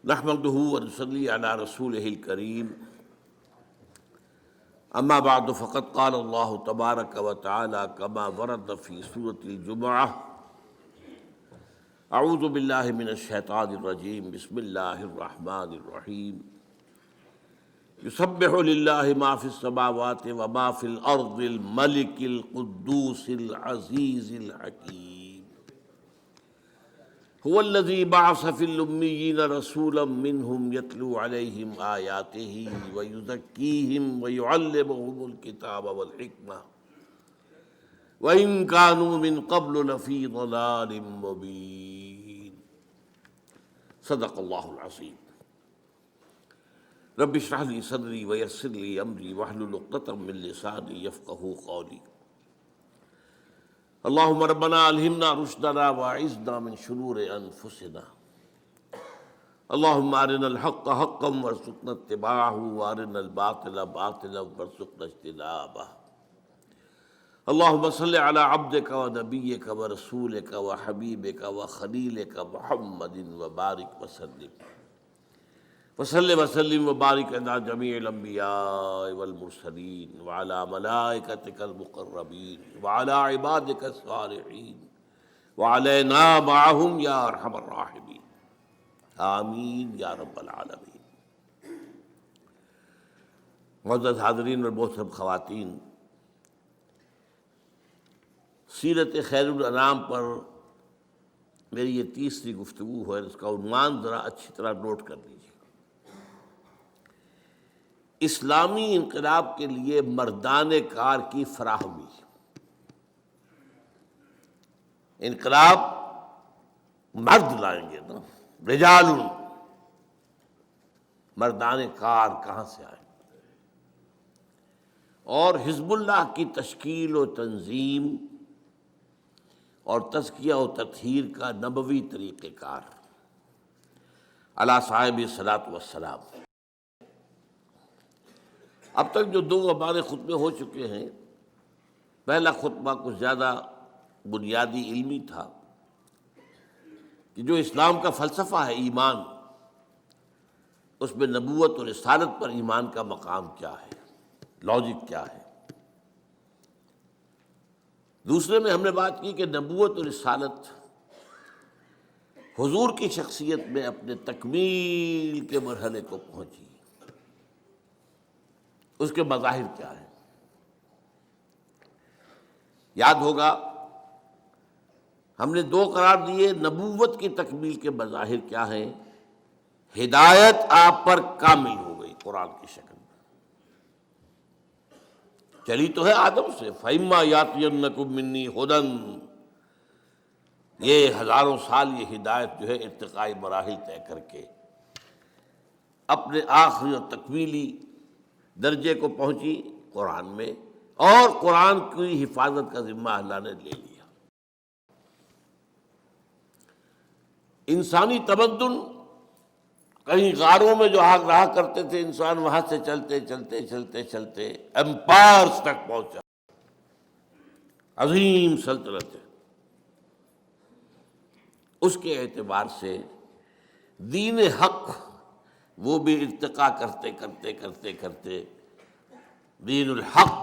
نحمده ونصلي على رسوله الكريم اما بعد فقد قال الله تبارك وتعالى كما ورد في سورة الجمعة اعوذ بالله من الشيطان الرجيم بسم الله الرحمن الرحيم يسبح لله ما في السماوات وما في الأرض الملك القدوس العزيز الحكيم هو الذي بعث في الأميين رسولا منهم يتلو عليهم آياته ويزكيهم ويعلمهم الكتاب والحكمة وإن كانوا من قبل لفي ضلال مبين صدق الله العظيم رب اشرح لي صدري ويسر لي امری واحلل عقدۃ من لسانی یفقہوا قولی اللهم ربنا الہمنا رشدنا واعذنا من شرور انفسنا اللهم ارنا الحق حقا وارزقنا اتباعه وارنا الباطل باطلا وارزقنا اجتنابه اللهم صل على عبدك ونبيك ورسولك وحبيبك وخليلك محمد وبارك وسلم وبارك على جميع الانبیاء والمرسلین وعلى ملائکتک المقربین وعلى عبادک الصالحین وعلینا معهم یا ارحم الراحمین آمین یا رب العالمین۔ معزز حاضرین اور محترم خواتین، سیرت خیر الانام پر میری یہ تیسری گفتگو ہے، اس کا عنوان ذرا اچھی طرح نوٹ کر لیجیے۔ اسلامی انقلاب کے لیے مردان کار کی فراہمی۔ انقلاب مرد لائیں گے نا، رجال، مردان کار کہاں سے آئے؟ اور حزب اللہ کی تشکیل و تنظیم اور تزکیہ و تطہیر کا نبوی طریقہ کار علی صاحب الصلاۃ والسلام۔ اب تک جو دو ہمارے خطبے ہو چکے ہیں، پہلا خطبہ کچھ زیادہ بنیادی علمی تھا کہ جو اسلام کا فلسفہ ہے ایمان، اس میں نبوت اور رسالت پر ایمان کا مقام کیا ہے، لاجک کیا ہے۔ دوسرے میں ہم نے بات کی کہ نبوت اور رسالت حضور کی شخصیت میں اپنے تکمیل کے مرحلے کو پہنچی، اس کے مظاہر کیا ہیں۔ یاد ہوگا ہم نے دو قرار دیے، نبوت کی تکمیل کے مظاہر کیا ہیں؟ ہدایت آپ پر کامل ہو گئی قرآن کی شکل میں، چلی تو ہے آدم سے، فَإِمَّا يَأْتِيَنَّكُم مِّنِّي هُدًى، یہ ہزاروں سال یہ ہدایت جو ہے ارتقائی مراحل طے کر کے اپنے آخری اور تکمیلی درجے کو پہنچی قرآن میں، اور قرآن کی حفاظت کا ذمہ اللہ نے لے لیا۔ انسانی تمدن کہیں غاروں میں جو آگ رہا کرتے تھے انسان، وہاں سے چلتے چلتے چلتے چلتے ایمپائرز تک پہنچا، عظیم سلطنت ہے۔ اس کے اعتبار سے دین حق وہ بھی ارتقا کرتے کرتے کرتے کرتے دین الحق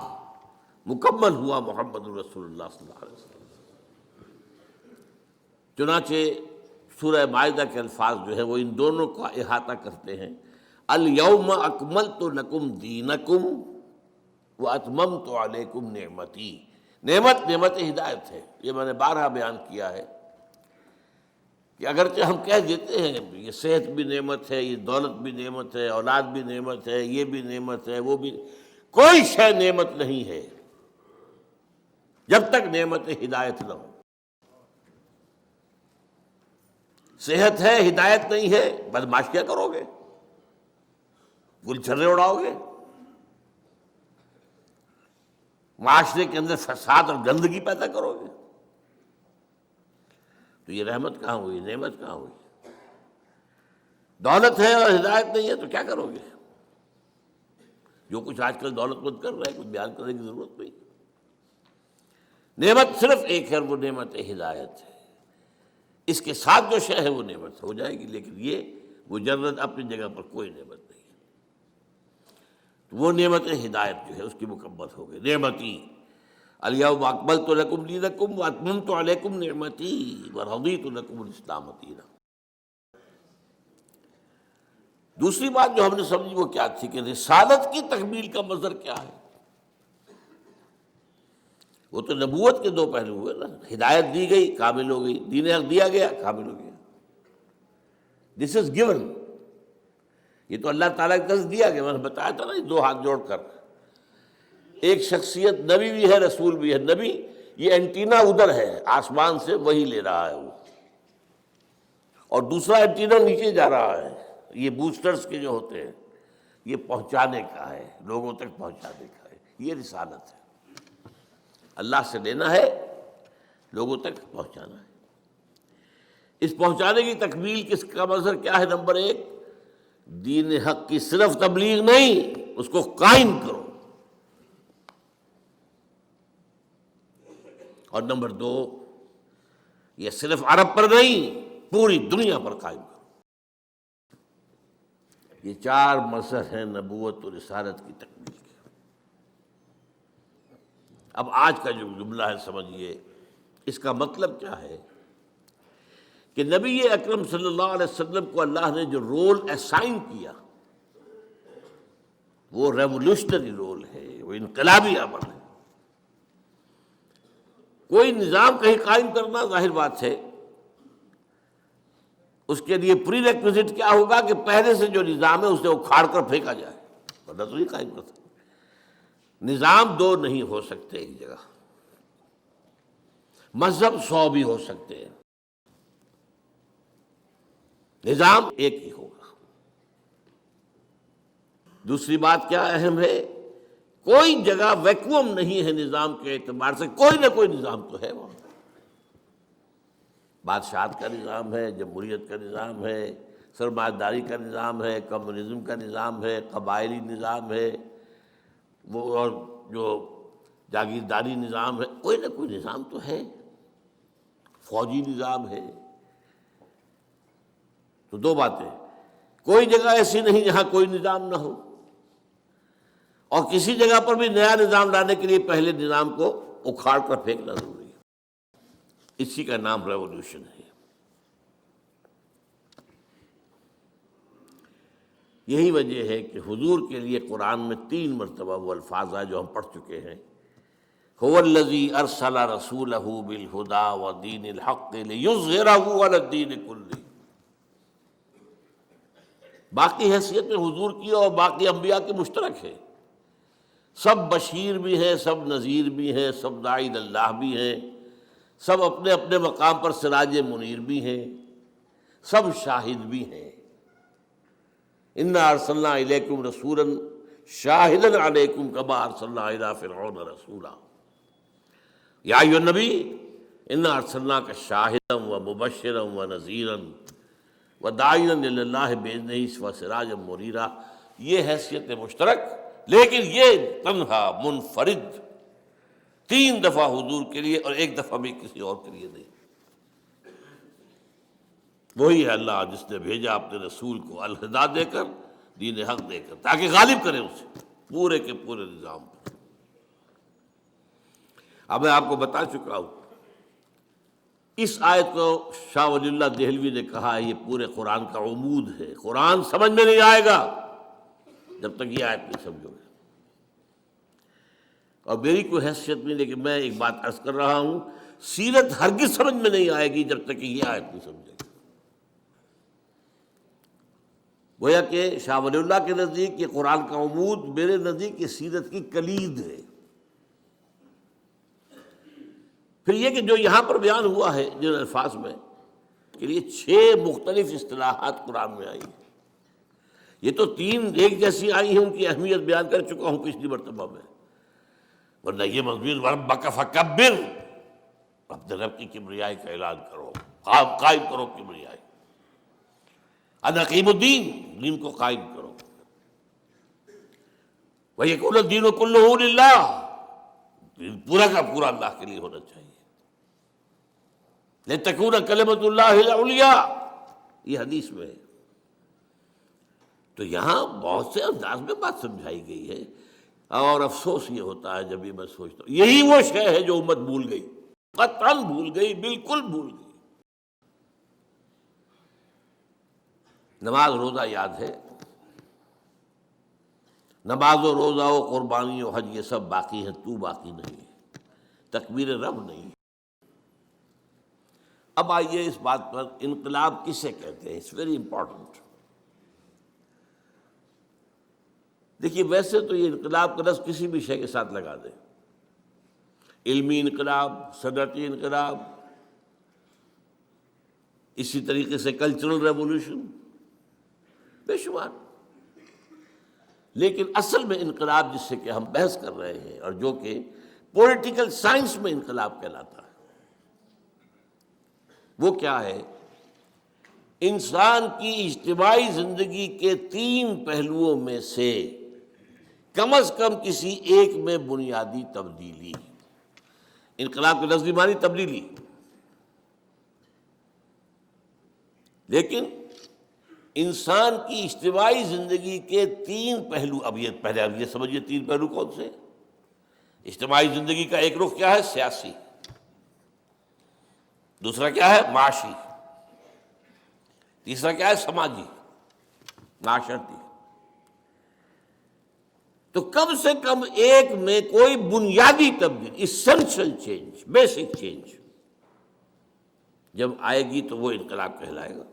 مکمل ہوا محمد رسول اللہ صلی اللہ علیہ وسلم۔ چنانچہ سورہ مائدہ کے الفاظ جو ہیں وہ ان دونوں کا احاطہ کرتے ہیں۔ الیوم اکملت لکم دینکم واتممت علیکم نعمتی۔ نعمت ہدایت ہے، یہ میں نے بارہا بیان کیا ہے کہ اگرچہ ہم کہہ دیتے ہیں یہ صحت بھی نعمت ہے، یہ دولت بھی نعمت ہے، اولاد بھی نعمت ہے، یہ بھی نعمت ہے، وہ بھی، کوئی شے نعمت نہیں ہے جب تک نعمت ہدایت نہ ہو۔ صحت ہے، ہدایت نہیں ہے، بدماش کیا کرو گے؟ گل چھرے اڑاؤ گے؟ معاشرے کے اندر فساد اور گندگی پیدا کرو گے؟ تو یہ رحمت کہاں ہوئی، نعمت کہاں ہوئی؟ دولت ہے اور ہدایت نہیں ہے تو کیا کرو گے؟ جو کچھ آج کل دولت مند کر رہے ہیں کچھ بیان کرنے کی ضرورت نہیں۔ نعمت صرف ایک ہے، وہ نعمت ہدایت ہے، اس کے ساتھ جو شے ہے وہ نعمت ہو جائے گی، لیکن یہ مجرد اپنی جگہ پر کوئی نعمت نہیں ہے۔ وہ نعمت ہدایت جو ہے اس کی مکمل ہو گئی۔ نعمتی الیوم اکملت لکم دینکم واتممت علیکم نعمتی ورضیت لکم الاسلام دینا۔ دوسری بات جو ہم نے سمجھی وہ کیا تھی کہ رسالت کی تکمیل کا مظہر کیا ہے؟ وہ تو نبوت کے دو پہلو ہوئے نا، ہدایت دی گئی کامل ہو گئی، دین حق دیا گیا کامل ہو گیا۔ دس از گیون، یہ تو اللہ تعالیٰ کی طرف دیا گیا۔ میں نے بتایا تھا نا، دو ہاتھ جوڑ کر ایک شخصیت نبی بھی ہے رسول بھی ہے۔ نبی یہ اینٹینا ادھر ہے آسمان سے، وہی لے رہا ہے وہ، اور دوسرا اینٹینا نیچے جا رہا ہے، یہ بوسٹرز کے جو ہوتے ہیں، یہ پہنچانے کا ہے، لوگوں تک پہنچانے کا ہے۔ یہ رسالت ہے، اللہ سے لینا ہے، لوگوں تک پہنچانا ہے۔ اس پہنچانے کی تکمیل کس کا مظہر کیا ہے؟ نمبر ایک، دین حق کی صرف تبلیغ نہیں، اس کو قائم کرو، اور نمبر دو، یہ صرف عرب پر نہیں پوری دنیا پر قائم کرو۔ یہ چار مظہر ہیں نبوت اور رسالت کی تکمیل کے۔ اب آج کا جو جملہ ہے سمجھیے، اس کا مطلب کیا ہے کہ نبی اکرم صلی اللہ علیہ وسلم کو اللہ نے جو رول اسائن کیا وہ ریولوشنری رول ہے، وہ انقلابی عمل ہے۔ کوئی نظام کہیں قائم کرنا ظاہر بات ہے، اس کے لیے پری ریکوزٹ کیا ہوگا کہ پہلے سے جو نظام ہے اسے اکھاڑ کر پھینکا جائے، ورنہ تو نہیں قائم کر سکتے۔ نظام دو نہیں ہو سکتے ایک جگہ، مذہب 100 بھی ہو سکتے ہیں، نظام ایک ہی ہوگا۔ دوسری بات کیا اہم ہے، کوئی جگہ ویکوم نہیں ہے نظام کے اعتبار سے، کوئی نہ کوئی نظام تو ہے وہاں۔ بادشاہت کا نظام ہے، جمہوریت کا نظام ہے، سرمایہ داری کا نظام ہے، کمیونزم کا نظام ہے، قبائلی نظام ہے، وہ اور جو جاگیرداری نظام ہے، کوئی نہ کوئی نظام تو ہے، فوجی نظام ہے۔ تو دو باتیں، کوئی جگہ ایسی نہیں جہاں کوئی نظام نہ ہو، اور کسی جگہ پر بھی نیا نظام لانے کے لیے پہلے نظام کو اکھاڑ کر پھینکنا ضروری ہے۔ اسی کا نام ریولوشن ہے۔ یہی وجہ ہے کہ حضور کے لیے قرآن میں 3 مرتبہ وہ الفاظ آئے جو ہم پڑھ چکے ہیں، هو الذی ارسل رسولہ بالہدی ودین الحق لیظہرہ علی الدین کلہ۔ باقی حیثیتیں حضور کی اور باقی انبیاء کی مشترک ہے، سب بشیر بھی ہیں، سب نذیر بھی ہیں، سب داعی اللہ بھی ہیں، سب اپنے اپنے مقام پر سراج منیر بھی ہیں، سب شاہد بھی ہیں۔ انا ارسلنا الیکم رسولا شاہدا علیکم کما ارسلنا الی فرعون رسولا۔ یا ایھا النبی انا ارسلناک شاہدا ومبشرا ونذیرا وداعیا الی اللہ باذنہ وسراجا منیرا۔ یہ حیثیت مشترک، لیکن یہ تنہا منفرد 3 دفعہ حضور کے لیے اور 1 دفعہ بھی کسی اور کے لیے نہیں۔ وہی ہے اللہ جس نے بھیجا اپنے رسول کو الہدا دے کر، دین حق دے کر، تاکہ غالب کرے اسے پورے کے پورے نظام پر۔ اب میں آپ کو بتا چکا ہوں، اس آیت کو شاہ ولی اللہ دہلوی نے کہا ہے یہ پورے قرآن کا عمود ہے۔ قرآن سمجھ میں نہیں آئے گا جب تک یہ آیت نہیں سمجھو گے، اور میری کوئی حیثیت نہیں، لیکن میں ایک بات عرض کر رہا ہوں، سیرت ہرگز سمجھ میں نہیں آئے گی جب تک کہ یہ آیت نہیں سمجھے گی۔ گویا کہ شاہ ولی اللہ کے نزدیک یہ قرآن کا عمود، میرے نزدیک یہ سیرت کی کلید ہے۔ پھر یہ کہ جو یہاں پر بیان ہوا ہے جن الفاظ میں، کے لیے 6 مختلف اصطلاحات قرآن میں آئی ہیں۔ یہ تو 3 ایک جیسی آئی ہیں، ان کی اہمیت بیان کر چکا ہوں پچھلی مرتبہ میں، ورنہ یہ مضمون وربک فکبر، اپنے رب کی کبریائی کا اعلان کرو، قائم کرو کبریائی، ان اقیم الدین، دین کو قائم کرو، ویکون الدین کلہ للہ، دین پورا کا پورا اللہ کے لیے ہونا چاہیے، لتکون کلمۃ اللہ العلیٰ، یہ حدیث میں ہے۔ تو یہاں بہت سے انداز میں بات سمجھائی گئی ہے، اور افسوس یہ ہوتا ہے جب یہ میں سوچتا ہوں یہی وہ شے ہے جو امت بھول گئی، قطعاً بھول گئی، بالکل بھول گئی۔ نماز روزہ یاد ہے، نماز و روزہ و قربانی و حج یہ سب باقی ہیں، تو باقی نہیں، تکبیر رب نہیں۔ اب آئیے اس بات پر، انقلاب کسے کہتے ہیں؟ It's very important. دیکھیے ویسے تو یہ انقلاب کا لفظ کسی بھی شے کے ساتھ لگا دیں، علمی انقلاب، صنعتی انقلاب، اسی طریقے سے کلچرل ریولوشن، بے شمار۔ لیکن اصل میں انقلاب جس سے کہ ہم بحث کر رہے ہیں، اور جو کہ پولیٹیکل سائنس میں انقلاب کہلاتا ہے، وہ کیا ہے؟ انسان کی اجتماعی زندگی کے 3 پہلوؤں میں سے کم از کم کسی ایک میں بنیادی تبدیلی۔ انقلاب کے لفظی معنی تبدیلی، لیکن انسان کی اجتماعی زندگی کے 3 پہلو، اب یہ سمجھیے 3 پہلو کون سے؟ اجتماعی زندگی کا ایک رخ کیا ہے؟ سیاسی، دوسرا کیا ہے؟ معاشی، تیسرا کیا ہے؟ سماجی، معاشرتی۔ تو کم سے کم ایک میں کوئی بنیادی تبدیلی، اسینشل چینج، بیسک چینج جب آئے گی تو وہ انقلاب کہلائے گا۔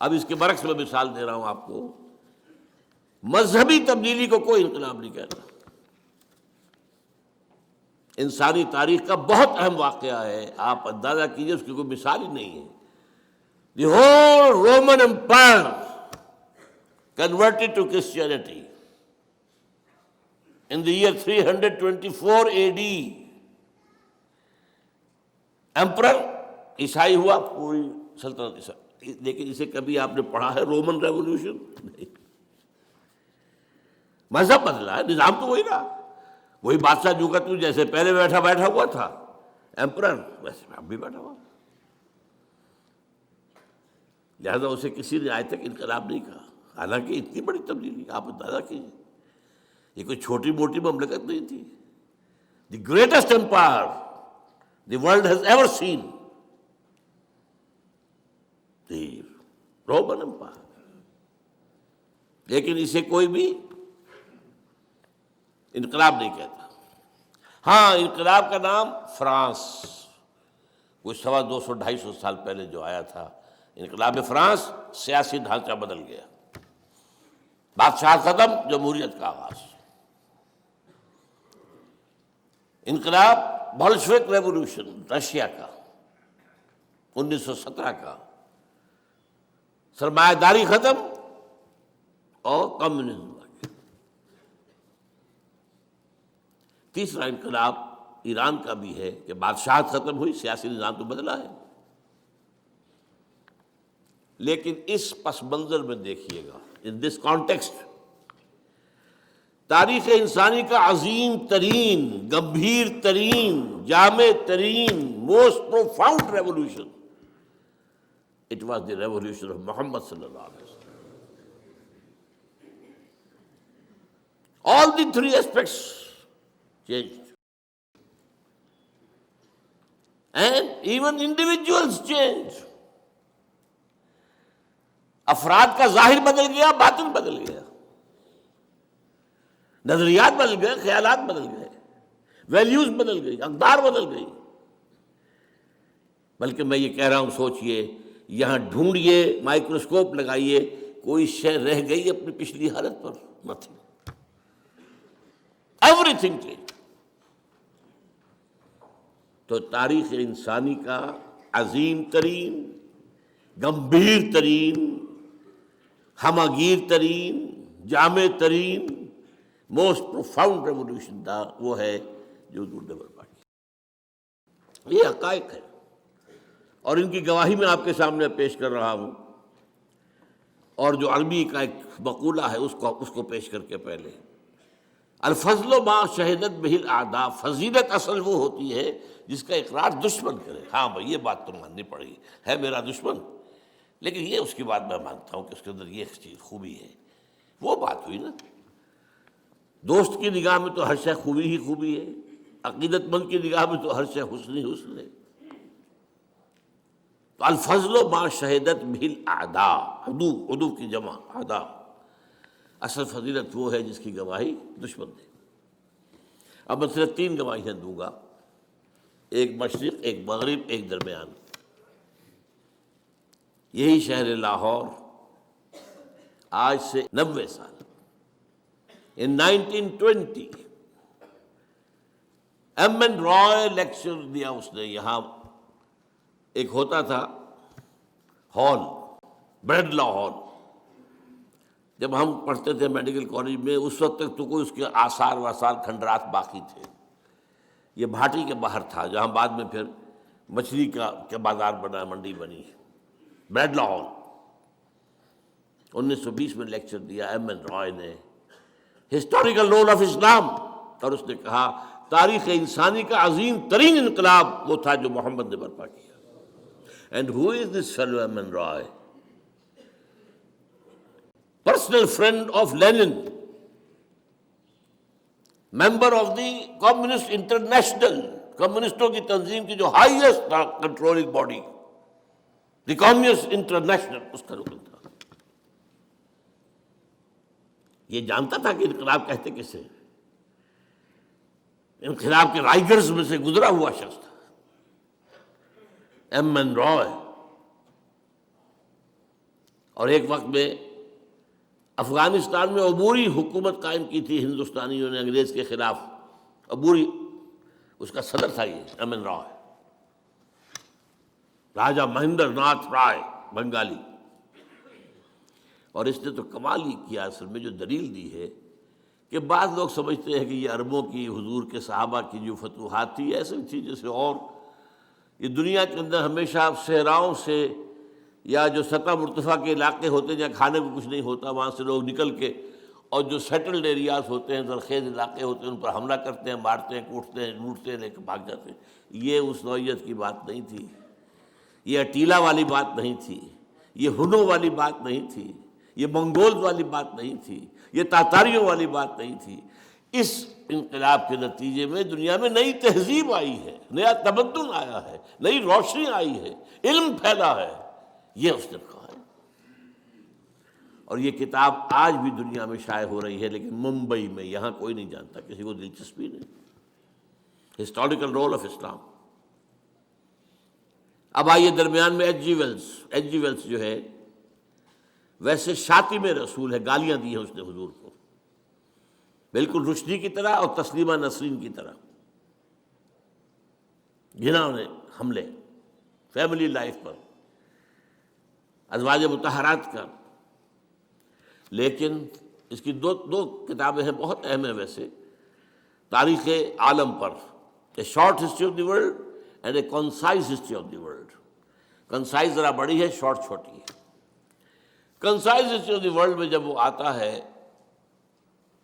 اب اس کے برعکس میں مثال دے رہا ہوں آپ کو، مذہبی تبدیلی کو کوئی انقلاب نہیں کہتا۔ انسانی تاریخ کا بہت اہم واقعہ ہے، آپ اندازہ کیجئے، اس کی کوئی مثال ہی نہیں ہے۔ The whole Roman empire converted to Christianity in the year 324 AD. emperor عیسائی ہوا، پوری سلطنت عیسائی، لیکن اسے کبھی آپ نے پڑھا ہے رومن ریولوشن؟ نہیں۔ مذہب بدلا ہے، نظام تو وہی رہا، وہی بادشاہ جو کا تو جیسے پہلے بیٹھا ہوا تھا ایمپرر، ویسے میں اب بھی بیٹھا ہوا، لہذا اسے کسی نے آج تک انقلاب نہیں کہا، حالانکہ اتنی بڑی تبدیلی آپ اندازہ کیجیے، یہ کوئی چھوٹی موٹی مملکت نہیں تھی۔ The greatest empire the world has ever seen, the Roman empire, لیکن اسے کوئی بھی انقلاب نہیں کہتا۔ ہاں، انقلاب کا نام فرانس، کوئی 250-250 سال پہلے جو آیا تھا، انقلاب فرانس، سیاسی ڈھانچہ بدل گیا، بادشاہ ختم، جمہوریت کا آغاز۔ انقلاب بولشوک ریولوشن رشیا کا 1917 کا، سرمایہ داری ختم اور کمیونزم آ گیا۔ تیسرا انقلاب ایران کا بھی ہے کہ بادشاہت ختم ہوئی، سیاسی نظام تو بدلا ہے۔ لیکن اس پس منظر میں دیکھیے گا، ان دس کانٹیکسٹ، تاریخ انسانی کا عظیم ترین، گمبھیر ترین، جامع ترین، most profound revolution, it was the revolution of Muhammad صلی اللہ علیہ وسلم۔ آل دی 3 aspects changed, and even individuals changed. افراد کا ظاہر بدل گیا، باطن بدل گیا، نظریات بدل گئے، خیالات بدل گئے، ویلیوز بدل گئی، اقدار بدل گئی۔ بلکہ میں یہ کہہ رہا ہوں، سوچئے، یہاں ڈھونڈیے، مائکروسکوپ لگائیے، کوئی شے رہ گئی اپنی پچھلی حالت پر؟ Nothing, everything change. تو تاریخ انسانی کا عظیم ترین، گمبھیر ترین، ہمہ گیر ترین، جامع ترین، موسٹ پروفاؤنڈ ریولوشن تھا، وہ ہے جو نے برپا کی۔ یہ حقائق ہے، اور ان کی گواہی میں آپ کے سامنے پیش کر رہا ہوں، اور جو عربی کا ایک مقولہ ہے اس کو پیش کر کے پہلے، الفضل ما شہدت بہ الاعداء، فضیلت اصل وہ ہوتی ہے جس کا اقرار دشمن کرے۔ ہاں بھائی، یہ بات تو ماننی پڑے گی، ہے میرا دشمن، لیکن یہ اس کی بات میں مانتا ہوں کہ اس کے اندر یہ چیز خوبی ہے. وہ بات ہوئی نا، دوست کی نگاہ میں تو ہر شے خوبی ہی خوبی ہے، عقیدت مند کی نگاہ میں تو ہر شے حسن ہی حسن ہے. تو الفضل ما شہدت بہل اعداء، عدو کی جمع اعداء. اصل فضیلت وہ ہے جس کی گواہی دشمن دے. اب میں صرف 3 گواہیاں دوں گا، ایک مشرق، ایک مغرب، ایک درمیان. یہی شہر لاہور آج سے 90 سال ان 1920 ایم این رائے لیکچر دیا اس نے. یہاں ایک ہوتا تھا ہال، بریڈ لا ہال. جب ہم پڑھتے تھے میڈیکل کالج میں اس وقت تک تو کوئی اس کے آثار واثار کھنڈرات باقی تھے. یہ بھاٹی کے باہر تھا جہاں بعد میں پھر مچھلی کا بازار بنا، منڈی بنی. بریڈ لا ہال 1920 میں لیکچر دیا ایم این رائے نے، ہسٹوریکل رول آف اسلام. اور اس نے کہا تاریخ انسانی کا عظیم ترین انقلاب وہ تھا جو محمد نے برپا کیا. And who is this fellow M N Roy? Personal friend of Lenin, member of the communist international, کمیونسٹوں کی تنظیم کی جو highest controlling body, the communist international, اس کا رکن تھا. یہ جانتا تھا کہ انقلاب کہتے کسے، انقلاب کے رائٹرز میں سے گزرا ہوا شخص تھا ایم این رائے. اور ایک وقت میں افغانستان میں عبوری حکومت قائم کی تھی ہندوستانیوں نے انگریز کے خلاف. عبوری، اس کا صدر تھا یہ ایم این رائے، راجا مہندر ناتھ رائے، بنگالی. اور اس نے تو کمال ہی کیا اصل میں، جو دلیل دی ہے کہ بعض لوگ سمجھتے ہیں کہ یہ عربوں کی، حضور کے صحابہ کی جو فتوحات تھی ایسے تھی جیسے اور یہ دنیا کے اندر ہمیشہ صحراؤں سے یا جو سطح مرتفع کے علاقے ہوتے ہیں جہاں کھانے کو کچھ نہیں ہوتا، وہاں سے لوگ نکل کے اور جو سیٹلڈ ایریاز ہوتے ہیں، زرخیز علاقے ہوتے ہیں، ان پر حملہ کرتے ہیں، مارتے ہیں، کوٹتے ہیں، لوٹتے ہیں، لے کے بھاگ جاتے ہیں. یہ اس نوعیت کی بات نہیں تھی، یہ اٹیلا والی بات نہیں تھی، یہ ہنو والی بات نہیں تھی، یہ منگول والی بات نہیں تھی، یہ تاتاریوں والی بات نہیں تھی. اس انقلاب کے نتیجے میں دنیا میں نئی تہذیب آئی ہے، نیا تمدن آیا ہے، نئی روشنی آئی ہے، علم پھیلا ہے. یہ اس نے کہا ہے. اور یہ کتاب آج بھی دنیا میں شائع ہو رہی ہے، لیکن ممبئی میں، یہاں کوئی نہیں جانتا، کسی کو دلچسپی نہیں. Historical role of Islam. اب آئیے درمیان میں H G Wells. H G Wells جو ہے ویسے شاطم رسول ہے، گالیاں دی ہیں اس نے حضور کو، بالکل رشدی کی طرح اور تسلیمہ نسرین کی طرح. گھناؤنے حملے فیملی لائف پر، ازواج مطہرات کا. لیکن اس کی دو کتابیں ہیں بہت اہم ہیں ویسے، تاریخ عالم پر، A Short History of the World and A Concise history of the World. Concise ذرا بڑی ہے، شارٹ چھوٹی ہے. Concise history of the world میں جب وہ آتا ہے،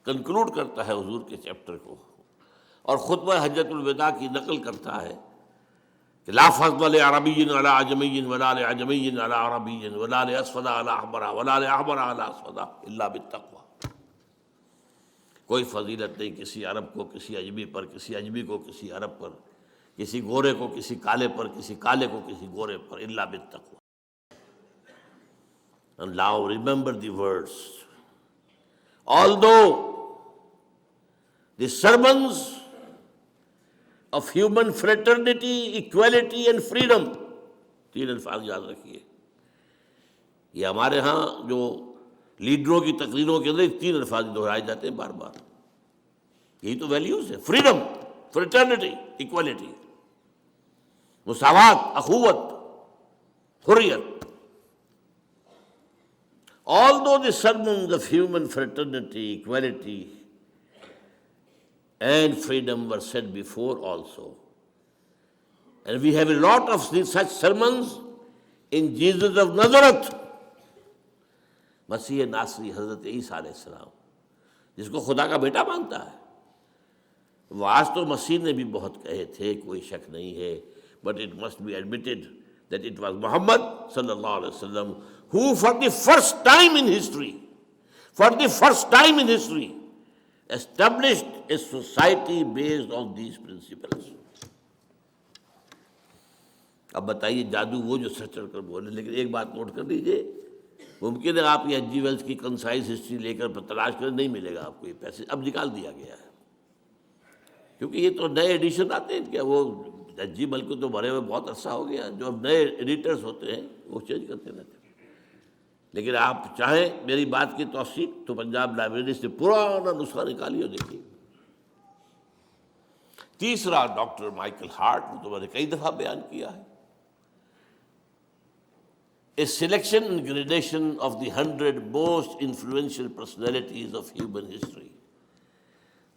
کنکلوڈ کرتا ہے حضور کے چیپٹر کو اور خطبہ حجۃ الوداع کی نقل کرتا ہے کہ لا فضل لعربی علی عجمی ولا لعجمی علی عربی ولا لاسود علی احمر ولا لاحمر علی اسود الا بالتقوی. کوئی فضیلت نہیں کسی عرب کو کسی عجمی پر، کسی عجمی کو کسی عرب پر، کسی گورے کو کسی کالے پر، کسی کالے کو کسی گورے پر، الا بالتقوی. And now remember the words. Although the sermons of human fraternity, equality and freedom، 3 الفاظ یاد رکھیے. یہ ہمارے ہاں جو لیڈروں کی تقریروں کے اندر 3 الفاظ دہرائے جاتے ہیں بار بار. یہی تو ویلیوز ہے، فریڈم، فریٹرنٹی، ایکوالٹی، مساوات، اخوت، حریت. Although the sermons of human fraternity, equality and freedom were said before also, and we have a lot of such sermons in Jesus of Nazareth، مسیح ناصری حضرت عیسیٰ علیہ السلام، جس کو خدا کا بیٹا مانتا ہے. واعظ تو مسیح نے بھی بہت کہے تھے، کوئی شک نہیں ہے، but it must be admitted that it was Muhammad sallallahu alaihi wasallam who for the first time in history established a society based on these principles. اب بتائیے جادو وہ جو سر چڑھ کر بولے. لیکن ایک بات نوٹ کر لیجیے, ممکن ہے آپ یہ ایچ جی ویلز کی کنسائز ہسٹری لے کر تلاش کریں, نہیں ملے گا آپ کو یہ پیسے, اب نکال دیا گیا ہے. کیونکہ یہ تو نئے ایڈیشن آتے ہیں, کیا وہ ایچ جی ویل کو تو بھرے ہوئے بہت عرصہ ہو گیا, جو اب نئے ایڈیٹرز ہوتے ہیں وہ چینج کرتے رہتے ہیں. لیکن آپ چاہیں میری بات کی توثیق تو پنجاب لائبریری سے پرانا نسخہ نکالیے اور دیکھیے. تیسرا ڈاکٹر مائیکل ہارٹ, وہ تو میں نے کئی دفعہ بیان کیا ہے, a selection and gradation of the 100 most influential personalities of human history.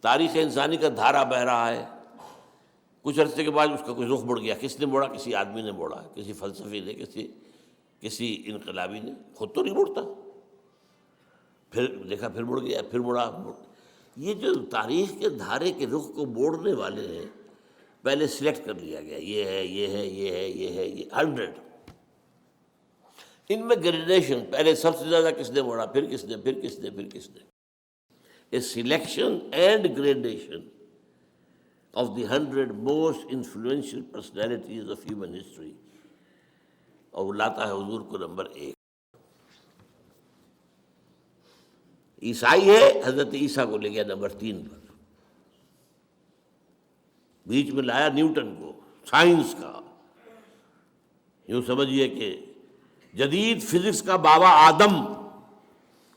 تاریخ انسانی کا دھارا بہہ رہا ہے, کچھ عرصے کے بعد اس کا کوئی رخ مڑ گیا. کس نے موڑا؟ کسی آدمی نے موڑا, کسی فلسفی نے, کسی انقلابی نے. خود تو نہیں مڑتا, پھر دیکھا پھر مڑ گیا, پھر مڑا. یہ جو تاریخ کے دھارے کے رخ کو موڑنے والے ہیں, پہلے سلیکٹ کر لیا گیا, یہ ہے, یہ ہے, یہ ہے, یہ ہے, یہ 100. ان میں گریڈیشن, پہلے سب سے زیادہ کس نے موڑا, پھر کس نے, پھر کس نے, پھر کس نے. A selection and gradation of the 100 most influential personalities of human history. اور وہ لاتا ہے حضور کو نمبر 1. عیسائی ہے, حضرت عیسیٰ کو لے گیا نمبر 3 پر. بیچ میں لایا نیوٹن کو, سائنس کا. یوں سمجھیے کہ جدید فزکس کا بابا آدم,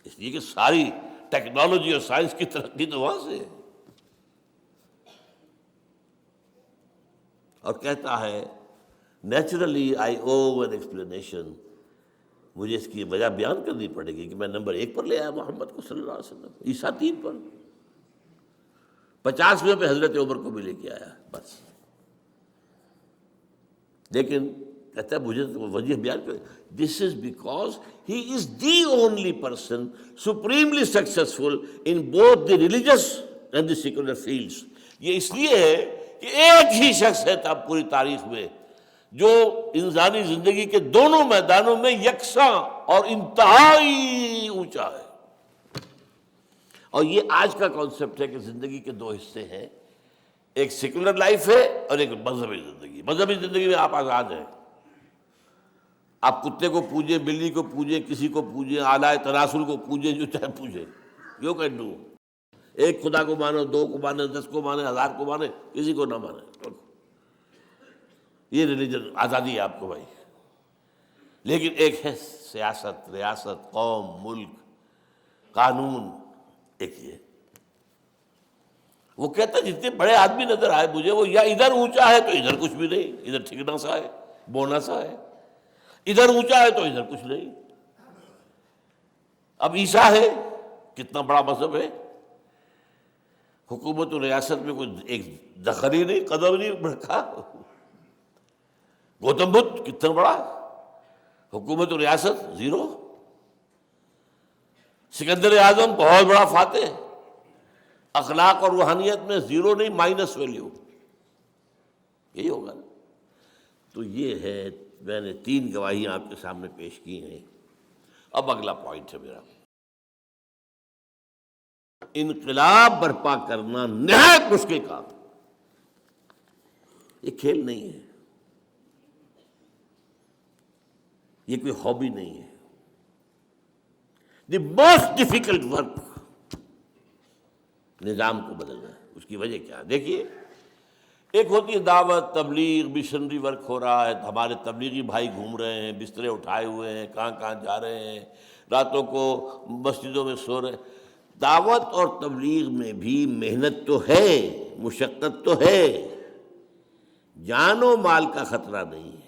اس لیے کہ ساری ٹیکنالوجی اور سائنس کی ترقی تو وہاں سے ہے. اور کہتا ہے naturally I O an explanation, مجھے اس کی وجہ بیان کرنی پڑے گی کہ میں نمبر 1 پر لے آیا محمد کو صلی اللہ علیہ وسلم, عیسیٰ 3 پر, 50ویں پہ حضرت عمر کو بھی لے کے آیا بس. لیکن کہتا ہے مجھے تو وجہ بیان کرے, this is because he is the only person supremely successful in both the religious and the secular fields. یہ اس لیے ہے کہ ایک ہی شخص ہے تھا پوری تاریخ میں جو انسانی زندگی کے دونوں میدانوں میں یکساں اور انتہائی اونچا ہے. اور یہ آج کا کانسیپٹ ہے کہ زندگی کے 2 حصے ہیں, ایک سیکولر لائف ہے اور ایک مذہبی زندگی. مذہبی زندگی میں آپ آزاد ہیں, آپ کتے کو پوجیں, بلی کو پوجیں, کسی کو پوجیں, اعلیٰ تناسل کو پوجیں, جو چاہے پوجیں, یو کین ڈو. ایک خدا کو مانو, 2 کو مانے, 10 کو مانے, 1000 کو مانے, کسی کو نہ مانے. یہ ریلیجن آزادی ہے آپ کو بھائی. لیکن ایک ہے سیاست, ریاست, قوم, ملک, قانون, ایک یہ. وہ کہتا ہے جتنے بڑے آدمی نظر آئے مجھے, وہ یا ادھر اونچا ہے تو ادھر کچھ بھی نہیں, ادھر ٹھکنا سا ہے, بونا سا ہے, ادھر اونچا ہے تو ادھر کچھ نہیں. اب عیسیٰ ہے, کتنا بڑا مذہب ہے, حکومت و ریاست میں کوئی ایک دخل ہی نہیں, قدم نہیں رکھا. گوتم بدھ کتنا بڑا, حکومت و ریاست 0. سکندر اعظم بہت بڑا فاتح, اخلاق اور روحانیت میں 0 نہیں, مائنس ویلیو. یہی ہوگا نا. تو یہ ہے, میں نے 3 گواہیاں آپ کے سامنے پیش کی ہیں. اب اگلا پوائنٹ ہے میرا, انقلاب برپا کرنا نہایت مشکل کام. یہ کھیل نہیں ہے, یہ کوئی ہابی نہیں ہے. دی موسٹ ڈیفیکلٹ ورک نظام کو بدلنا ہے. اس کی وجہ کیا ہے دیکھیے, ایک ہوتی ہے دعوت, تبلیغ, مشنری ورک ہو رہا ہے, ہمارے تبلیغی بھائی گھوم رہے ہیں, بسترے اٹھائے ہوئے ہیں, کہاں کہاں جا رہے ہیں, راتوں کو مسجدوں میں سو رہے ہیں. دعوت اور تبلیغ میں بھی محنت تو ہے, مشقت تو ہے, جان و مال کا خطرہ نہیں ہے.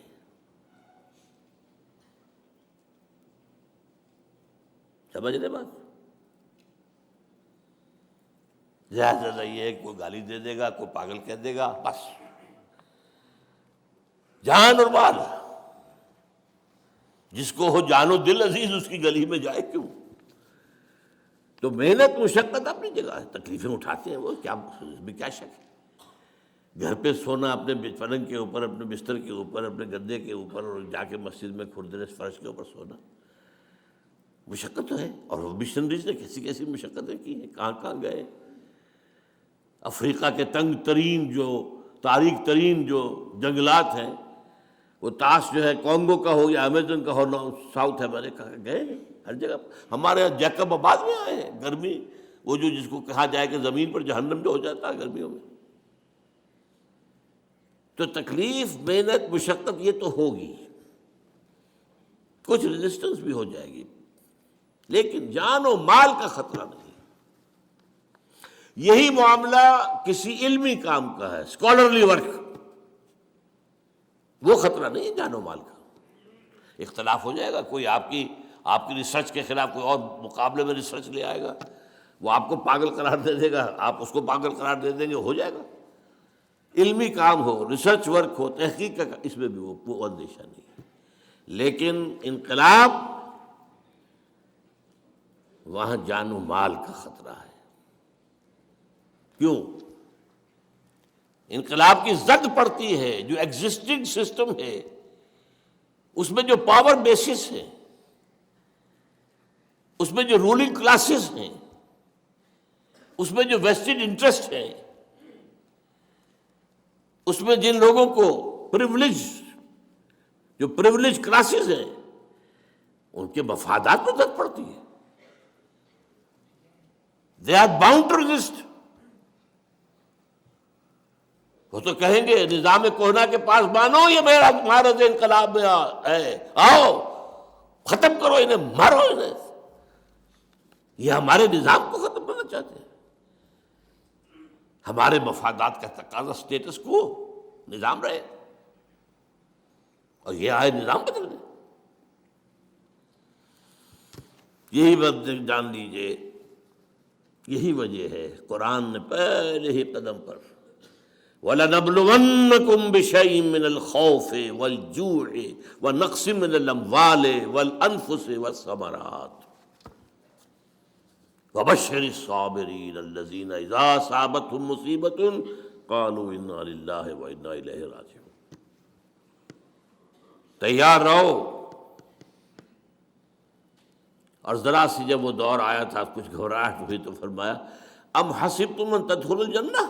سمجھ رہے بات؟ زیادہ یہ ہے کوئی گالی دے دے گا, کوئی پاگل کہہ دے گا, بس. جان اور مال, جس کو ہو جان و دل عزیز اس کی گلی میں جائے کیوں. تو محنت مشقت اپنی جگہ ہے, تکلیفیں اٹھاتے ہیں وہ, کیا اس میں کیا شک ہے. گھر پہ سونا اپنے پلنگ کے اوپر، اپنے بستر کے اوپر، اپنے گدے کے اوپر، اور جا کے مسجد میں کھردرے فرش کے اوپر سونا مشقت تو ہے. اور مشنریز نے کیسی کیسی مشقتیں کی ہیں، کہاں کہاں گئے. افریقہ کے تنگ ترین جو تاریک ترین جو جنگلات ہیں، وہ تاش جو ہے کانگو کا ہو یا امیزن کا ہو، ساؤتھ امریکہ کا، گئے ہیں ہر جگہ. ہمارے یہاں جیکب آباد میں آئے ہیں، گرمی وہ جو جس کو کہا جائے کہ زمین پر جہنم جو ہو جاتا ہے گرمیوں میں. تو تکلیف، محنت، مشقت یہ تو ہوگی، کچھ ریزسٹنس بھی ہو جائے گی، لیکن جان و مال کا خطرہ نہیں. یہی معاملہ کسی علمی کام کا ہے، اسکالرلی ورک، وہ خطرہ نہیں ہے جان و مال کا. اختلاف ہو جائے گا، کوئی آپ کی ریسرچ کے خلاف کوئی اور مقابلے میں ریسرچ لے آئے گا، وہ آپ کو پاگل قرار دے دے گا، آپ اس کو پاگل قرار دے دیں گے، ہو جائے گا. علمی کام ہو، ریسرچ ورک ہو، تحقیق کا، اس میں بھی وہ اندیشہ نہیں ہے. لیکن انقلاب، وہاں جان و مال کا خطرہ ہے. کیوں؟ انقلاب کی زد پڑتی ہے جو ایگزسٹنگ سسٹم ہے، اس میں جو پاور بیسس ہیں، اس میں جو رولنگ کلاسز ہیں، اس میں جو ویسٹڈ انٹرسٹ ہیں، اس میں جن لوگوں کو جو پریولیج کلاسز ہیں، ان کے مفادات میں زد پڑتی ہے. They are bound to resist. وہ تو کہیں گے نظام کوہنا کے پاس مانو، یہ میرا معرض انقلاب میں ہے، آؤ ختم کرو انہیں، مارو انہیں. یہ ہمارے نظام کو ختم کرنا چاہتے ہیں. ہمارے مفادات کا تقاضا سٹیٹس کو نظام رہے، اور یہ آئے نظام بدل دیں. یہی بات جان لیجئے، یہی وجہ ہے قرآن نے پہلے ہی قدم پر وَلَنَبْلُوَنَّكُمْ بِشَيْءٍ مِّنَ الْخَوْفِ وَالْجُوعِ وَنَقْصٍ مِّنَ الْأَمْوَالِ وَالْأَنفُسِ وَالثَّمَرَاتِ وَبَشِّرِ الصَّابِرِينَ الَّذِينَ إِذَا أَصَابَتْهُمْ مُصِيبَةٌ قَالُوا إِنَّا لِلَّهِ وَإِنَّا إِلَيْهِ رَاجِعُونَ. تیار رہو. اور ذرا سی جب وہ دور آیا تھا، کچھ گھبراہٹ ہوئی تو فرمایا ام حسبتم ان تدخلوا الجنہ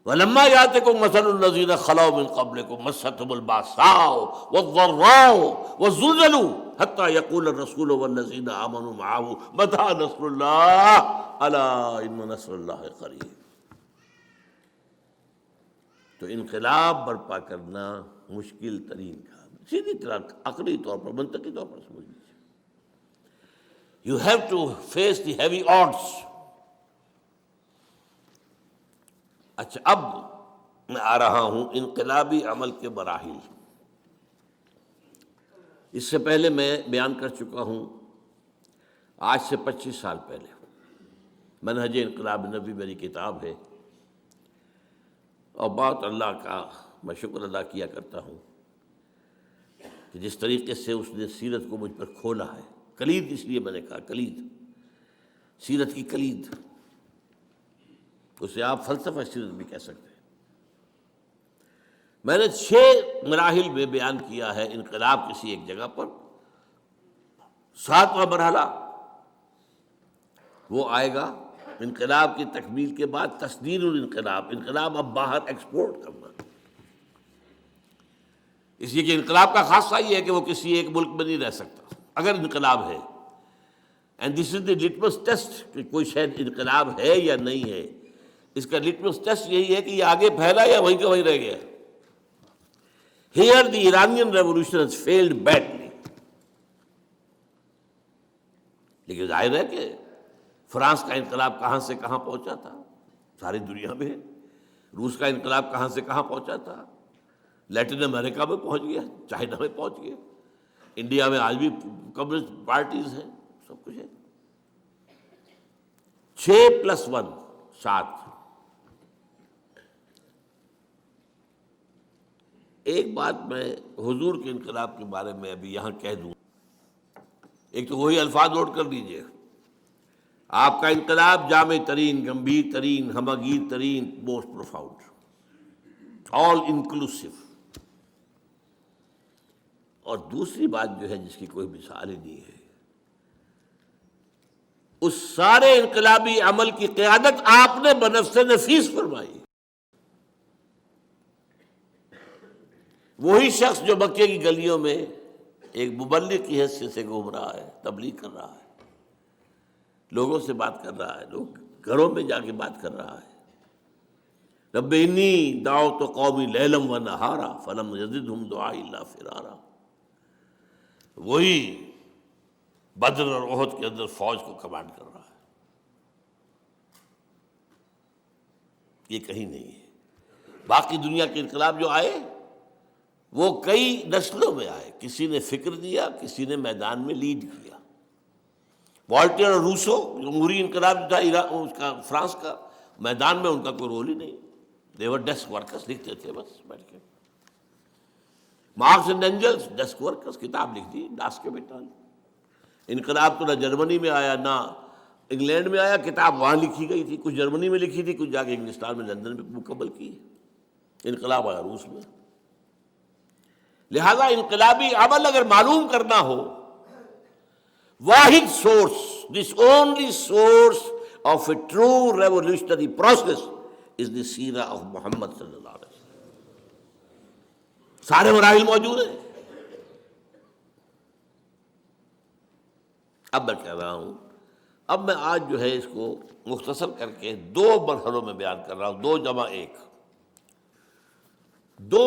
ولما یاتکم مثل الذین خلوا من قبلکم مستهم الباساء والضراء وزلزلوا حتى يقول الرسول والذین آمنوا معه متى نصر اللہ الا ان نصر اللہ قریب. تو انقلاب برپا کرنا مشکل ترین کام، سیدھی طرح عقلی طور پر، منطقی طور پر سمجھ لیجیے. You have to face the heavy odds. اچھا، اب میں آ رہا ہوں انقلابی عمل کے مراحل. اس سے پہلے میں بیان کر چکا ہوں، آج سے 25 سال پہلے منہج انقلاب نبی میری کتاب ہے، اور بہت اللہ کا میں شکر ادا کیا کرتا ہوں کہ جس طریقے سے اس نے سیرت کو مجھ پر کھولا ہے. کلید اس لیے میں نے کہا کلید، سیرت کی کلید، اسے آپ فلسفہ سیرت بھی کہہ سکتے ہیں. میں نے 6 مراحل میں بیان کیا ہے انقلاب کسی ایک جگہ پر. 7واں مرحلہ وہ آئے گا انقلاب کی تکمیل کے بعد، تصدیر الانقلاب، انقلاب اب باہر ایکسپورٹ کرنا. اس لیے کہ انقلاب کا خاصہ یہ ہے کہ وہ کسی ایک ملک میں نہیں رہ سکتا اگر انقلاب ہے. And this is the litmus test کہ کوئی شاید انقلاب ہے یا نہیں ہے. اس کا لٹمس ٹیسٹ یہی ہے کہ یہ آگے پھیلا یا وہیں کا وہیں رہ گیا. Here the Iranian revolution has failed badly. لیکن ظاہر ہے کہ فرانس کا انقلاب کہاں سے کہاں پہنچا تھا، ساری دنیا میں. روس کا انقلاب کہاں سے کہاں پہنچا تھا، لیٹن امریکہ میں پہنچ گیا، چائنا میں پہنچ گیا، انڈیا میں آج بھی کمیونسٹ پارٹیز ہیں، سب کچھ ہے. 6+1 7. ایک بات میں حضور کے انقلاب کے بارے میں ابھی یہاں کہہ دوں. ایک تو وہی الفاظ نوٹ کر لیجئے، آپ کا انقلاب جامع ترین، گمبھیر ترین، ہمگیر ترین، موسٹ پروفاؤنڈ. آل انکلوسو. اور دوسری بات جو ہے جس کی کوئی مثال ہی نہیں ہے، اس سارے انقلابی عمل کی قیادت آپ نے بنفس نفیس فرمائی. وہی شخص جو مکے کی گلیوں میں ایک مبلغ کی حیثیت سے گھوم رہا ہے، تبلیغ کر رہا ہے، لوگوں سے بات کر رہا ہے، لوگ گھروں میں جا کے بات کر رہا ہے. رب انی دعوت قومی لیلا و نہارا فلم یزدہم دعائی الا فرارا. وہی بدر اور احد کے اندر فوج کو کمانڈ کر رہا ہے. یہ کہیں نہیں ہے. باقی دنیا کے انقلاب جو آئے وہ کئی نسلوں میں آئے. کسی نے فکر دیا، کسی نے میدان میں لیڈ کیا. والٹیر اور روسو جمہوری انقلاب جو تھا اس کا فرانس کا، میدان میں ان کا کوئی رول ہی نہیں. دیور ڈیسک ورکرز، لکھتے تھے بس بیٹھ کے. Marx and Engels desk workers, کتاب لکھ دی ڈاس کے بیٹھا. انقلاب تو نہ جرمنی میں آیا نہ انگلینڈ میں آیا، کتاب وہاں لکھی گئی تھی، کچھ جرمنی میں لکھی تھی، کچھ جا کے انگلستان میں لندن میں مکمل کی. انقلاب آیا روس میں. لہذا انقلابی عمل اگر معلوم کرنا ہو، واحد source, this only source of a true revolutionary process is the سیرہ آف محمد صلی اللہ علیہ وسلم. سارے مراحل موجود ہیں. اب میں کہہ رہا ہوں، اب میں آج جو ہے اس کو مختصر کر کے دو مرحلوں میں بیان کر رہا ہوں، 2+1. دو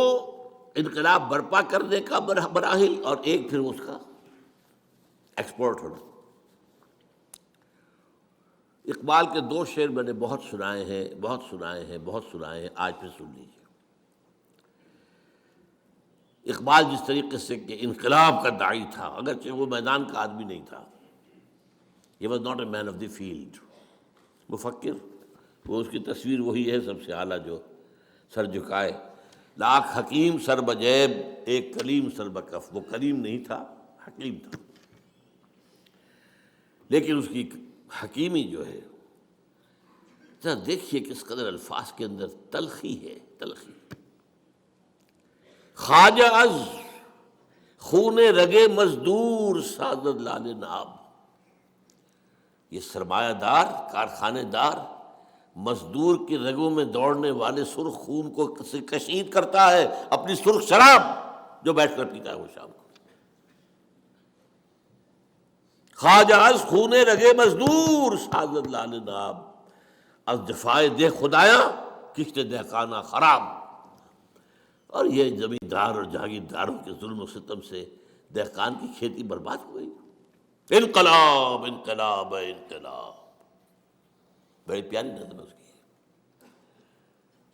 انقلاب برپا کرنے کا مراحل اور ایک پھر اس کا ایکسپورٹ ہونا. اقبال کے 2 شعر میں نے بہت سنائے ہیں، آج پھر سن لیجیے. اقبال جس طریقے سے کہ انقلاب کا داعی تھا، اگرچہ وہ میدان کا آدمی نہیں تھا، he was not a man of the field. مفکر، وہ اس کی تصویر وہی ہے سب سے اعلیٰ جو سر جھکائے. لاکھ حکیم سر بجیب ایک کلیم سر بکف. وہ کلیم نہیں تھا، حکیم تھا، لیکن اس کی حکیمی جو ہے، ذرا دیکھیے کس قدر الفاظ کے اندر تلخی ہے. تلخی. خواجہ از خون رگے مزدور سازد لال ناب. یہ سرمایہ دار، کارخانے دار، مزدور کی رگوں میں دوڑنے والے سرخ خون کو کشید کرتا ہے اپنی سرخ شراب جو بیٹھ کر پیتا ہے وہ شام کو. خواجہ از خون رگے مزدور سازد لال ناب. از دفاع دہ خدایا کشت دہقانہ خراب. اور یہ زمیندار اور جاگیرداروں کے ظلم و ستم سے دہقان کی کھیتی برباد ہو گئی. انقلاب انقلاب انقلاب، بڑی پیاری نظم اس کی.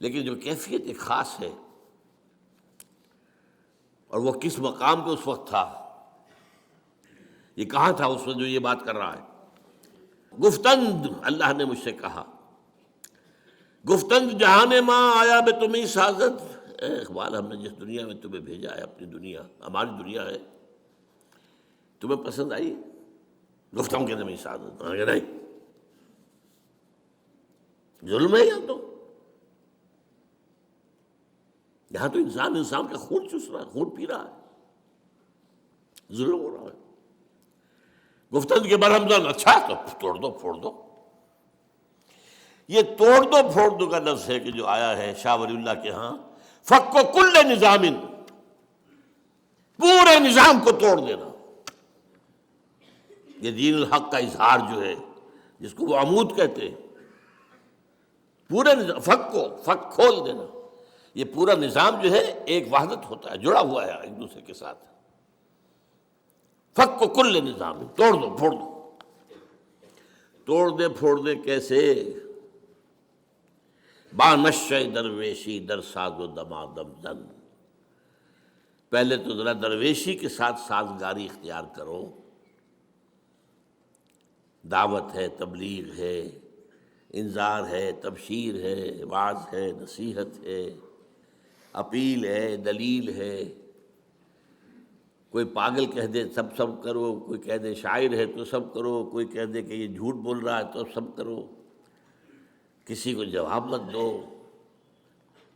لیکن جو کیفیت ایک خاص ہے، اور وہ کس مقام پہ اس وقت تھا، یہ کہاں تھا اس وقت جو یہ بات کر رہا ہے. گفتند، اللہ نے مجھ سے کہا، گفتند جہان ماں آیا بے تمہیں سازد. اے اقبال، ہم نے جس دنیا میں تمہیں بھیجا ہے، اپنی دنیا، ہماری دنیا ہے، تمہیں پسند آئی؟ گفتم کے تمہیں سازد. نہیں، ظلم ہے یہاں تو. یہاں تو انسان کا خون چوس رہا ہے، خون پی رہا ہے، ظلم ہو رہا ہے. گفتند کے برہمدن، اچھا تو توڑ دو پھوڑ دو. یہ توڑ دو پھوڑ دو کا لفظ ہے کہ جو آیا ہے شاہ ولی اللہ کے ہاں، فک و کل نظام، پورے نظام کو توڑ دینا. یہ دین الحق کا اظہار جو ہے، جس کو وہ عمود کہتے ہیں، پورے نظام، فک کھول دینا. یہ پورا نظام جو ہے ایک وحدت ہوتا ہے، جڑا ہوا ہے ایک دوسرے کے ساتھ. فک و کل نظام، توڑ دو پھوڑ دو. توڑ دے پھوڑ دے کیسے؟ با نشہ درویشی در ساز و دمادم زن. پہلے تو ذرا درویشی کے ساتھ سازگاری اختیار کرو. دعوت ہے، تبلیغ ہے، انذار ہے، تبشیر ہے، وعظ ہے، نصیحت ہے، اپیل ہے، دلیل ہے. کوئی پاگل کہہ دے سب کرو، کوئی کہہ دے شاعر ہے تو سب کرو، کوئی کہہ دے کہ یہ جھوٹ بول رہا ہے تو سب کرو، کسی کو جواب مت دو.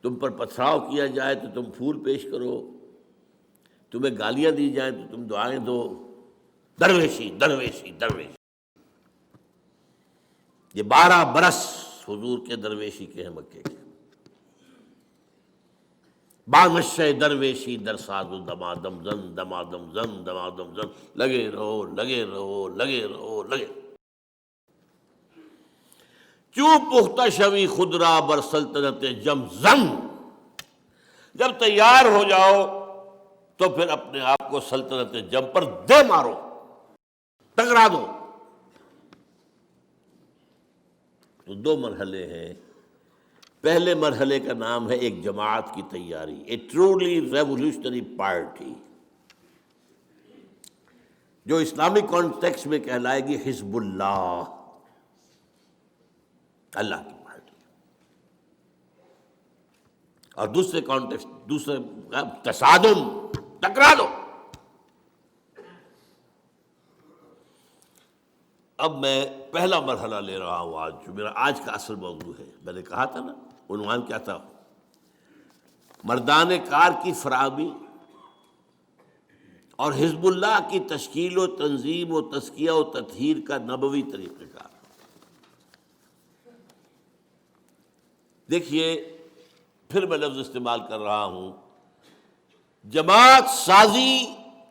تم پر پتھراؤ کیا جائے تو تم پھول پیش کرو، تمہیں گالیاں دی جائیں تو تم دعائیں دو، درویشی درویشی درویشی۔ یہ 12 برس حضور کے درویشی کے ہیں مکے کے۔ بانشہ درویشی در ساز و دمادم زن دمادم زن دمادم زن، لگے رہو لگے رہو لگے رہو لگے۔ چوں پختہ شوی خود را بر سلطنت جم زن، جب تیار ہو جاؤ تو پھر اپنے آپ کو سلطنت جم پر دے مارو، ٹکرا دو۔ تو 2 مرحلے ہیں۔ پہلے مرحلے کا نام ہے ایک جماعت کی تیاری، اے ٹرولی ریولیوشنری پارٹی، جو اسلامی کانٹیکسٹ میں کہلائے گی حزب اللہ، اللہ کی پارٹی۔ اور دوسرے کانٹیکسٹ، دوسرے تصادم، ٹکرا دو۔ اب میں پہلا مرحلہ لے رہا ہوں آج، جو میرا آج کا اصل موضوع ہے۔ میں نے کہا تھا نا، عنوان کیا تھا؟ مردان کار کی فراہمی اور حزب اللہ کی تشکیل و تنظیم و تزکیہ و تطہیر کا نبوی طریقہ کار۔ دیکھیے، پھر میں لفظ استعمال کر رہا ہوں، جماعت سازی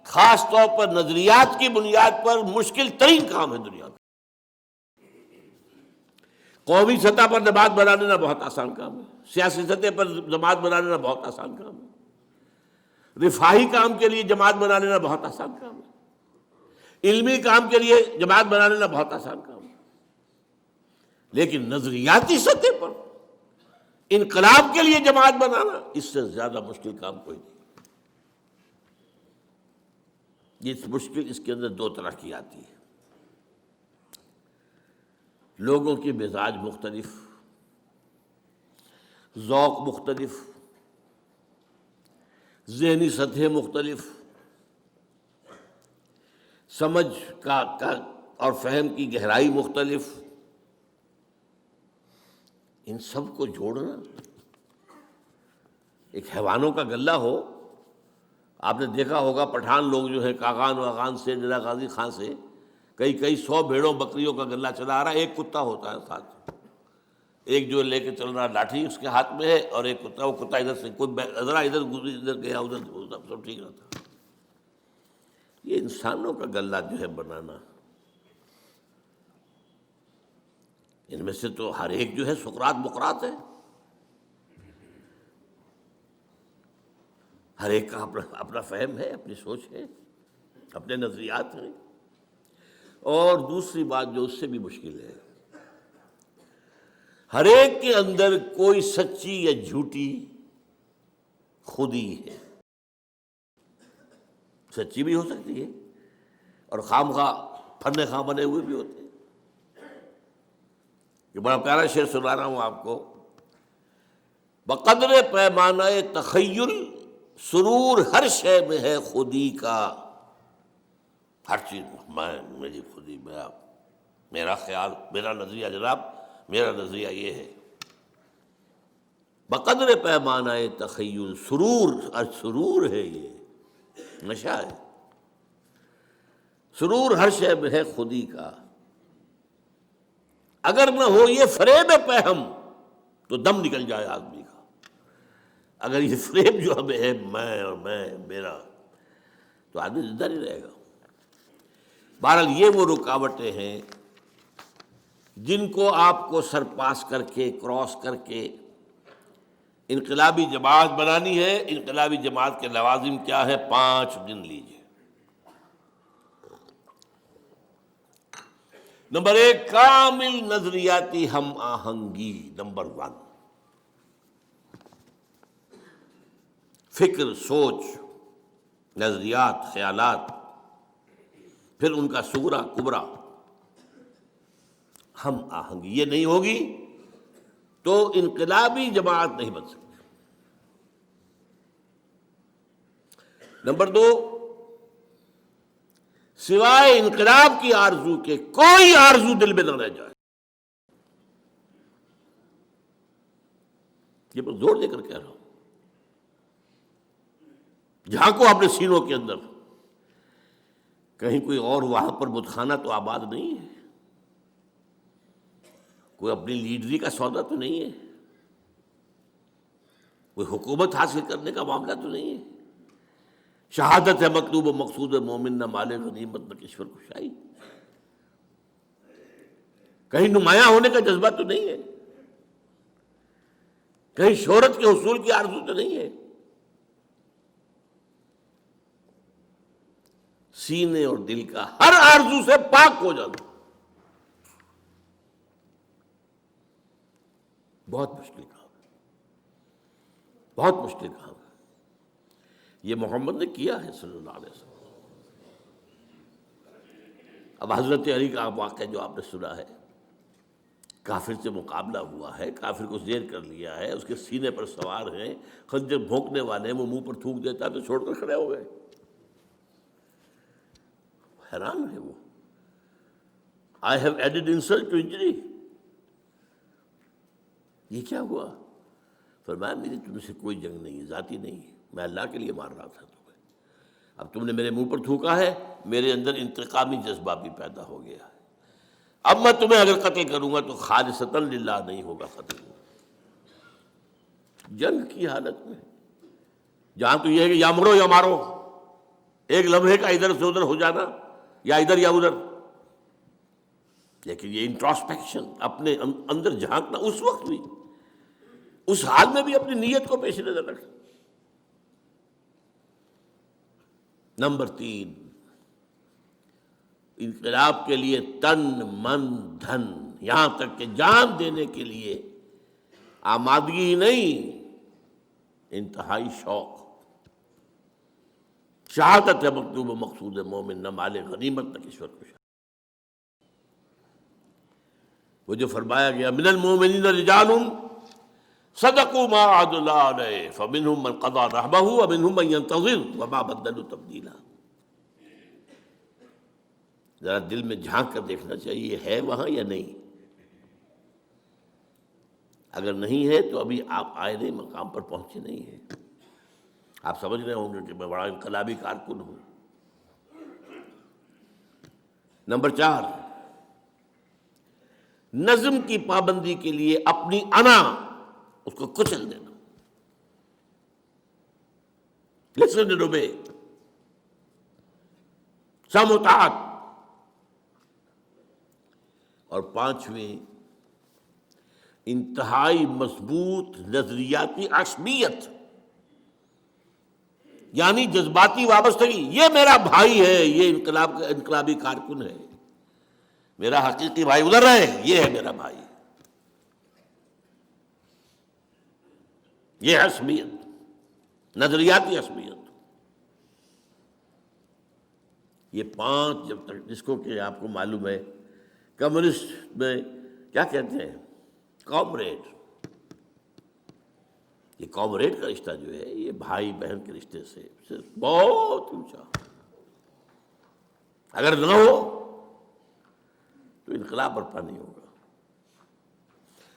خاص طور پر نظریات کی بنیاد پر مشکل ترین کام ہے دنیا کا۔ قومی سطح پر جماعت بنا لینا بہت آسان کام ہے، سیاسی سطح پر جماعت بنا لینا بہت آسان کام ہے، رفاہی کام کے لیے جماعت بنا لینا بہت آسان کام ہے، علمی کام کے لیے جماعت بنا لینا بہت آسان کام ہے، لیکن نظریاتی سطح پر انقلاب کے لیے جماعت بنانا اس سے زیادہ مشکل کام کوئی نہیں۔ یہ مشکل اس کے اندر 2 طرح کی آتی ہے۔ لوگوں کی مزاج مختلف، ذوق مختلف، ذہنی سطح مختلف، سمجھ کا اور فہم کی گہرائی مختلف، ان سب کو جوڑنا ایک حیوانوں کا غلہ ہو۔ آپ نے دیکھا ہوگا پٹھان لوگ جو ہیں کاغان واغان سے، ضلع غازی خان سے کئی 100 بھیڑوں بکریوں کا غلہ چلا آ رہا ہے، ایک کتا ہوتا ہے ساتھ، ایک جو لے کے چل رہا لاٹھی اس کے ہاتھ میں ہے، اور ایک کتا، وہ کتا ادھر سے کوئی ذرا ادھر گیا ادھر سب ٹھیک رہتا۔ یہ انسانوں کا غلہ جو ہے بنانا، ان میں سے تو ہر ایک جو ہے سقراط بقراط ہے، ہر ایک کا اپنا فہم ہے، اپنی سوچ ہے، اپنے نظریات ہیں۔ اور دوسری بات جو اس سے بھی مشکل ہے، ہر ایک کے اندر کوئی سچی یا جھوٹی خودی ہے، سچی بھی ہو سکتی ہے اور خامخواہ پھرنے خواہ بنے ہوئے بھی ہوتے ہیں۔ یہ بڑا پیارا شعر سنا رہا ہوں آپ کو، بقدر پیمانہ تخیل سرور ہر شے میں ہے خودی کا، ہر چیز میں، میری خودی، میرا خیال، میرا نظریہ، جناب میرا نظریہ یہ ہے۔ بقدر پیمانہ تخیل سرور، سرور ہے، یہ نشہ ہے، سرور ہر شے میں ہے خودی کا، اگر نہ ہو یہ فریب پہم تو دم نکل جائے آدمی کا۔ اگر یہ فریب جو ہمیں ہے، میں اور میں میرا، تو آدمی زندہ نہیں رہے گا۔ بہرحال یہ وہ رکاوٹیں ہیں جن کو آپ کو سرپاس کر کے، کراس کر کے انقلابی جماعت بنانی ہے۔ انقلابی جماعت کے لوازم کیا ہے؟ 5 دن لیجیے۔ نمبر 1، کامل نظریاتی ہم آہنگی، نمبر 1۔ فکر، سوچ، نظریات، خیالات، پھر ان کا صغرا کبرا، ہم آہنگی یہ نہیں ہوگی تو انقلابی جماعت نہیں بن سکتی۔ نمبر 2، سوائے انقلاب کی آرزو کے کوئی آرزو دل میں نہ رہ جائے۔ یہ میں زور دے کر کہہ رہا ہوں. جھانکو اپنے سینوں کے اندر، کہیں کوئی اور وہاں پر بتخانہ تو آباد نہیں ہے، کوئی اپنی لیڈری کا سودا تو نہیں ہے، کوئی حکومت حاصل کرنے کا معاملہ تو نہیں ہے. شہادت ہے مطلوب و مقصود مومن، نہ مال غنیمت نہ کشور کشائی. کہیں نمایاں ہونے کا جذبہ تو نہیں ہے، کہیں شہرت کے حصول کی آرزو تو نہیں ہے. سینے اور دل کا ہر آرزو سے پاک ہو جانا بہت مشکل کام ہے، بہت مشکل کام ہے. یہ محمد نے کیا ہے صلی اللہ علیہ وسلم. اب حضرت علی کا واقعہ جو آپ نے سنا ہے، کافر سے مقابلہ ہوا ہے، کافر کو زیر کر لیا ہے، اس کے سینے پر سوار ہیں، خنجر بھونکنے والے ہیں، وہ منہ پر تھوک دیتا تو چھوڑ کر کھڑے ہو گئے. حیران ہے وہ. I have added insult to injury. یہ کیا ہوا؟ فرمایا میری تم سے کوئی جنگ نہیں، ذاتی نہیں، میں اللہ کے لیے مار رہا تھا تمہیں. اب تم نے میرے منہ پر تھوکا ہے، میرے اندر انتقامی جذبہ بھی پیدا ہو گیا ہے. اب میں تمہیں اگر قتل کروں گا تو خالصتاً للہ نہیں ہوگا قتل. جنگ کی حالت میں جہاں تو یہ ہے کہ یا مرو یا مارو، ایک لمحے کا ادھر سے ادھر ہو جانا، یا ادھر یا ادھر. لیکن یہ انٹراسپیکشن، اپنے اندر جھانکنا، اس وقت بھی، اس حال میں بھی اپنی نیت کو پیش نظر رکھنا. نمبر 3، انقلاب کے لیے تن من دھن، یہاں تک کہ جان دینے کے لیے آمادگی ہی نہیں، انتہائی شوق. شہادت ہے مطلوب و مقصود مومن، نہ مال غنیمت نہ کشور کشائی. وہ جو فرمایا گیا من المؤمنین رجال صدقوا ما عاهدوا الله علیہ فمنهم من قضى نحبه ومنهم من ينتظر وما بدلوا تبدیلا. ذرا دل میں جھانک کر دیکھنا چاہیے ہے وہاں یا نہیں. اگر نہیں ہے تو ابھی آپ آئے نہیں، مقام پر پہنچے نہیں ہیں. آپ سمجھ رہے ہوں گے کہ میں بڑا انقلابی کارکن ہوں. نمبر 4، نظم کی پابندی کے لیے اپنی انا اس کو کچل دینا. لسن اینڈ اوبے، سماعت. اور 5ویں، انتہائی مضبوط نظریاتی عصبیت، یعنی جذباتی وابستگی. یہ میرا بھائی ہے، یہ انقلابی کارکن ہے، میرا حقیقی بھائی ادھر ہے، یہ ہے میرا بھائی. یہ عصبیت، نظریاتی عصبیت. یہ 5 جب تک، جس کو کہ آپ کو معلوم ہے کمیونسٹ میں کیا کہتے ہیں، کامریڈ. یہ کامریڈ کا رشتہ جو ہے یہ بھائی بہن کے رشتے سے صرف بہت اونچا. اگر نہ ہو تو انقلاب برپا نہیں ہوگا.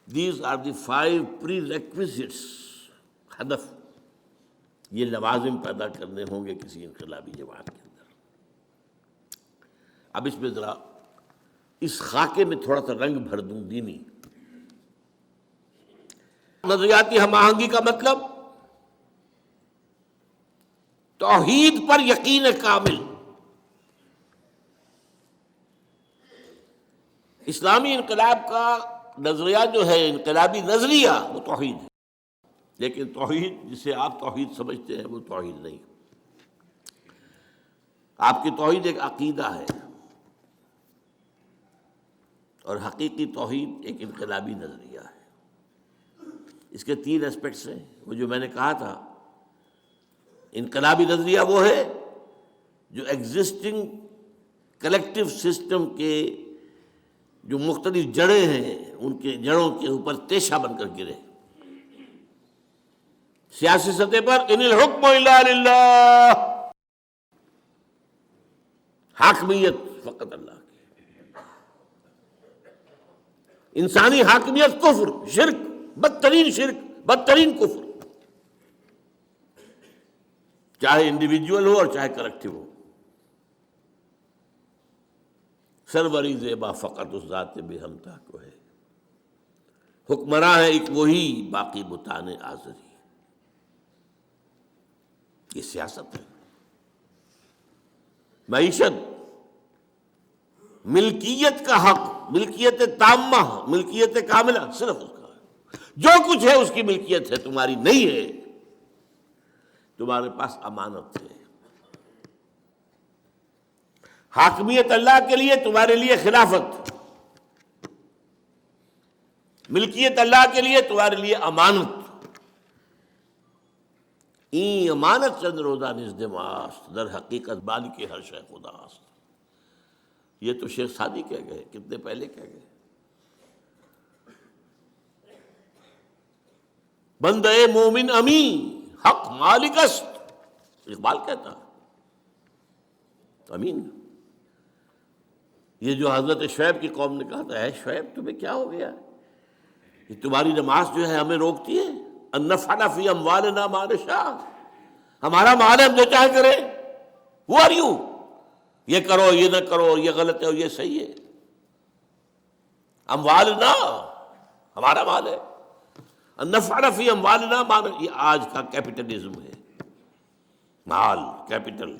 These are the 5 prerequisites. ہدف، یہ لوازم پیدا کرنے ہوں گے کسی انقلابی جماعت کے اندر. اب اس میں ذرا اس خاکے میں تھوڑا سا رنگ بھر دوں دینی. نظریاتی ہم آہنگی کا مطلب توحید پر یقین کامل. اسلامی انقلاب کا نظریہ جو ہے، انقلابی نظریہ، وہ توحید ہے. لیکن توحید جسے آپ توحید سمجھتے ہیں وہ توحید نہیں. آپ کی توحید ایک عقیدہ ہے، اور حقیقی توحید ایک انقلابی نظریہ ہے. اس کے 3 اسپیکٹس ہیں. وہ جو میں نے کہا تھا، انقلابی نظریہ وہ ہے جو ایگزسٹنگ کلیکٹیو سسٹم کے جو مختلف جڑیں ہیں ان کے جڑوں کے اوپر تیشہ بن کر گرے. سیاسی سطح پر ان الحکم الا للہ، حاکمیت فقط اللہ کی. انسانی حاکمیت کفر، شرک، بدترین شرک، بدترین کفر، چاہے انڈیویجول ہو اور چاہے کلیکٹیو ہو۔ سروری زیبا فقط اس ذات بے ہمتا کو ہے، حکمراں ہے ایک وہی باقی بتان آزری۔ یہ سیاست ہے، معیشت، ملکیت کا حق، ملکیت تامہ، ملکیت کاملہ صرف اس کا ہے۔ جو کچھ ہے اس کی ملکیت ہے، تمہاری نہیں ہے، تمہارے پاس امانت ہے۔ حاکمیت اللہ کے لیے، تمہارے لیے خلافت، ملکیت اللہ کے لیے، تمہارے لیے امانت۔ این امانت چند روزہ نزدماست، در حقیقت مالک ہر شے خداست۔ یہ تو شیخ سعدی کہہ گئے، کتنے پہلے کہہ گئے۔ بندہ مومن امین، حق مالک است، اقبال کہتا امین۔ یہ جو حضرت شعیب کی قوم نے کہا تھا، اے شعیب تمہیں کیا ہو گیا، یہ تمہاری نماز جو ہے ہمیں روکتی ہے، ان نفعل فی اموالنا ما نشاء، ہمارا مال ہم جو چاہے کریں، who are you؟ یہ کرو، یہ نہ کرو، یہ غلط ہے اور یہ صحیح ہے۔ اموالنا، ہمارا مال ہے، ان نفعل فی اموالنا ما نشاء، یہ آج کا کیپٹلزم ہے، مال، کیپٹل۔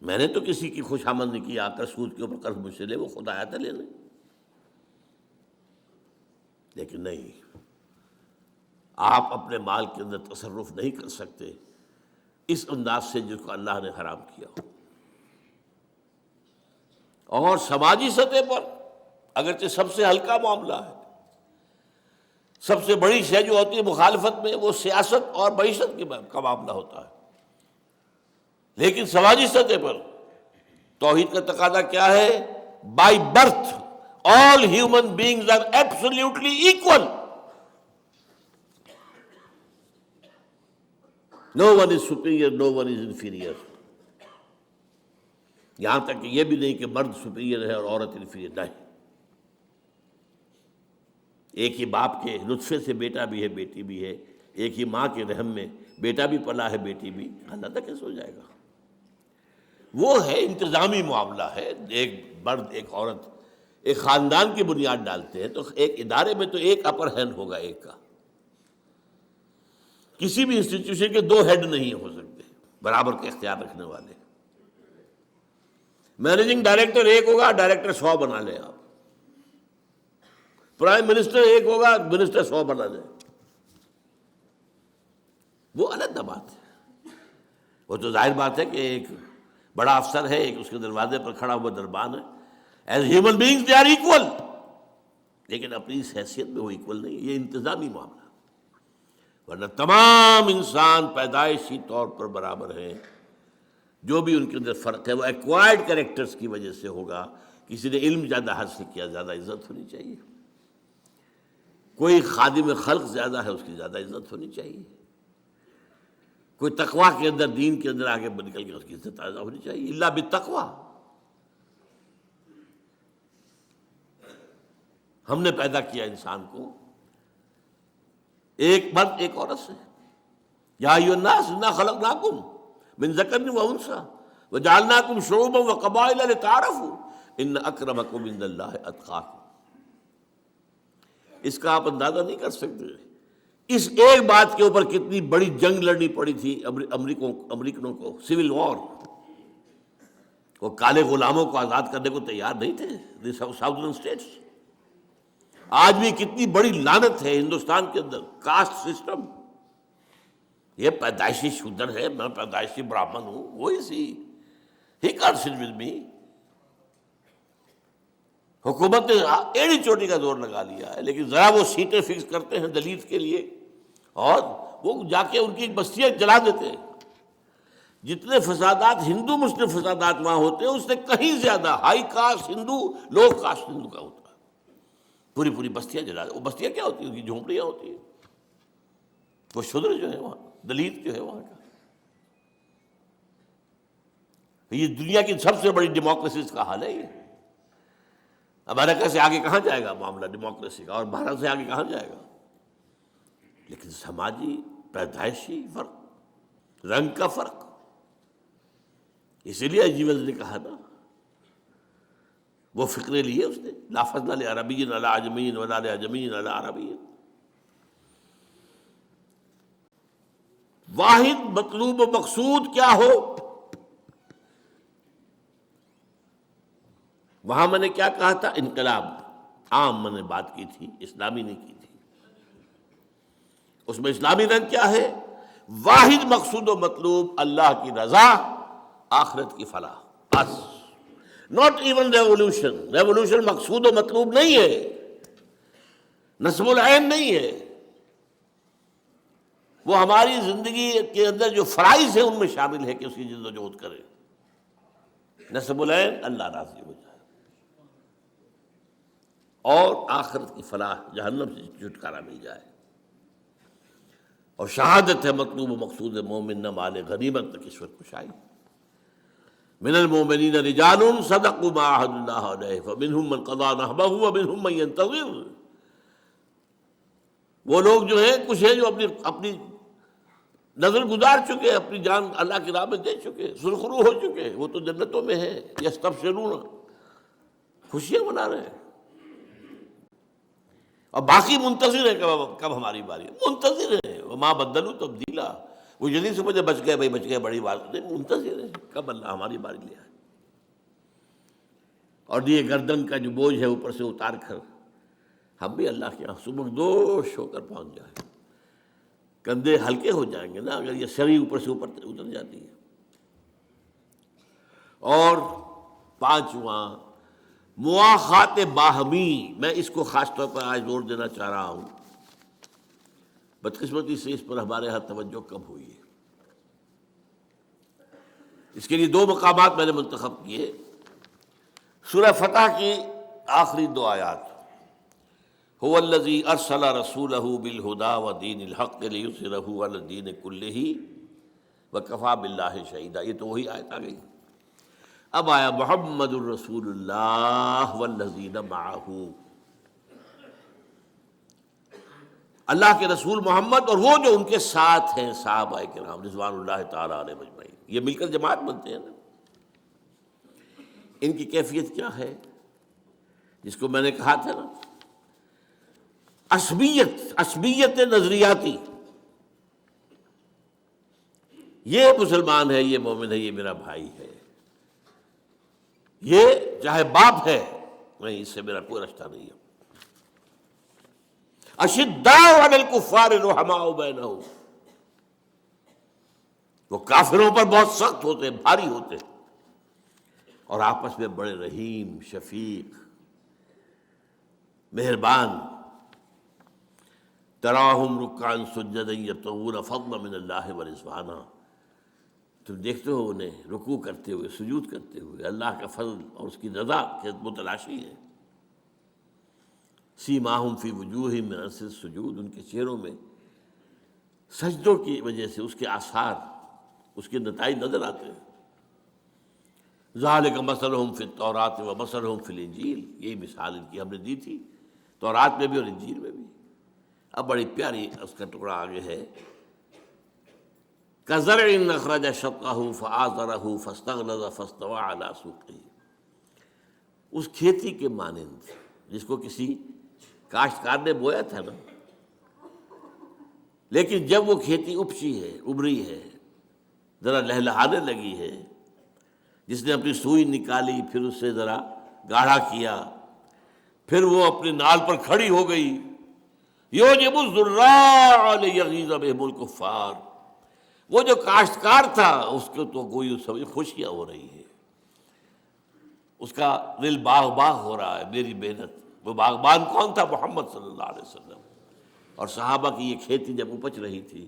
میں نے تو کسی کی خوش آمد نہیں کی، آ کر سود کے اوپر قرض مجھ سے لے، وہ خود آیا تھا لینے، لیکن نہیں، آپ اپنے مال کے اندر تصرف نہیں کر سکتے اس انداز سے جس کو اللہ نے حرام کیا ہو۔ اور سماجی سطح پر اگرچہ سب سے ہلکا معاملہ ہے، سب سے بڑی شے جو ہوتی ہے مخالفت میں وہ سیاست اور معیشت کا معاملہ ہوتا ہے، لیکن سماجی سطح پر توحید کا تقاضا کیا ہے؟ By birth all human beings are absolutely equal. No one is superior, no one is inferior. یہاں تک کہ یہ بھی نہیں کہ مرد سپیریئر ہے اور عورت انفیریئر، نہیں۔ ایک ہی باپ کے نطفے سے بیٹا بھی ہے، بیٹی بھی ہے، ایک ہی ماں کے رحم میں بیٹا بھی پلا ہے، بیٹی بھی، اللہ کیسے ہو جائے گا؟ وہ ہے انتظامی معاملہ ہے، ایک مرد ایک عورت ایک خاندان کی بنیاد ڈالتے ہیں، تو ایک ادارے میں تو ایک اپر ہینڈ ہوگا، ایک کا۔ کسی بھی انسٹیٹیوشن کے دو ہیڈ نہیں ہو سکتے برابر کے اختیار رکھنے والے۔ مینیجنگ ڈائریکٹر ایک ہوگا، ڈائریکٹر 100 بنا لیں آپ، پرائم منسٹر ایک ہوگا، منسٹر 100 بنا لیں، وہ الگ بات ہے۔ وہ تو ظاہر بات ہے کہ ایک بڑا افسر ہے، ایک اس کے دروازے پر کھڑا ہوا دربان ہے، as human beings they are equal, لیکن اپنی اس حیثیت میں وہ ایکول نہیں۔ یہ انتظامی معاملہ، ورنہ تمام انسان پیدائشی طور پر برابر ہیں۔ جو بھی ان کے اندر فرق ہے وہ ایکوائرڈ کریکٹرز کی وجہ سے ہوگا۔ کسی نے علم زیادہ حاصل کیا، زیادہ عزت ہونی چاہیے، کوئی خادم خلق زیادہ ہے، اس کی زیادہ عزت ہونی چاہیے، کوئی تقویٰ کے اندر، دین کے اندر آگے نکل کے اس کی عزت زیادہ ہونی چاہیے، الا بالتقویٰ۔ ہم نے پیدا کیا انسان کو ایک مرد ایک عورت سے، یا ایھا الناس انا خلقناکم من ذکر و انثی وجعلناکم شعوبا وقبائل لتعارفوا ان اکرمکم عند اللہ اتقاکم۔ اس کا آپ اندازہ نہیں کر سکتے اس ایک بات کے اوپر کتنی بڑی جنگ لڑنی پڑی تھی امریکنوں کو، سول وار۔ وہ کالے غلاموں کو آزاد کرنے کو تیار نہیں تھے، ساؤدرن اسٹیٹس۔ آج بھی کتنی بڑی لعنت ہے ہندوستان کے اندر، کاسٹ سسٹم۔ یہ پیدائشی شودر ہے، میں پیدائشی براہمن ہوں، وہی سی he can't sit with me. حکومت نے ایڑی چوٹی کا زور لگا لیا ہے، لیکن ذرا وہ سیٹیں فکس کرتے ہیں دلت کے لیے اور وہ جا کے ان کی بستیاں جلا دیتے ہیں۔ جتنے فسادات ہندو مسلم فسادات وہاں ہوتے ہیں اس سے کہیں زیادہ ہائی کاسٹ ہندو لو کاسٹ ہندو کا ہوتا ہے۔ پوری پوری بستیاں جلا دیں۔ وہ بستیاں کیا ہوتی ہیں؟ ان کی جھونپڑیاں ہوتی ہیں۔ وہ شودر جو ہے وہاں، دلت جو ہے وہاں کا، یہ دنیا کی سب سے بڑی ڈیموکریسیز کا حال ہے۔ یہ امریکہ سے آگے کہاں جائے گا معاملہ ڈیموکریسی کا، اور بھارت سے آگے کہاں جائے گا؟ لیکن سماجی پیدائشی فرق، رنگ کا فرق، اسی لیے عجیب نے کہا نا، وہ فکرے لیے اس نے، لا فضل لعربی علی عجمی ولا لعجمی علی عربی. واحد مطلوب و مقصود کیا ہو. وہاں میں نے کیا کہا تھا؟ انقلاب عام میں نے بات کی تھی، اسلامی نہیں کی تھی. اس میں اسلامی رنگ کیا ہے؟ واحد مقصود و مطلوب اللہ کی رضا، آخرت کی فلاح، بس. Not even revolution. ریولوشن مقصود و مطلوب نہیں ہے، نصب العین نہیں ہے. وہ ہماری زندگی کے اندر جو فرائض ہیں ان میں شامل ہے کہ اس کی جد و جہد کریں. نصب العین اللہ راضی ہو جائے اور آخرت کی فلاح، جہنم سے چھٹکارا مل جائے. اور شہادت ہے مطلوب و مقصود مومن نہ مال غنیمت نہ کشور کشائی. من المؤمنین رجال صدقوا ما عاهدوا اللہ علیہ فمنهم من قضى نحبه ومنهم من ينتظر. وہ لوگ جو ہیں کچھ ہیں جو اپنی نظر گزار چکے، اپنی جان اللہ کی راہ میں دے چکے، سرخرو ہو چکے، وہ تو جنتوں میں ہیں. یستبشرون، خوشیاں منا رہے ہیں. اور باقی منتظر ہیں کب ہماری باری. منتظر ہیں، وما بدلوا تبدیلا. وہ جلدی سے مجھے بچ گئے بڑی بات نہیں، منتظر ہے کب اللہ ہماری باری لے آئے. اور یہ گردن کا جو بوجھ ہے اوپر سے اتار کر ہم بھی اللہ کے یہاں سبکدوش ہو کر پہنچ جائیں. کندھے ہلکے ہو جائیں گے نا اگر یہ سری اوپر سے اوپر اتر جاتی ہے. اور پانچواں مواخات باہمی. میں اس کو خاص طور پر آج زور دینا چاہ رہا ہوں. بدقسمتی سے اس پر ہمارے ہاں توجہ کم ہوئی ہے. اس کے لیے دو مقامات میں نے منتخب کیے. سورہ فتح کی آخری دو آیات، هو الذی ارسل رسولہ بالہدی ودین الحق لیظہرہ علی الدین کلہ وکفی باللہ شہیدا. یہ تو وہی آیت آ گئی. اب آیا محمد الرسول اللہ والذین معہ. اللہ کے رسول محمد اور وہ جو ان کے ساتھ ہیں صحابہ کرام رضوان اللہ تعالی علیہم اجمعین. یہ مل کر جماعت بنتے ہیں نا. ان کی کیفیت کیا ہے جس کو میں نے کہا تھا نا، عصبیت نظریاتی. یہ مسلمان ہے، یہ مومن ہے، یہ میرا بھائی ہے، یہ چاہے باپ ہے، نہیں اس سے میرا کوئی رشتہ نہیں ہے. اشداء علی الکفار رحماء بینہم. وہ کافروں پر بہت سخت ہوتے، بھاری ہوتے، اور آپس میں بڑے رحیم، شفیق، مہربان. تراہم رکعا سجدا یبتغون فضلا من اللہ ورضوانا. تم دیکھتے ہو انہیں رکوع کرتے ہوئے، سجود کرتے ہوئے، اللہ کا فضل اور اس کی رضا کے متلاشی ہے. سیماہم فی وجوہہم من اثر السجود. ان کے چہروں میں سجدوں کی وجہ سے اس کے آثار، اس کے نتائج نظر آتے ہیں. ذالک مثلہم فی التوراۃ ومثلہم فی الانجیل. یہی مثال ان کی ہم نے دی تھی تورات میں بھی اور انجیل میں بھی. اب بڑی پیاری اس کا ٹکڑا آگے ہے. کزرع اخرج شطأہ فآزرہ فاستغلظ فاستوى علی سوقہ. اس کھیتی کے مانند جس کو کسی کاشتکار نے بویا تھا نا، لیکن جب وہ کھیتی اپچی ہے، ابری ہے، ذرا لہلہانے لگی ہے، جس نے اپنی سوئی نکالی، پھر اس سے ذرا گاڑھا کیا، پھر وہ اپنے نال پر کھڑی ہو گئی. یعجب الزراع لیغیظ بہم الکفار. وہ جو کاشتکار تھا اس کو تو گوئی سبھی خوشیاں ہو رہی ہے، اس کا دل باغ باغ ہو رہا ہے میری محنت. وہ باغبان کون تھا؟ محمد صلی اللہ علیہ وسلم. اور صحابہ کی یہ کھیتی جب اپج رہی تھی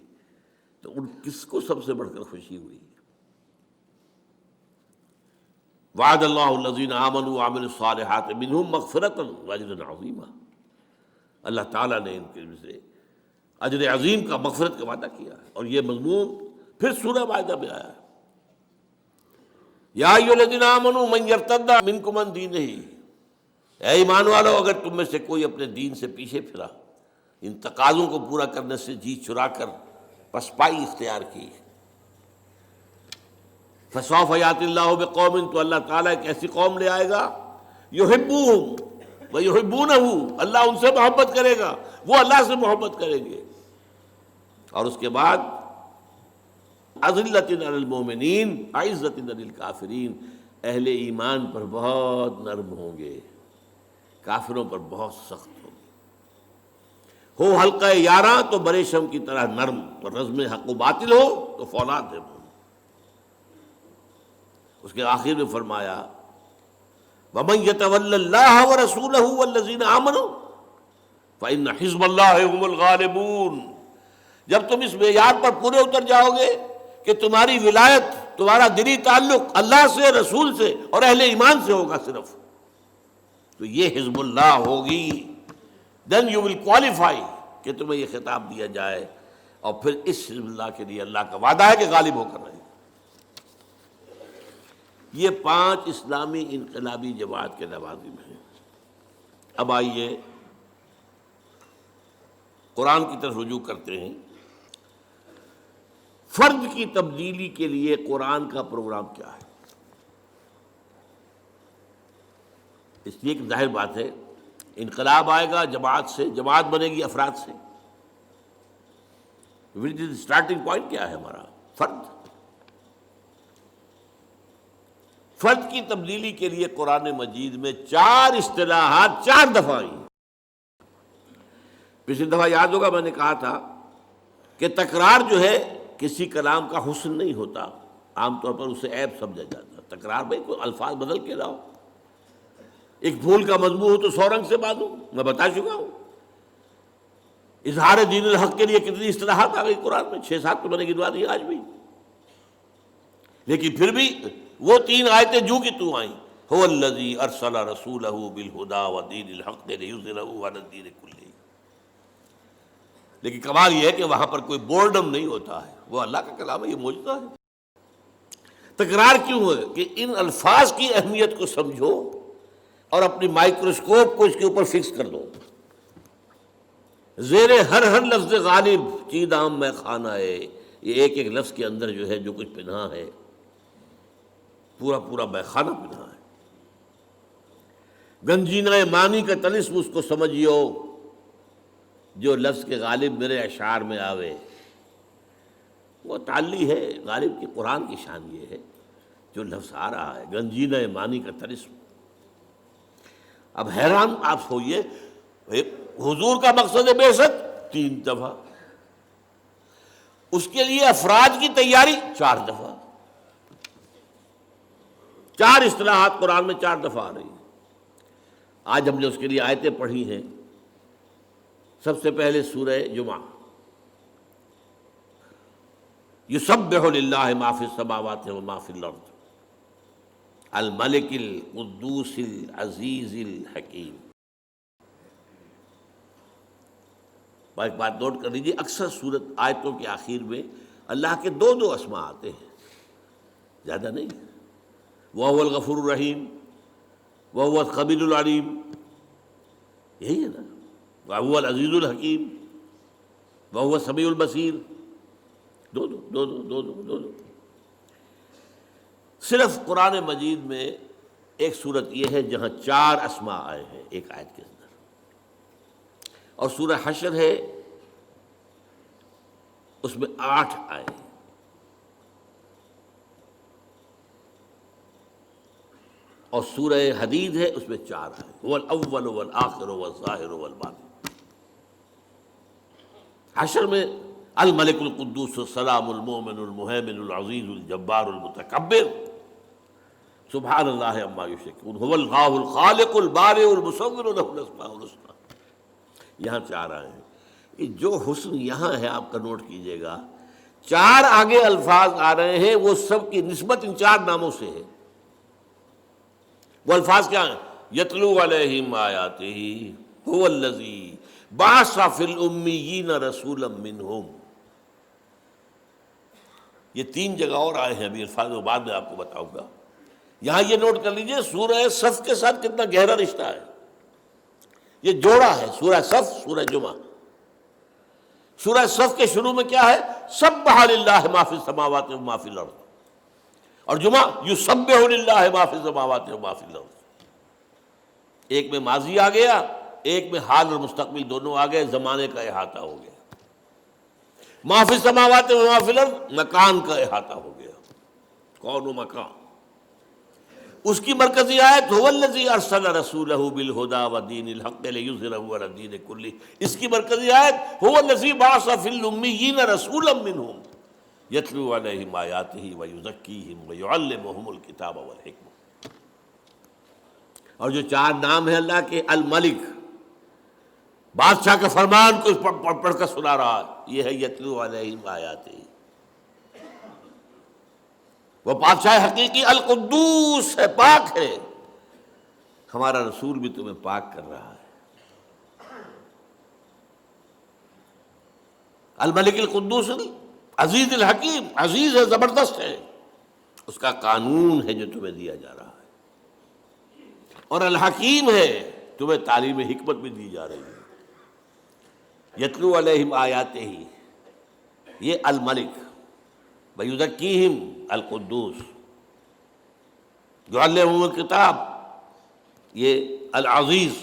تو ان کس کو سب سے بڑھ کر خوشی ہوئی؟ وعد اللہ الذین آمنوا وعملوا الصالحات منہم مغفرۃ واجرا عظیما. اللہ تعالیٰ نے ان کے سے اجر عظیم کا، مغفرت کا وعدہ کیا ہے. اور یہ مضمون پھر سورہ مائدہ میں آیا ہے. یا ایھا الذین آمنوا من یرتد منکم عن دینہ. اے ایمان والو، اگر تم میں سے کوئی اپنے دین سے پیچھے پھرا، ان تقاضوں کو پورا کرنے سے جی چرا کر پسپائی اختیار کی۔ فسوف یأتی اللہ بقوم، تو اللہ تعالیٰ ایک ایسی قوم لے آئے گا، یحبوہم ویحبونہ، اللہ ان سے محبت کرے گا، وہ اللہ سے محبت کریں گے۔ اور اس کے بعد اذلۃ علی المومنین اعزۃ علی الکافرین، اہل ایمان پر بہت نرم ہوں گے، کافروں پر بہت سخت ہوں گے۔ ہو حلقہ یاراں تو برے شم کی طرح نرم، اور رزم حق و باطل ہو تو فولاد ہے۔ اس کے آخر میں فرمایا وَمَن يَتَوَلَّ اللَّهَ وَرَسُولَهُ وَالَّذِينَ آمَنُوا فَإِنَّ حِزْبَ اللَّهِ هُمُ الْغَالِبُونَ۔ جب تم اس معیار پر پورے اتر جاؤ گے کہ تمہاری ولایت، تمہارا دلی تعلق اللہ سے، رسول سے اور اہل ایمان سے ہوگا صرف، تو یہ حزب اللہ ہوگی، then you will qualify کہ تمہیں یہ خطاب دیا جائے، اور پھر اس حزب اللہ کے لیے اللہ کا وعدہ ہے کہ غالب ہو کر رہے۔ یہ 5 اسلامی انقلابی جماعت کے لوازم ہیں۔ اب آئیے قرآن کی طرف رجوع کرتے ہیں۔ فرد کی تبدیلی کے لیے قرآن کا پروگرام کیا ہے؟ اس لیے کہ ظاہر بات ہے انقلاب آئے گا جماعت سے، جماعت بنے گی افراد سے۔ اسٹارٹنگ پوائنٹ کیا ہے ہمارا؟ فرد۔ فرد کی تبدیلی کے لیے قرآن مجید میں 4 اصطلاحات 4 دفعہ آئی۔ پچھلی دفعہ یاد ہوگا میں نے کہا تھا کہ تکرار جو ہے کسی کلام کا حسن نہیں ہوتا، عام طور پر اسے عیب سمجھا جاتا۔ تکرار بھائی کوئی الفاظ بدل کے لاؤ، ایک پھول کا مضمون ہو تو 100 رنگ سے باندھو، میں بتا چکا ہوں۔ اظہار دین الحق کے لیے کتنی اصطلاحات آ گئی قرآن میں، 6-7 تو میں نے گنوا دی آج بھی۔ لیکن پھر بھی وہ 3 آیتیں جو کہ تو آئیں، هو الذی ارسل رسولہ بالہدی ودین الحق لیظہرہ علی الدین کلہ۔ لیکن کمال یہ ہے کہ وہاں پر کوئی بورڈم نہیں ہوتا ہے، وہ اللہ کا کلام ہے، یہ معجزہ ہے۔ تکرار کیوں ہے؟ کہ ان الفاظ کی اہمیت کو سمجھو اور اپنی مائکروسکوپ کو اس کے اوپر فکس کر دو۔ زیر ہر لفظ غالب چید عام میں خانہ ہے، یہ ایک ایک لفظ کے اندر جو ہے جو کچھ پنہا ہے، پورا پورا بیخانہ پنہا ہے۔ گنجینہ معنی کا طلسم اس کو سمجھیو، جو لفظ کے غالب میرے اشعار میں آوے، وہ تعلی ہے غالب کی۔ قرآن کی شان یہ ہے جو لفظ آ رہا ہے، گنجینہ معنی کا طلسم۔ اب حیران آپ ہوئیے، حضور کا مقصد بعثت 3 دفعہ، اس کے لیے افراد کی تیاری 4 دفعہ، 4 اصطلاحات قرآن میں 4 دفعہ آ رہی ہیں۔ آج ہم نے اس کے لیے آیتیں پڑھی ہیں۔ سب سے پہلے سورہ جمعہ، یسبح للہ ما فی السماوات و ما فی الارض الملک القدوس العزیز الحکیم۔ ایک بات نوٹ کر لیجیے، اکثر سورت آیتوں کے آخر میں اللہ کے 2 اسماء آتے ہیں، زیادہ نہیں۔ وَهُوَ الغفور الرحیم، وَهُوَ الخبیر العلیم، یہی ہے نا، وَهُوَ العزیز الحکیم، وَهُوَ السمیع البصیر، دو۔ صرف قرآن مجید میں ایک صورت یہ ہے جہاں 4 اسماء آئے ہیں ایک آیت کے اندر، اور سورہ حشر ہے اس میں 8 آئے ہیں۔ اور سورہ حدید ہے اس میں 4 آئے، هو الاول والآخر والظاہر والباطن۔ حشر میں الملک القدوس السلام المؤمن المہیمن العزیز الجبار المتکبر سبحان اللہ عما یشرکون، هو اللہ الخالق البارئ المصور له الاسماء الحسنى۔ یہاں 4 آئے ہیں۔ یہ جو حسن یہاں ہے آپ کا نوٹ کیجئے گا، 4 آگے الفاظ آ رہے ہیں، وہ سب کی نسبت ان 4 ناموں سے ہے۔ وہ الفاظ کیا ہیں؟ یتلو علیہم آیاتہ، هو الذی بعث فی الامیین رسولا منہم۔ یہ 3 جگہ اور آئے ہیں، ابھی الفاظ وہ بعد میں آپ کو بتاؤں گا۔ یہاں یہ نوٹ کر لیجئے سورہ صف کے ساتھ کتنا گہرا رشتہ ہے، یہ جوڑا ہے سورہ صف سورہ جمعہ۔ سورہ صف کے شروع میں کیا ہے؟ سبح للہ ما فی السماوات و ما فی الارض، اور جمعہ یسبح للہ ما فی السماوات و ما فی الارض۔ ایک میں ماضی آ گیا، ایک میں حال اور مستقبل دونوں آ گئے، زمانے کا احاطہ ہو گیا۔ ما فی السماوات و ما فی الارض، مکان کا احاطہ ہو گیا، کون و مکان۔ اس کی مرکزی آیت هو الذی ارسل رسولہ بالہدی ودین الحق لیظہرہ علی الدین کلہ، اس کی مرکزی آیت هو الذی بعث فی الامیین رسولا منہم یتلو علیہم آیاتہ ویزکیہم ویعلمہم الکتاب والحکمہ۔ اور جو چار نام ہیں اللہ کے، الملک، بادشاہ کا فرمان کو پڑھ کر سنا رہا ہے، یہ ہے یتلو علیہم آیاتہ۔ وہ بادشاہ حقیقی القدوس ہے، پاک ہے، ہمارا رسول بھی تمہیں پاک کر رہا ہے۔ الملک القدوس عزیز الحکیم، عزیز ہے، زبردست ہے، اس کا قانون ہے جو تمہیں دیا جا رہا ہے، اور الحکیم ہے، تمہیں تعلیم حکمت بھی دی جا رہی ہے۔ یتلو علیہم آیاتہ، یہ الملک، ویزکیہم القدوس، یعلمہم الکتاب، یہ العزیز،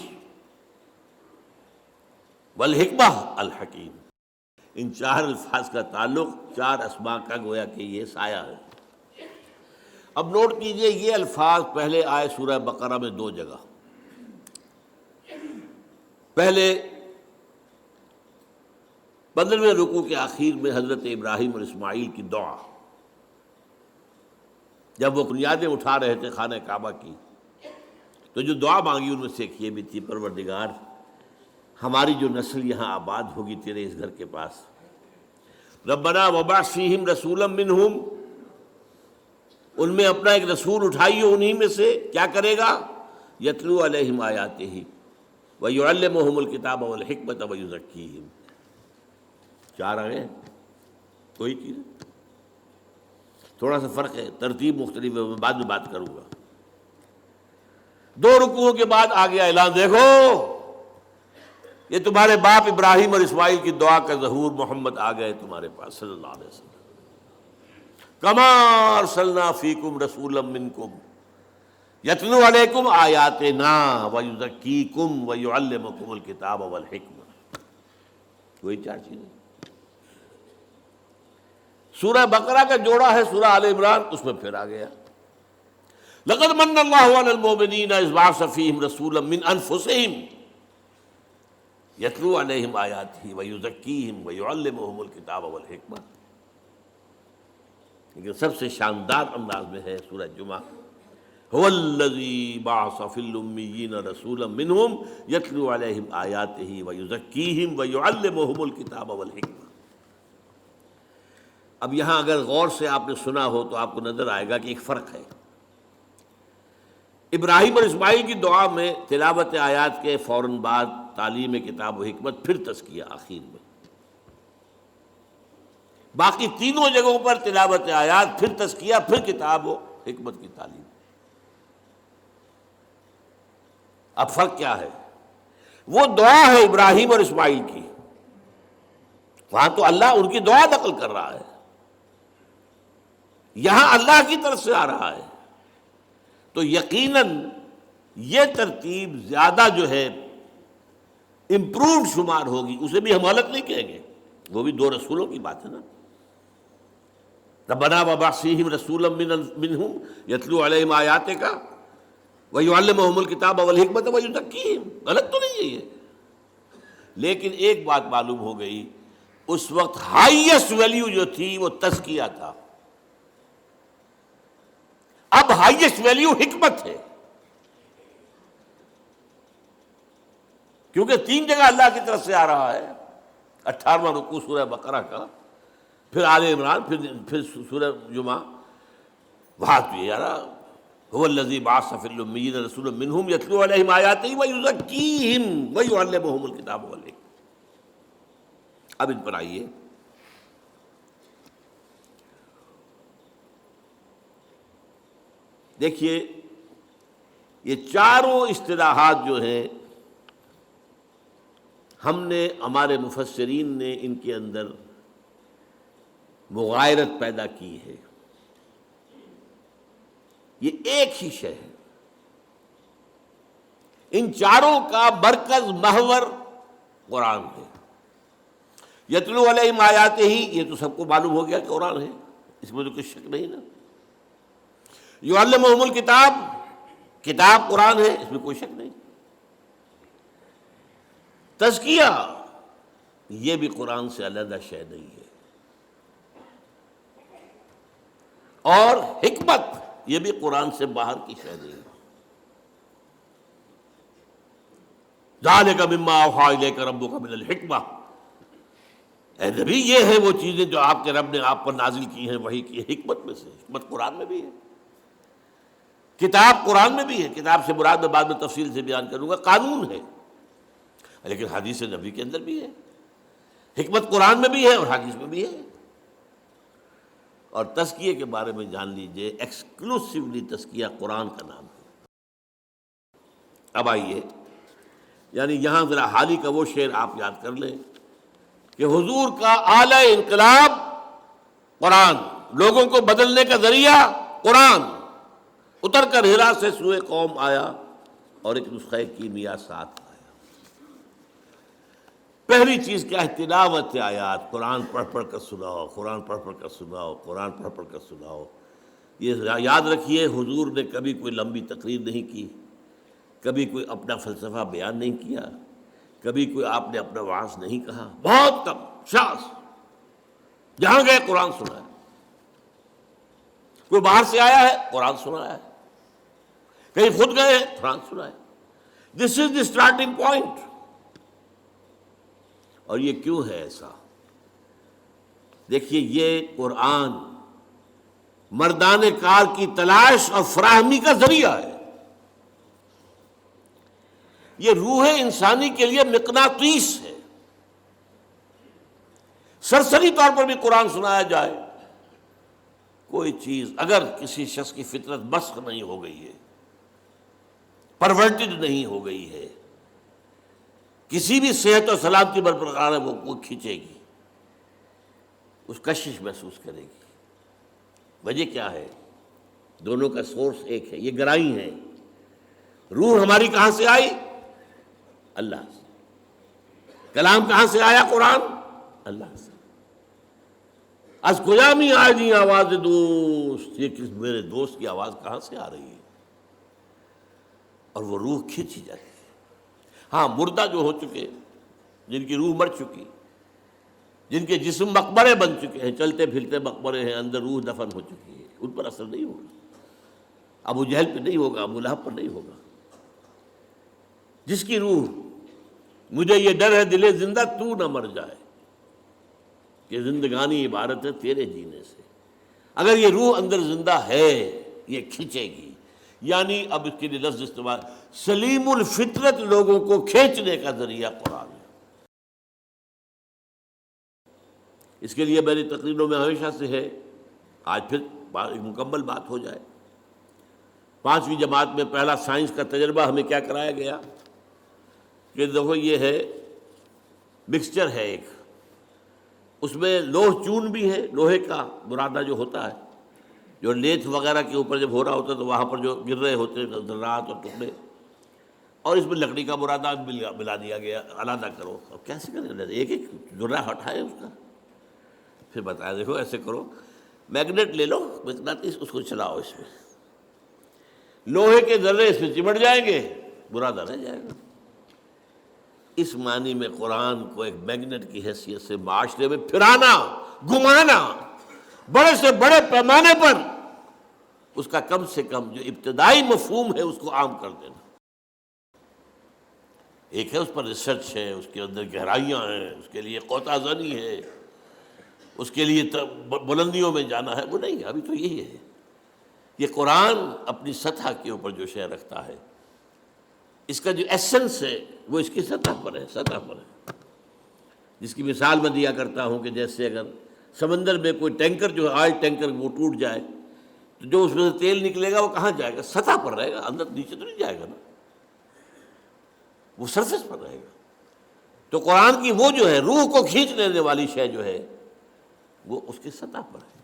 والحکمہ الحکیم۔ ان چار الفاظ کا تعلق چار اسماء کا گویا کہ یہ سایہ ہے۔ اب نوٹ کیجئے، یہ الفاظ پہلے آئے سورہ بقرہ میں دو جگہ۔ پہلے 15ویں رکوع کے آخر میں حضرت ابراہیم اور اسماعیل کی دعا، جب وہ بنیادیں اٹھا رہے تھے خانہ کعبہ کی، تو جو دعا مانگی ان میں سے ایک یہ بھی تھی، پروردگار ہماری جو نسل یہاں آباد ہوگی تیرے اس گھر کے پاس، ربنا وابعث فیہم رسولا منہم، ان میں اپنا ایک رسول اٹھائیے انہی میں سے، کیا کرے گا؟ یتلو علیہم آیاتہ ویعلمہم الکتاب والحکمۃ ویزکیہم۔ چار آگے کوئی چیز، تھوڑا سا فرق ہے، ترتیب مختلف ہے، میں بعد میں بات کروں گا۔ دو رکوعوں کے بعد آ گیا اعلان، دیکھو یہ تمہارے باپ ابراہیم اور اسماعیل کی دعا کا ظہور محمد آ گئے تمہارے پاس صلی اللہ علیہ وسلم۔ کما ارسلنا فیکم رسولا منکم یتلو علیکم آیاتنا ویزکیکم ویعلمکم الکتاب والحکمہ۔ وہی چار چیزیں۔ سورہ بقرہ کا جوڑا ہے سورہ آل عمران، اس میں پھر آ گیا لقد من اللہ علی المؤمنین اذ بعث فیہم رسولا من انفسہم یتلو علیہم آیاتہ ویزکیہم ویعلمہم الکتاب والحکمہ۔ لیکن سب سے شاندار انداز میں ہے سورہ جمعہ، هو الذی بعث فی الامیین رسولا منہم یتلو علیہم آیاتہ ویزکیہم ویعلمہم الکتاب والحکمہ۔ اب یہاں اگر غور سے آپ نے سنا ہو تو آپ کو نظر آئے گا کہ ایک فرق ہے۔ ابراہیم اور اسماعیل کی دعا میں تلاوت آیات کے فوراً بعد تعلیم کتاب و حکمت، پھر تزکیہ آخر میں۔ باقی تینوں جگہوں پر تلاوت آیات، پھر تزکیہ، پھر کتاب و حکمت کی تعلیم۔ اب فرق کیا ہے؟ وہ دعا ہے ابراہیم اور اسماعیل کی، وہاں تو اللہ ان کی دعا نقل کر رہا ہے، یہاں اللہ کی طرف سے آ رہا ہے، تو یقیناً یہ ترتیب زیادہ جو ہے امپرووڈ شمار ہوگی، اسے بھی ہم غلط نہیں کہیں گے، وہ بھی دو رسولوں کی بات ہے نا۔ ربنا وابعث فیہم رسولا منہم یتلو علیہم آیاتک ویعلمہم الکتاب والحکمۃ ویزکیہم، غلط تو نہیں ہے یہ۔ لیکن ایک بات معلوم ہو گئی، اس وقت ہائیسٹ ویلیو جو تھی وہ تزکیہ تھا، اب ہائیسٹ ویلیو حکمت ہے، کیونکہ تین جگہ اللہ کی طرف سے آ رہا ہے۔ 18واں رکوع سورہ بقرہ کا، پھر آل عمران، پھر سورہ جمعہ، وہاں تو یہ آ رہا هو الذی بعث فی الامیین رسولا منہم یتلو علیہم آیاتہ ویزکیہم ویعلمہم الکتاب والحکمہ۔ اب ان پر آئیے، دیکھیے یہ چاروں اصطلاحات جو ہیں ہم نے ہمارے مفسرین نے ان کے اندر مغایرت پیدا کی ہے. یہ ایک ہی شے ہے، ان چاروں کا مرکز محور قرآن ہے. یتلو علیہم آیاتہ، یہ تو سب کو معلوم ہو گیا کہ قرآن ہے، اس میں تو کچھ شک نہیں نا. یعلمہم الکتاب، کتاب قرآن ہے، اس میں کوئی شک نہیں. تزکیہ، یہ بھی قرآن سے علیحدہ شے نہیں ہے. اور حکمت، یہ بھی قرآن سے باہر کی شے نہیں ہے. ذالک مما اوحی الیک ربک من الحکمہ، اے نبی یہ ہے وہ چیزیں جو آپ کے رب نے آپ پر نازل کی ہیں وحی کی حکمت میں سے. حکمت قرآن میں بھی ہے، کتاب قرآن میں بھی ہے. کتاب سے مراد میں بعد میں تفصیل سے بیان کروں گا، قانون ہے، لیکن حدیث نبی کے اندر بھی ہے. حکمت قرآن میں بھی ہے اور حدیث میں بھی ہے. اور تزکیے کے بارے میں جان لیجئے، ایکسکلوسیولی تزکیہ قرآن کا نام ہے. اب آئیے، یعنی یہاں ذرا حالی کا وہ شعر آپ یاد کر لیں کہ حضور کا اعلی انقلاب قرآن، لوگوں کو بدلنے کا ذریعہ قرآن، اتر کر ہرا سے سوئے قوم آیا اور ایک نسخہ کیمیا ساتھ آیا. پہلی چیز کیا ہے؟ تلاوت آیات، قرآن پڑھ پڑھ کر سناؤ، قرآن پڑھ پڑھ کر سناؤ، قرآن پڑھ پڑھ کر سناؤ. یہ یاد رکھیے، حضور نے کبھی کوئی لمبی تقریر نہیں کی، کبھی کوئی اپنا فلسفہ بیان نہیں کیا، کبھی کوئی آپ نے اپنا وعظ نہیں کہا. بہت کم، شاذ، جہاں گئے قرآن سنا ہے. کوئی باہر سے آیا ہے قرآن سنا ہے، کہیں خود گئے ہیں قرآن سنا ہے. دس از دی اسٹارٹنگ پوائنٹ. اور یہ کیوں ہے ایسا؟ دیکھیے، یہ قرآن مردان کار کی تلاش اور فراہمی کا ذریعہ ہے. یہ روح انسانی کے لیے مقناطیس ہے. سرسری طور پر بھی قرآن سنایا جائے، کوئی چیز اگر کسی شخص کی فطرت مسخ نہیں ہو گئی ہے، پرورٹڈ نہیں ہو گئی ہے، کسی بھی صحت اور سلامتی برقرار ہے، وہ کھینچے گی، اس کشش محسوس کرے گی. وجہ کیا ہے؟ دونوں کا سورس ایک ہے، یہ گرائی ہے. روح ہماری کہاں سے آئی؟ اللہ سے. کلام کہاں سے آیا؟ قرآن، اللہ سے. از کجا می آئی آواز دوست، یہ کس میرے دوست کی آواز کہاں سے آ رہی ہے؟ اور وہ روح کھینچی جاتی ہے. ہاں، مردہ جو ہو چکے، جن کی روح مر چکی، جن کے جسم مقبرے بن چکے ہیں، چلتے پھرتے مقبرے ہیں، اندر روح دفن ہو چکی ہے، ان پر اثر نہیں ہوگا. ابو جہل پہ نہیں ہوگا، ابو لہب پر نہیں ہوگا. جس کی روح، مجھے یہ ڈر ہے دل زندہ تو نہ مر جائے، کہ زندگانی عبارت ہے تیرے جینے سے. اگر یہ روح اندر زندہ ہے، یہ کھینچے گی. یعنی اب اس کے لیے لفظ استعمال، سلیم الفطرت لوگوں کو کھینچنے کا ذریعہ قرآن ہے. اس کے لیے میری تقریروں میں ہمیشہ سے ہے، آج پھر ایک مکمل بات ہو جائے. 5ویں جماعت میں پہلا سائنس کا تجربہ ہمیں کیا کرایا گیا کہ دیکھو یہ ہے مکسچر ہے ایک، اس میں لوہ چون بھی ہے، لوہے کا برادہ جو ہوتا ہے، جو لیتھ وغیرہ کے اوپر جب ہو رہا ہوتا ہے تو وہاں پر جو گر رہے ہوتے ہیں ذرات اور ٹکڑے، اور اس میں لکڑی کا برادہ ملا دیا گیا. علیحدہ کرو. اور کیسے کریں؟ ایک ایک ذرہ ہٹائے اس کا، پھر بتایا دیکھو ایسے کرو، میگنیٹ لے لو، مقناطیس، اس کو چلاؤ، اس میں لوہے کے ذرے اس میں چمٹ جائیں گے، برادہ رہ جائے گا. اس معنی میں قرآن کو ایک میگنیٹ کی حیثیت سے معاشرے میں پھرانا، گھمانا، بڑے سے بڑے پیمانے پر اس کا کم سے کم جو ابتدائی مفہوم ہے اس کو عام کر دینا. ایک ہے اس پر ریسرچ ہے، اس کے اندر گہرائیاں ہیں، اس کے لیے قوطہ زنی ہے، اس کے لیے بلندیوں میں جانا ہے، وہ نہیں ہے. ابھی تو یہی ہے. یہ قرآن اپنی سطح کے اوپر جو شے رکھتا ہے، اس کا جو ایسنس ہے وہ اس کی سطح پر ہے، سطح پر ہے. جس کی مثال میں دیا کرتا ہوں کہ جیسے اگر سمندر میں کوئی ٹینکر جو ہے، آئل ٹینکر، وہ ٹوٹ جائے تو جو اس میں سے تیل نکلے گا وہ کہاں جائے گا؟ سطح پر رہے گا، اندر نیچے تو نہیں جائے گا نا، وہ سرفیس پر رہے گا. تو قرآن کی وہ جو ہے روح کو کھینچ لینے والی شے جو ہے وہ اس کی سطح پر ہے۔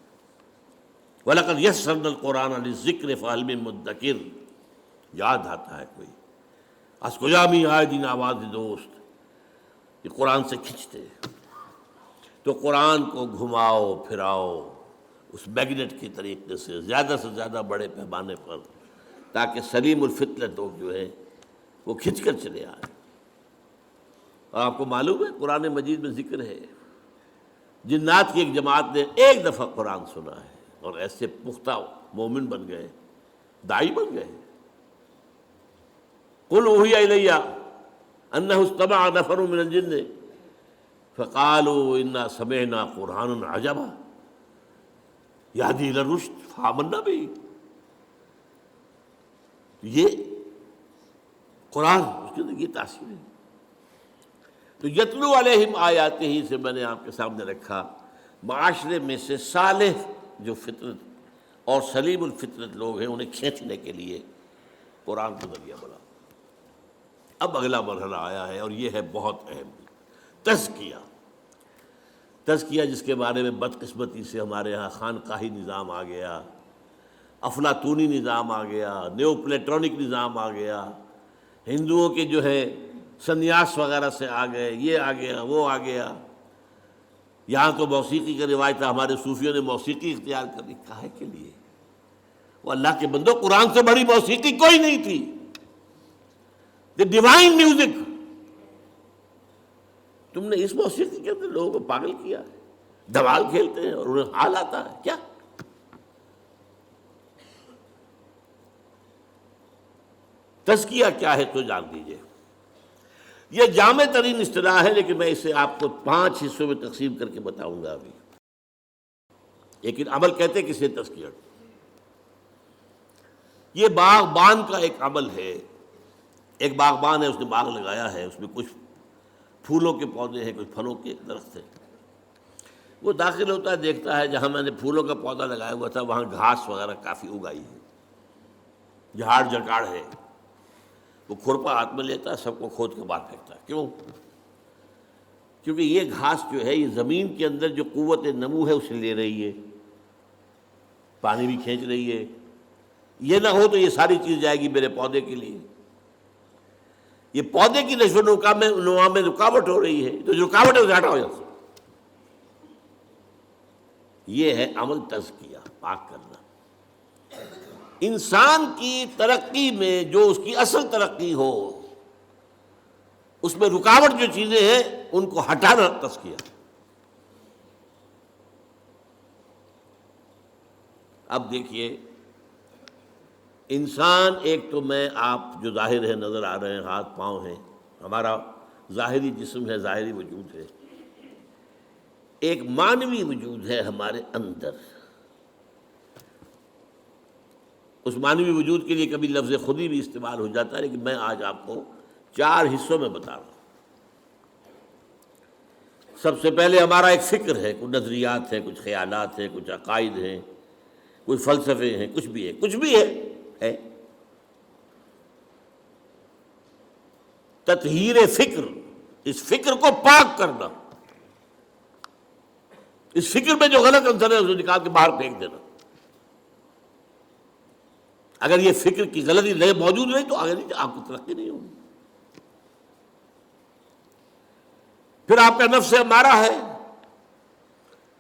وَلَقَدْ يَسَّرْنَا الْقُرْآنَ لِلذِّكْرِ فَهَلْ مِن مُدَّكِرٍ، یاد آتا ہے کوئی از کجا می آئے دین آواز دوست، یہ قرآن سے کھنچتے ہیں۔ تو قرآن کو گھماؤ پھراؤ اس میگنیٹ کی طریقے سے زیادہ بڑے پیمانے پر، تاکہ سلیم الفطرت لوگ جو ہے وہ کھنچ کر چلے آئیں۔ اور آپ کو معلوم ہے قرآن مجید میں ذکر ہے جنات کی ایک جماعت نے ایک دفعہ قرآن سنا ہے اور ایسے پختہ مومن بن گئے، داعی بن گئے۔ قُلْ أُوحِیَ إِلَیَّ أَنَّهُ اسْتَمَعَ نَفَرٌ مِّنَ الْجِنِّ فَقَالُوا إِنَّا سَمِعْنَا قُرْآنًا عَجَبًا يَهْدِي إِلَى الرُّشْدِ فَآمَنَّا بِهِ۔ یہ قرآن اس کی یہ تاثیر ہے۔ تو یتلو علیہم آیاتہ ہی سے میں نے آپ کے سامنے رکھا، معاشرے میں سے صالح جو فطرت اور سلیم الفطرت لوگ ہیں انہیں کھینچنے کے لیے قرآن کو ذریعہ بنا۔ اب اگلا مرحلہ آیا ہے اور یہ ہے بہت اہم، تزکیہ جس کے بارے میں بدقسمتی سے ہمارے ہاں خانقاہی نظام آ گیا، افلاطونی نظام آ گیا، نیو پلیٹونک نظام آ گیا، ہندوؤں کے جو ہے سنیاس وغیرہ سے آ گئے، یہ آ گیا وہ آ گیا، یہاں تو موسیقی کا روایت تھا، ہمارے صوفیوں نے موسیقی اختیار کر لی، کاہے کے لیے؟ وہ اللہ کے بندو قرآن سے بڑی موسیقی کوئی نہیں تھی، دی ڈیوائن میوزک۔ تم نے اس موسیقی کے اندر لوگوں کو پاگل کیا ہے، دھمال کھیلتے ہیں اور انہیں حال آتا ہے کیا؟ تزکیہ کیا ہے تو جان دیجئے۔ یہ جامع ترین اصطلاح ہے، لیکن میں اسے آپ کو 5 حصوں میں تقسیم کر کے بتاؤں گا ابھی۔ لیکن عمل کہتے کسے تزکیہ؟ یہ باغبان کا ایک عمل ہے۔ ایک باغبان ہے، اس نے باغ لگایا ہے، اس میں کچھ پھولوں کے پودے ہیں، کچھ پھلوں کے درخت ہیں۔ وہ داخل ہوتا ہے، دیکھتا ہے جہاں میں نے پھولوں کا پودا لگایا ہوا تھا وہاں گھاس وغیرہ کافی اگائی ہے، جھاڑ جکاڑ ہے۔ وہ کھرپا ہاتھ میں لیتا ہے، سب کو کھود کے باہر پھینکتا ہے۔ کیوں؟ کیونکہ یہ گھاس جو ہے یہ زمین کے اندر جو قوت نمو ہے اسے لے رہی ہے، پانی بھی کھینچ رہی ہے۔ یہ نہ ہو تو یہ ساری چیز جائے گی میرے پودے کے لیے، یہ پودے کی نشو و نما میں رکاوٹ ہو رہی ہے، تو جو رکاوٹ ہے اسے ہٹاؤ جائے۔ یہ ہے عمل تزکیہ، پاک کرنا۔ انسان کی ترقی میں جو اس کی اصل ترقی ہو اس میں رکاوٹ جو چیزیں ہیں ان کو ہٹانا تزکیہ۔ اب دیکھیے انسان ایک تو میں آپ جو ظاہر ہے نظر آ رہے ہیں، ہاتھ پاؤں ہیں، ہمارا ظاہری جسم ہے، ظاہری وجود ہے، ایک معنوی وجود ہے ہمارے اندر۔ اس معنوی وجود کے لیے کبھی لفظ خودی بھی استعمال ہو جاتا ہے، لیکن میں آج آپ کو 4 حصوں میں بتا رہا ہوں۔ سب سے پہلے ہمارا ایک فکر ہے، کچھ نظریات ہیں، کچھ خیالات ہیں، کچھ عقائد ہیں، کچھ فلسفے ہیں، کچھ بھی ہے۔ تطہیر فکر، اس فکر کو پاک کرنا، اس فکر میں جو غلط عنصر ہے اسے نکال کے باہر پھینک دینا۔ اگر یہ فکر کی غلطی موجود نہیں تو آگے نہیں، آپ کی ترقی نہیں ہوگی۔ پھر آپ کا نفس امارہ ہے،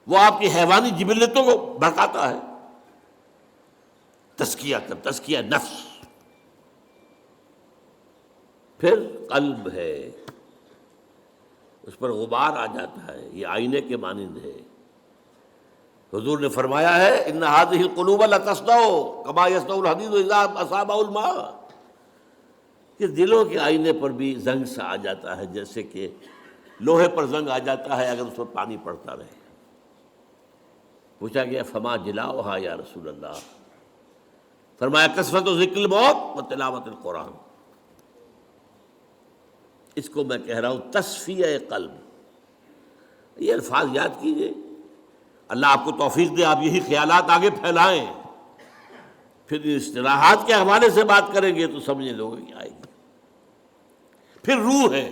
وہ آپ کی حیوانی جبلتوں کو بھڑکاتا ہے۔ تزکیہ نفس۔ پھر قلب ہے، اس پر غبار آ جاتا ہے، یہ آئینے کے مانند ہے۔ حضور نے فرمایا ہے ان هذه القلوب لتصدع كما يصدع الحديد اذا اصابه الماء، کہ دلوں کے آئینے پر بھی زنگ سا آ جاتا ہے، جیسے کہ لوہے پر زنگ آ جاتا ہے اگر اس پر پانی پڑتا رہے۔ پوچھا گیا فما جلاؤها یا رسول اللہ؟ فرمایا کثرت ذکر الموت و تلاوت القرآن۔ اس کو میں کہہ رہا ہوں تصفیہ قلب۔ یہ الفاظ یاد کیجئے، اللہ آپ کو توفیق دے آپ یہی خیالات آگے پھیلائیں، پھر اصطلاحات کے حوالے سے بات کریں گے تو سمجھنے لوگوں کی آئے گی۔ پھر روح ہے،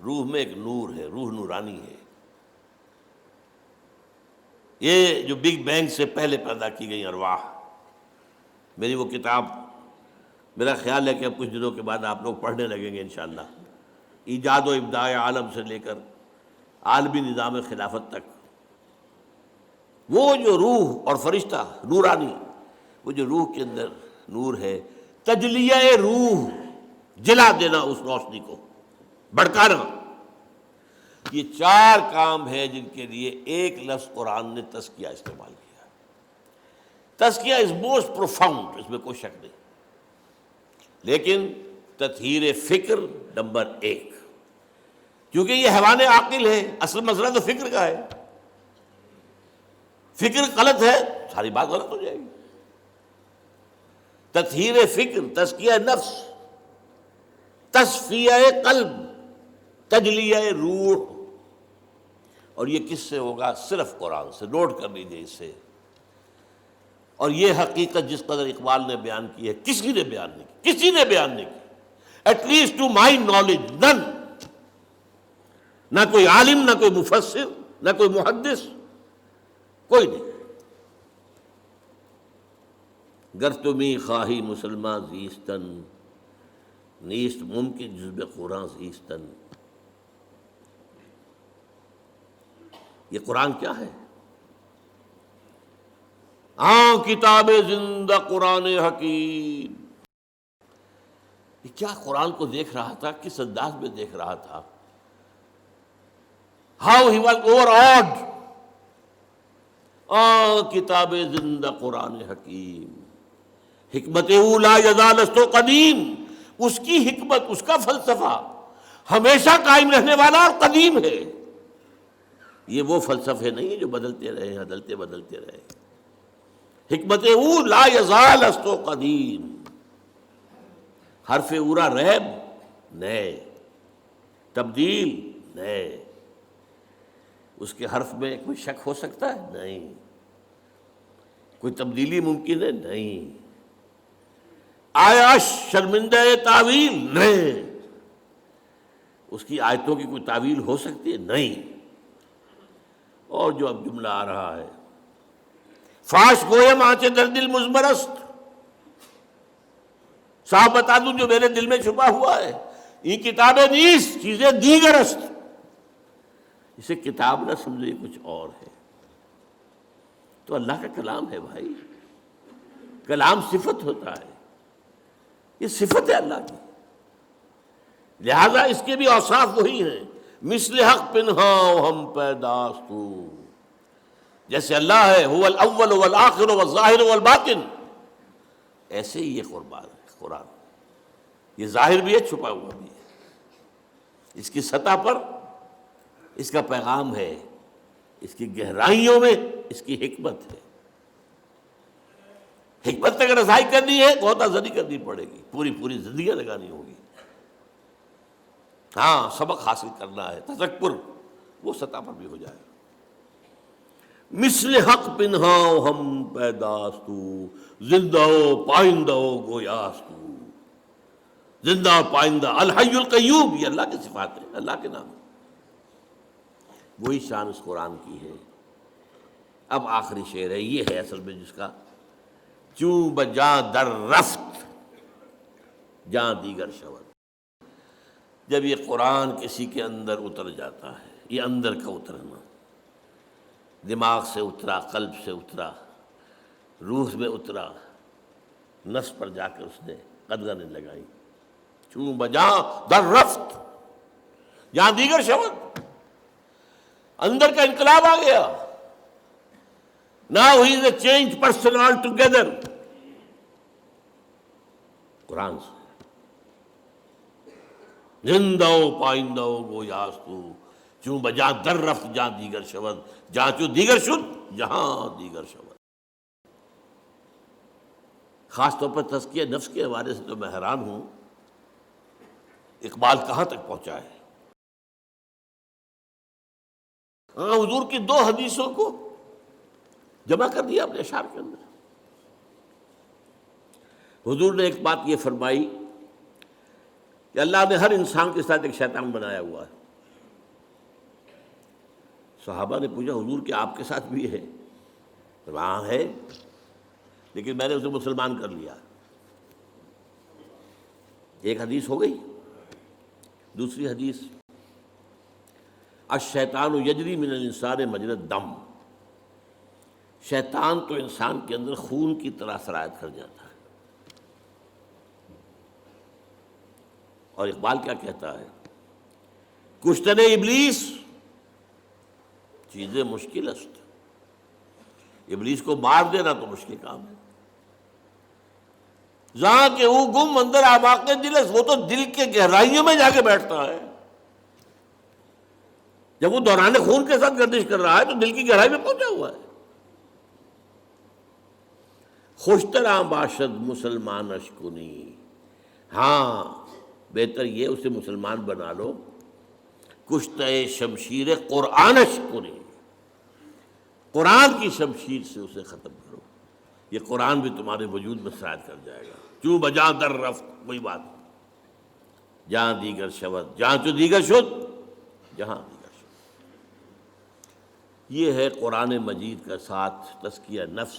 روح میں ایک نور ہے، روح نورانی ہے۔ یہ جو بگ بینگ سے پہلے پیدا کی گئی ارواح، میری وہ کتاب میرا خیال ہے کہ اب کچھ دنوں کے بعد آپ لوگ پڑھنے لگیں گے انشاءاللہ، ایجاد و ابداع عالم سے لے کر عالمی نظام خلافت تک، وہ جو روح اور فرشتہ نورانی، وہ جو روح کے اندر نور ہے، تجلیہ روح، جلا دینا اس روشنی کو، بھڑکانا، یہ 4 کام ہے جن کے لیے ایک لفظ قرآن نے تزکیہ استعمال کیا۔ تزکیہ از موسٹ پروفاؤنڈ، اس میں کوئی شک نہیں، لیکن تطہیر فکر نمبر 1، کیونکہ یہ حیوان عاقل ہے، اصل مسئلہ تو فکر کا ہے، فکر غلط ہے ساری بات غلط ہو جائے گی۔ تطہیر فکر، تزکیہ نفس، تصفیہ قلب، تجلیہ روح، اور یہ کس سے ہوگا؟ صرف قرآن سے۔ نوٹ کر لیجیے اس سے۔ اور یہ حقیقت جس قدر اقبال نے بیان کی ہے، کسی نے بیان نہیں کی، کسی نے بیان نہیں کی، at least to my knowledge none, نہ کوئی عالم، نہ کوئی مفسر، نہ کوئی محدث، کوئی نہیں۔ گر تمی خواہی مسلمان زیستن، نیست ممکن جزب قرآن زیستن۔ یہ قرآن کیا ہے؟ کتاب زندہ قرآن حکیم۔ یہ کیا قرآن کو دیکھ رہا تھا، کس انداز میں دیکھ رہا تھا؟ How he was over odd. کتاب زندہ قرآن حکیم، حکمت لا یزال است قدیم، اس کی حکمت، اس کا فلسفہ ہمیشہ قائم رہنے والا اور قدیم ہے۔ یہ وہ فلسفے نہیں جو بدلتے رہے، بدلتے بدلتے رہے۔ حکمت لا یزال است قدیم، حرف اورا ریب نئے، تبدیل نئے، اس کے حرف میں کوئی شک ہو سکتا ہے؟ نہیں۔ کوئی تبدیلی ممکن ہے؟ نہیں۔ آیا شرمندہ تعویل؟ نہیں۔ اس کی آیتوں کی کوئی تعویل ہو سکتی ہے؟ نہیں۔ اور جو اب جملہ آ رہا ہے، فاش گویم آنچے در دل مزمرست، صاحب بتا دوں جو میرے دل میں چھپا ہوا ہے، یہ کتابیں نیست چیزیں دیگر است۔ اسے کتاب نہ سمجھے، کچھ اور ہے۔ تو اللہ کا کلام ہے بھائی، کلام صفت ہوتا ہے، یہ صفت ہے اللہ کی، لہذا اس کے بھی اوصاف وہی ہیں۔ مثل حق پنہا ہم پیداستو، جیسے اللہ ہے هو الاول والآخر والظاہر والباطن، ایسے ہی یہ قرآن، یہ ظاہر بھی ہے، چھپا ہوا بھی ہے۔ اس کی سطح پر اس کا پیغام ہے، اس کی گہرائیوں میں اس کی حکمت ہے۔ حکمت تک رسائی کرنی ہے، غوطہ زنی کرنی پڑے گی، پوری زندگیاں لگانی ہوگی۔ ہاں، سبق حاصل کرنا ہے، تذکر وہ سطح پر بھی ہو جائے۔ مثل حق پنہاؤ ہم پیداستو، زندہ و پائندہ و گویاستو، زندہ و پائندہ، الحی القیوم، یہ اللہ کی صفات ہے، اللہ کے نام، وہی شان اس قرآن کی ہے۔ اب آخری شعر ہے، یہ ہے اصل میں جس کا چوں بجاں در رفت جاں دیگر شود۔ جب یہ قرآن کسی کے اندر اتر جاتا ہے، یہ اندر کا اترنا، دماغ سے اترا، قلب سے اترا، روح میں اترا، نفس پر جا کر اس نے قدغنیں لگائی، چوں بجاں در رفت جہاں دیگر شود، اندر کا انقلاب آ گیا۔ Now he is a changed person altogether۔ قرآن سے زندہ و پائندہ و گویاستو، چوں بجاں در رفت جہاں دیگر شود، جہاں چوں دیگر شد جہاں دیگر شود۔ خاص طور پر تزکیہ نفس کے حوالے سے تو میں حیران ہوں، اقبال کہاں تک پہنچا ہے۔ حضور کی 2 حدیثوں کو جمع کر دیا اپنے اشعار کے اندر۔ حضور نے ایک بات یہ فرمائی کہ اللہ نے ہر انسان کے ساتھ ایک شیطان بنایا ہوا ہے، صحابہ نے پوچھا حضور کہ آپ کے ساتھ بھی ہے؟ وہاں ہے، لیکن میں نے اسے مسلمان کر لیا۔ ایک حدیث ہو گئی۔ دوسری حدیث، الشیطان یجری من الانسان مجری الدم، شیطان تو انسان کے اندر خون کی طرح سرایت کر جاتا ہے۔ اور اقبال کیا کہتا ہے؟ کشتن ابلیس چیزیں مشکل است، ابلیس کو مار دینا تو مشکل کام ہے۔ جہاں کہ وہ گم اندر اعماق دل ہے، وہ تو دل کے گہرائیوں میں جا کے بیٹھتا ہے۔ جب وہ دوران خون کے ساتھ گردش کر رہا ہے تو دل کی گہرائی میں پہنچا ہوا ہے۔ خوشترا باشد مسلمان اشکنی، ہاں بہتر یہ اسے مسلمان بنا لو، کشتہ شمشیر قرآن اشکنی، قرآن کی شمشیر سے اسے ختم کرو، یہ قرآن بھی تمہارے وجود میں سرایت کر جائے گا۔ چوں بجاں در رفت، وہی بات، جہاں دیگر شود، جہاں چو دیگر شد، جہاں دیگر شد۔ یہ ہے قرآن مجید کا ساتھ تزکیہ نفس،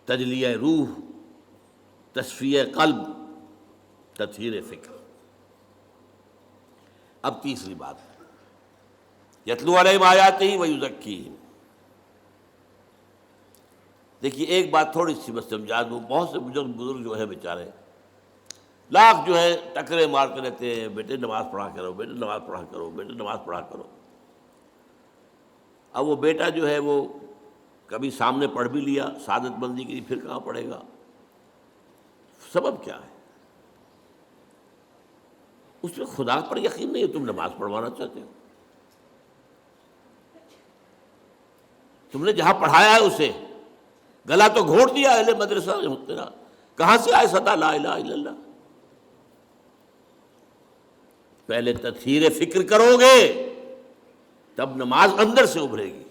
تجلیہ روح، تصفیہ قلب، تطہیر فکر۔ اب تیسری بات، یتلو علیہم آیاتہ ویزکیہم۔ دیکھیے ایک بات تھوڑی سی بس سمجھا دوں، بہت سے بزرگ جو ہے بیچارے لاکھ جو ہے ٹکرے مارتے رہتے ہیں، بیٹے نماز پڑھا کرو، بیٹے نماز پڑھا کرو، بیٹے نماز پڑھا کرو۔ اب وہ بیٹا جو ہے وہ کبھی سامنے پڑھ بھی لیا سعادت مندی کی، پھر کہاں پڑھے گا؟ سبب کیا ہے؟ اس میں خدا پر یقین نہیں ہے، تم نماز پڑھوانا چاہتے ہو۔ تم نے جہاں پڑھایا ہے اسے گلا تو گھونٹ دیا اہل مدرسہ نے تیرا، کہاں سے آئے صدا لا الہ الا اللہ؟ پہلے تطہیر فکر کرو گے تب نماز اندر سے ابھرے گی،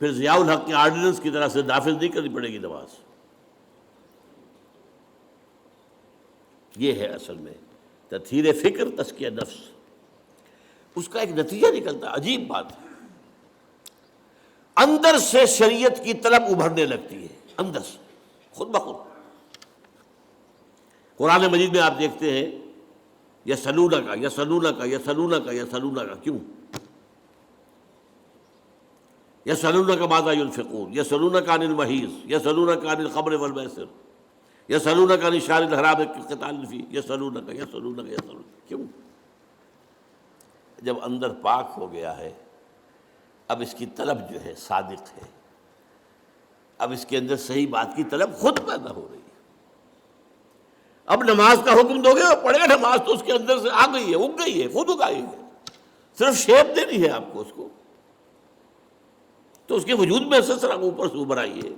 پھر ضیاء الحق کے آرڈیننس کی طرح سے نافذ نہیں کرنی پڑے گی نماز۔ یہ ہے اصل میں تطہیر فکر، تزکیہ نفس۔ اس کا ایک نتیجہ نکلتا ہے، عجیب بات ہے، اندر سے شریعت کی طلب ابھرنے لگتی ہے، اندر سے خود بخود۔ قرآن مجید میں آپ دیکھتے ہیں یسألونک یسألونک یسألونک یسألونک، کیوں؟ یسألونک ماذا ينفقون، یسألونک عن المحیض، یسألونک عن الخمر والمیسر، یسألونک عن الشہر الحرام قتال فیہ، یسألونک یسألونک یسألونک، کیوں؟ جب اندر پاک ہو گیا ہے اب اس کی طلب جو ہے صادق ہے، اب اس کے اندر صحیح بات کی طلب خود پیدا ہو رہی ہے۔ اب نماز کا حکم دو گے اور پڑھے گا، نماز تو اس کے اندر سے آ گئی ہے، اگ گئی ہے، خود اگائی ہے، صرف شیپ دینی ہے آپ کو اس کو، تو اس کے وجود میں سے سرا اوپر سے ابھر آئی ہے۔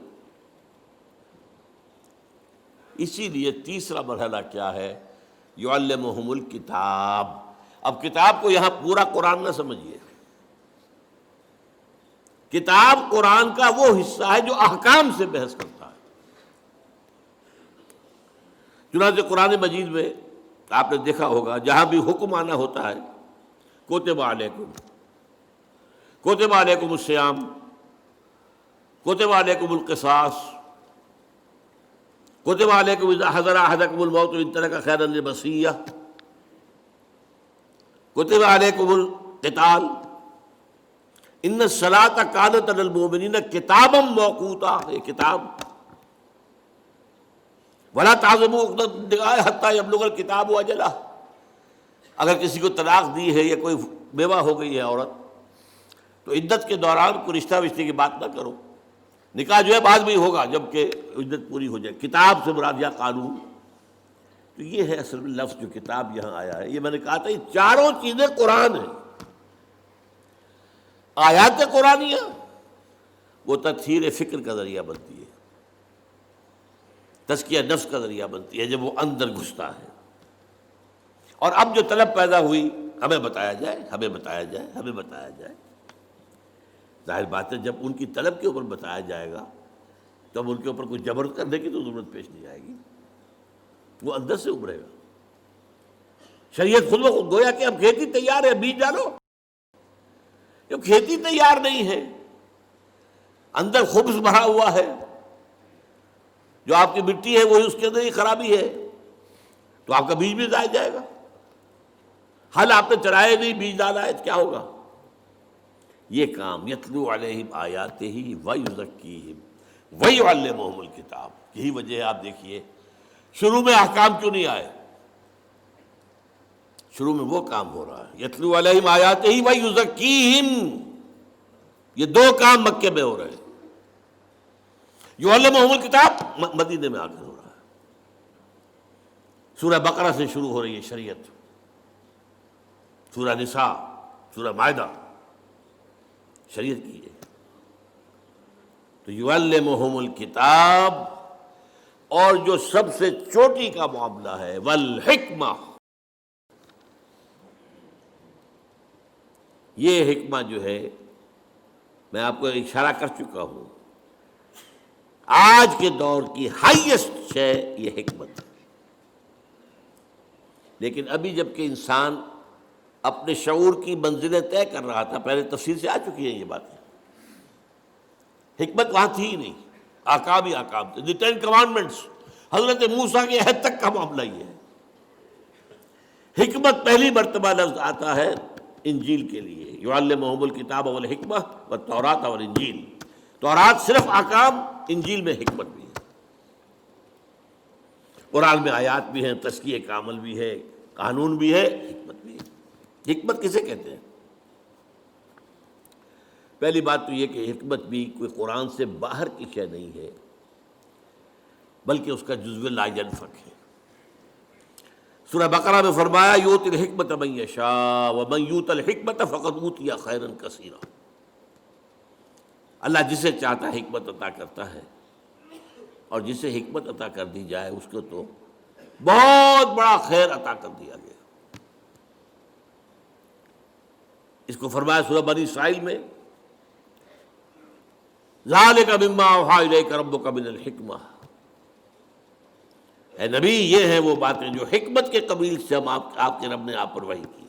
اسی لیے تیسرا مرحلہ کیا ہے؟ یعلمہم الکتاب۔ اب کتاب کو یہاں پورا قرآن نہ سمجھیے، کتاب قرآن کا وہ حصہ ہے جو احکام سے بحث کرتا ہے۔ چنانچہ قرآن مجید میں آپ نے دیکھا ہوگا جہاں بھی حکم آنا ہوتا ہے، کتب علیکم، کتب علیکم الصیام، کتب علیکم القصاص، کتب علیکم اذا حضر احدکم الموت ان ترک خیرا الوصیہ، کتب علیکم القتال، ان الصلاۃ کانت علی المؤمنین کتابا موقوتا، یہ کتاب، ولا تعزموا عقدۃ النکاح حتی یبلغ الکتاب اجلہ۔ اگر کسی کو طلاق دی ہے یا کوئی بیوہ ہو گئی ہے عورت تو عدت کے دوران کوئی رشتہ وشتے کی بات نہ کرو، نکاح جو ہے بعد میں ہی ہوگا جب کہ عدت پوری ہو جائے۔ کتاب سے مراد یا قانون، تو یہ ہے اصل میں لفظ جو کتاب یہاں آیا ہے۔ یہ میں نے کہا تھا یہ چاروں چیزیں قرآن ہیں۔ آیات قرآنیہ وہ تطہیر فکر کا ذریعہ بنتی ہے، تزکیہ نفس کا ذریعہ بنتی ہے جب وہ اندر گھستا ہے۔ اور اب جو طلب پیدا ہوئی ہمیں بتایا جائے، ہمیں بتایا جائے، ہمیں بتایا جائے، ظاہر بات ہے جب ان کی طلب کے اوپر بتایا جائے گا تب ان کے اوپر کوئی جبر کرنے کی تو ضرورت پیش نہیں آئے گی، وہ اندر سے ابھرے گا۔ شریعت خود بخود گویا کہ اب کھیتی تیار ہے، بیج ڈالو، جو کھیتی تیار نہیں ہے، اندر خبث بھرا ہوا ہے، جو آپ کی مٹی ہے وہی اس کے اندر ہی خرابی ہے، تو آپ کا بیج بھی ضائع جائے گا۔ حل آپ نے چرائے نہیں، بیج ڈالا ہے، کیا ہوگا؟ یہ کام یتلو علیہم آیاتہ ویزکیہم ویعلمہم الکتاب، یہی وجہ ہے آپ دیکھیے شروع میں احکام کیوں نہیں آئے؟ شروع میں وہ کام ہو رہا ہے، یتلو علیہم آیاتہ ویزکیہم، یہ دو کام مکے میں ہو رہے ہیں۔ یعلمہم الکتاب مدینے میں آ کر ہو رہا ہے۔ سورہ بقرہ سے شروع ہو رہی ہے شریعت، سورہ نساء، سورہ مائدہ، شریعت کی ہے۔ تو یعلمہم الکتاب، اور جو سب سے چوٹی کا معاملہ ہے والحکمہ، یہ حکمہ جو ہے میں آپ کو اشارہ کر چکا ہوں، آج کے دور کی ہائیسٹ شے یہ حکمت ہے۔ لیکن ابھی جبکہ انسان اپنے شعور کی منزلیں طے کر رہا تھا، پہلے تفصیل سے آ چکی ہیں یہ باتیں، حکمت وہاں تھی ہی نہیں، آکام ہی آکام تھے، دی 10 commandments، حضرت موسیٰ کے عہد تک کا معاملہ یہ ہے۔ حکمت پہلی مرتبہ لفظ آتا ہے انجیل کے لیے، یعلمہم الکتاب والحکمہ والتوراۃ والانجیل، تورات صرف آکام، انجیل میں حکمت بھی ہے، قرآن میں آیات بھی ہیں، تزکیہ کا عمل بھی ہے، قانون بھی ہے، حکمت بھی ہے۔ حکمت کسے کہتے ہیں؟ پہلی بات تو یہ کہ حکمت بھی کوئی قرآن سے باہر کی شے نہیں ہے، بلکہ اس کا جزو لا ینفک ہے۔ سورہ بقرہ میں فرمایا یؤتی الحکمۃ من یشاء ومن یؤت الحکمۃ فقد اوتی خیرا کثیرا، اللہ جسے چاہتا ہے حکمت عطا کرتا ہے، اور جسے حکمت عطا کر دی جائے اس کو تو بہت بڑا خیر عطا کر دیا گیا۔ اس کو فرمایا سورہ بنی اسرائیل میں ذالک مما اوحی الیک ربک من الحکمہ، اے نبی یہ ہیں وہ باتیں جو حکمت کے قبیل سے ہم آپ کے رب نے آپ پر وحی کی۔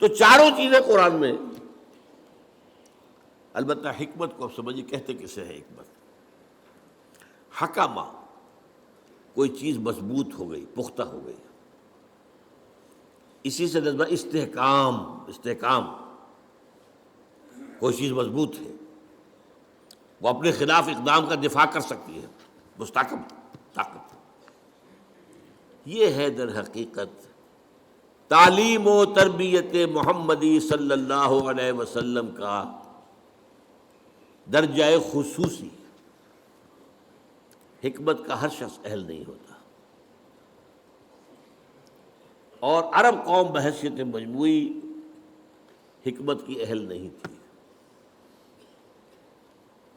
تو چاروں چیزیں قرآن میں، البتہ حکمت کو اب سمجھیے کہتے کسے ہے حکمت؟ حکمہ، کوئی چیز مضبوط ہو گئی، پختہ ہو گئی، اسی سے نسبت استحکام، کوئی چیز مضبوط ہے، وہ اپنے خلاف اقدام کا دفاع کر سکتی ہے، مستحکم طاقت۔ یہ ہے در حقیقت تعلیم و تربیت محمدی صلی اللہ علیہ وسلم کا درجہ خصوصی۔ حکمت کا ہر شخص اہل نہیں ہوتا، اور عرب قوم بحیثیت مجموعی حکمت کی اہل نہیں تھی،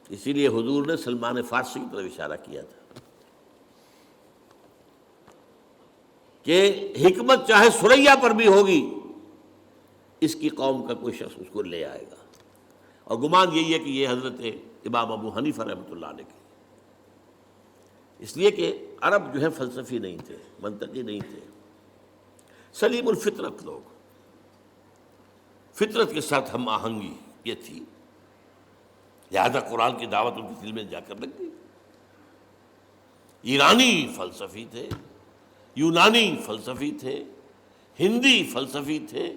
اسی لیے حضور نے سلمان فارسی کی طرف اشارہ کیا تھا کہ حکمت چاہے سریا پر بھی ہوگی، اس کی قوم کا کوئی شخص اس کو لے آئے گا، اور گمان یہی ہے کہ یہ حضرت امام ابو حنیفہ رحمۃ اللہ علیہ کے، اس لیے کہ عرب جو ہے فلسفی نہیں تھے، منطقی نہیں تھے، سلیم الفطرت لوگ، فطرت کے ساتھ ہم آہنگی یہ تھی، لہذا قرآن کی دعوت ان کے دل میں جا کر لگ گئی۔ ایرانی فلسفی تھے، یونانی فلسفی تھے، ہندی فلسفی تھے،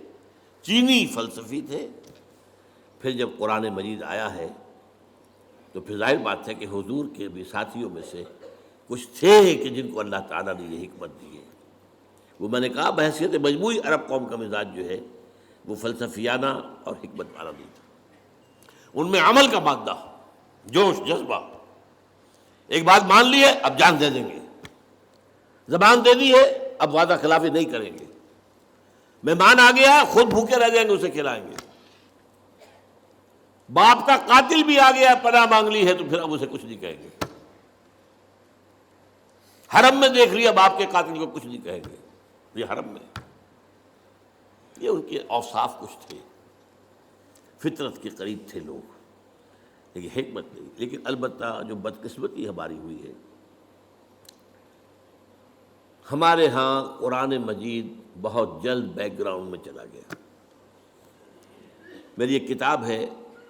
چینی فلسفی تھے، پھر جب قرآن مجید آیا ہے تو پھر ظاہر بات ہے کہ حضور کے بھی ساتھیوں میں سے کچھ تھے کہ جن کو اللہ تعالیٰ نے یہ حکمت دی ہے۔ وہ میں نے کہا بحیثیت مجموعی عرب قوم کا مزاج جو ہے وہ فلسفیانہ اور حکمت والا نہیں تھا، ان میں عمل کا مادہ، جوش، جذبہ، ایک بات مان لی ہے اب جان دے دیں گے، زبان دے دی ہے اب وعدہ خلافی نہیں کریں گے، مہمان آ گیا خود بھوکے رہ جائیں گے اسے کھلائیں گے، باپ کا قاتل بھی آ گیا پناہ مانگ لی ہے تو پھر اب اسے کچھ نہیں کہیں گے، حرم میں دیکھ لیا باپ کے قاتل کو کچھ نہیں کہیں گے، یہ حرم میں، یہ ان کے اوصاف کچھ تھے، فطرت کے قریب تھے لوگ، لیکن حکمت نہیں۔ لیکن البتہ جو بدقسمتی ہماری ہوئی ہے، ہمارے ہاں قرآن مجید بہت جلد بیک گراؤنڈ میں چلا گیا، میری ایک کتاب ہے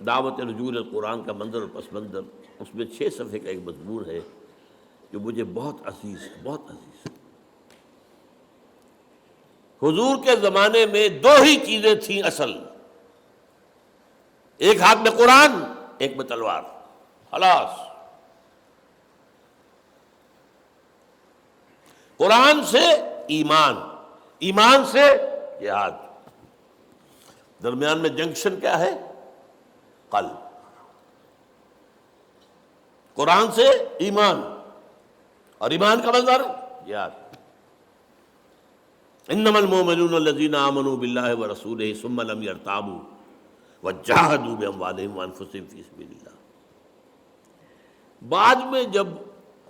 دعوت رجوع القرآن کا منظر اور پس منظر، اس میں 6 صفحے کا ایک مضمون ہے جو مجھے بہت عزیز ہے، بہت عزیز ہے۔ حضور کے زمانے میں 2 ہی چیزیں تھیں اصل، ایک ہاتھ میں قرآن، ایک میں تلوار، خلاص۔ قرآن سے ایمان، ایمان سے جہاد، درمیان میں جنکشن کیا ہے؟ قلب۔ قرآن سے ایمان، اور ایمان کا منظر جہاد۔ انما المؤمنون الذين آمنوا بالله ورسوله ثم لم يرتابوا وجاهدوا باموالهم وانفسهم في سبيل الله۔ بعد میں جب